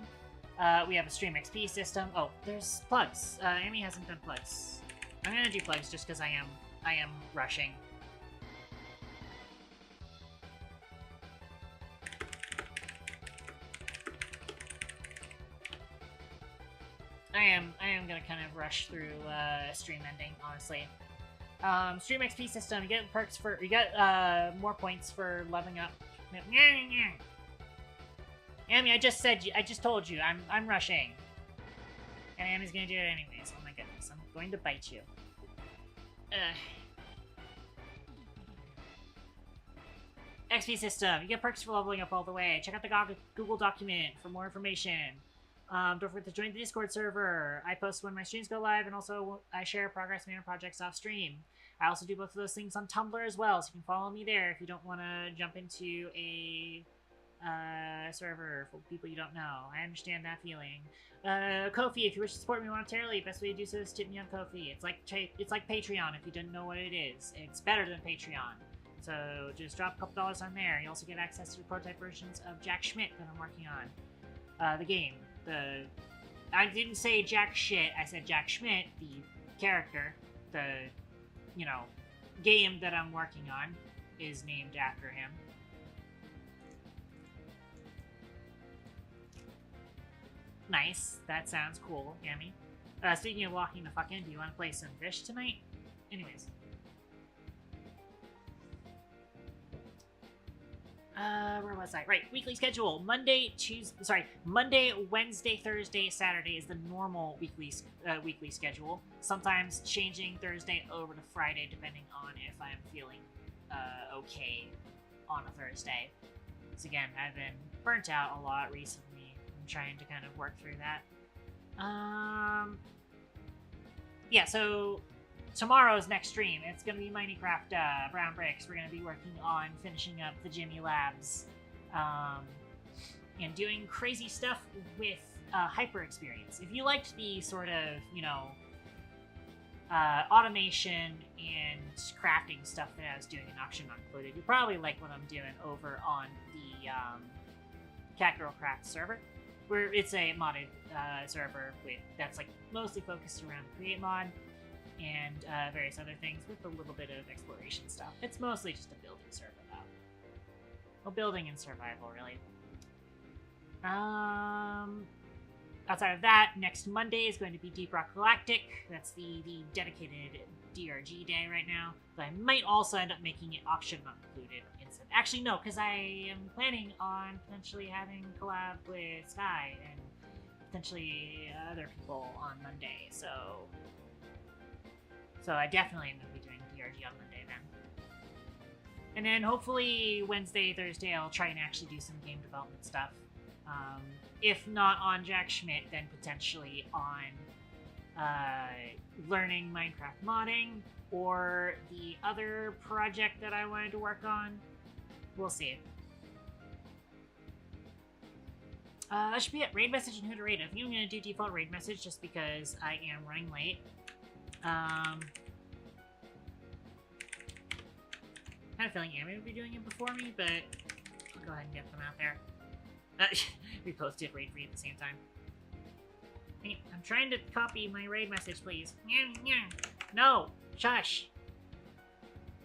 We have a Stream XP system. Oh, there's plugs. Amy hasn't done plugs. I'm gonna do plugs just because I am rushing. I am gonna kind of rush through stream ending, honestly. Stream XP system, you get perks for more points for leveling up. Amy, I just told you, I'm rushing. And Amy's gonna do it anyways. Oh my goodness, I'm going to bite you. XP system, you get perks for leveling up all the way. Check out the Google document for more information. Don't forget to join the Discord server. I post when my streams go live, and also I share progress made on projects off stream. I also do both of those things on Tumblr as well, so you can follow me there if you don't want to jump into a server full of people you don't know. I understand that feeling. Ko-fi, if you wish to support me monetarily, best way to do so is tip me on Ko-fi. It's like Patreon if you didn't know what it is. It's better than Patreon. So just drop a couple dollars on there. You also get access to the prototype versions of Jack Schmidt that I'm working on. The game. I didn't say Jack Shit, I said Jack Schmidt, the character. The, game that I'm working on is named after him. Nice. That sounds cool, Yummy. Speaking of walking the fuck in, do you want to play some fish tonight? Anyways. Where was I? Right, weekly schedule. Monday, Wednesday, Thursday, Saturday is the normal weekly schedule. Sometimes changing Thursday over to Friday, depending on if I'm feeling okay on a Thursday. Because again, I've been burnt out a lot recently. I'm trying to kind of work through that. Yeah, so tomorrow's next stream, it's going to be Minecraft Brown Bricks. We're going to be working on finishing up the Jimmy Labs and doing crazy stuff with Hyper Experience. If you liked the sort of, automation and crafting stuff that I was doing in Auction Not Included, you probably like what I'm doing over on the Cat Girl Craft server, where it's a modded server that's like mostly focused around Create Mod and various other things with a little bit of exploration stuff. It's mostly just a building server, though. Well, building and survival, really. Outside of that, next Monday is going to be Deep Rock Galactic. That's the dedicated DRG day right now. But I might also end up making it Auction Not Included instead. Actually, no, because I am planning on potentially having a collab with Sky and potentially other people on Monday, so I definitely am going to be doing DRG on Monday then. And then hopefully Wednesday, Thursday, I'll try and actually do some game development stuff. If not on Jack Schmidt, then potentially on learning Minecraft modding or the other project that I wanted to work on. We'll see. That should be it. Raid message and who to raid. I think I'm going to do default raid message just because I am running late. Kind of feeling Amy would be doing it before me, but I'll go ahead and get them out there. We both did raid free at the same time. Hey, I'm trying to copy my raid message, please. No! Shush!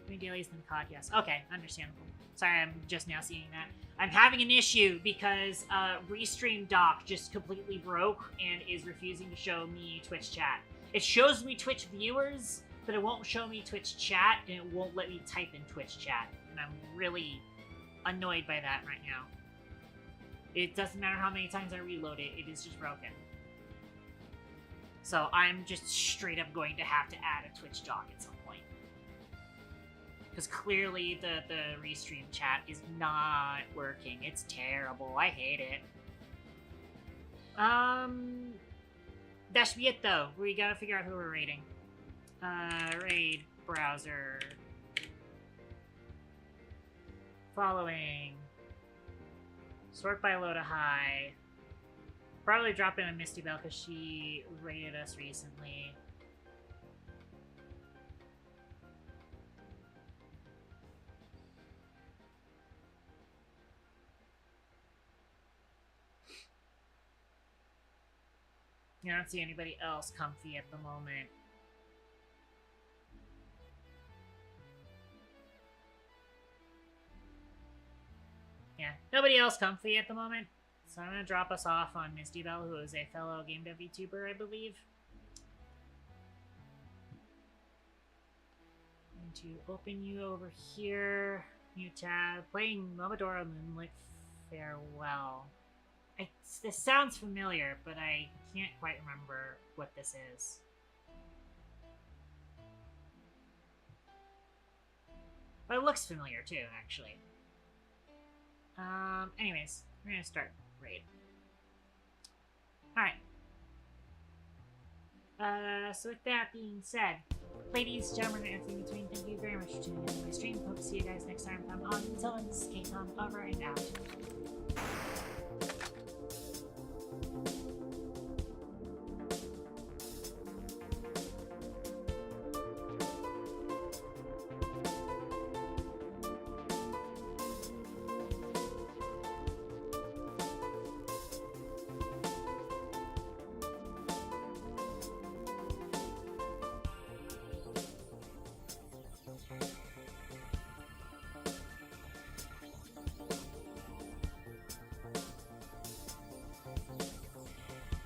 Any dailies than COD, yes. Okay, understandable. Sorry, I'm just now seeing that. I'm having an issue because Restream Dock just completely broke and is refusing to show me Twitch chat. It shows me Twitch viewers, but it won't show me Twitch chat, and it won't let me type in Twitch chat. And I'm really annoyed by that right now. It doesn't matter how many times I reload it, it is just broken. So I'm just straight up going to have to add a Twitch dock at some point. Because clearly the Restream chat is not working. It's terrible. I hate it. That should be it, though. We gotta figure out who we're raiding. Raid browser. Following. Sort by low to high. Probably drop in a Misty Bell because she raided us recently. I don't see anybody else comfy at the moment. Yeah, nobody else comfy at the moment. So I'm going to drop us off on Misty Bell, who is a fellow game dev VTuber, I believe. I'm going to open you over here. New tab. Playing Momodora Moonlit Farewell. This sounds familiar, but I can't quite remember what this is. But it looks familiar too, actually. Anyways, we're gonna start raid. Alright. So with that being said, ladies, gentlemen, and everything in between, thank you very much for tuning in to my stream. Hope to see you guys next time if I'm on. Until then, this is K-Tom, over and out.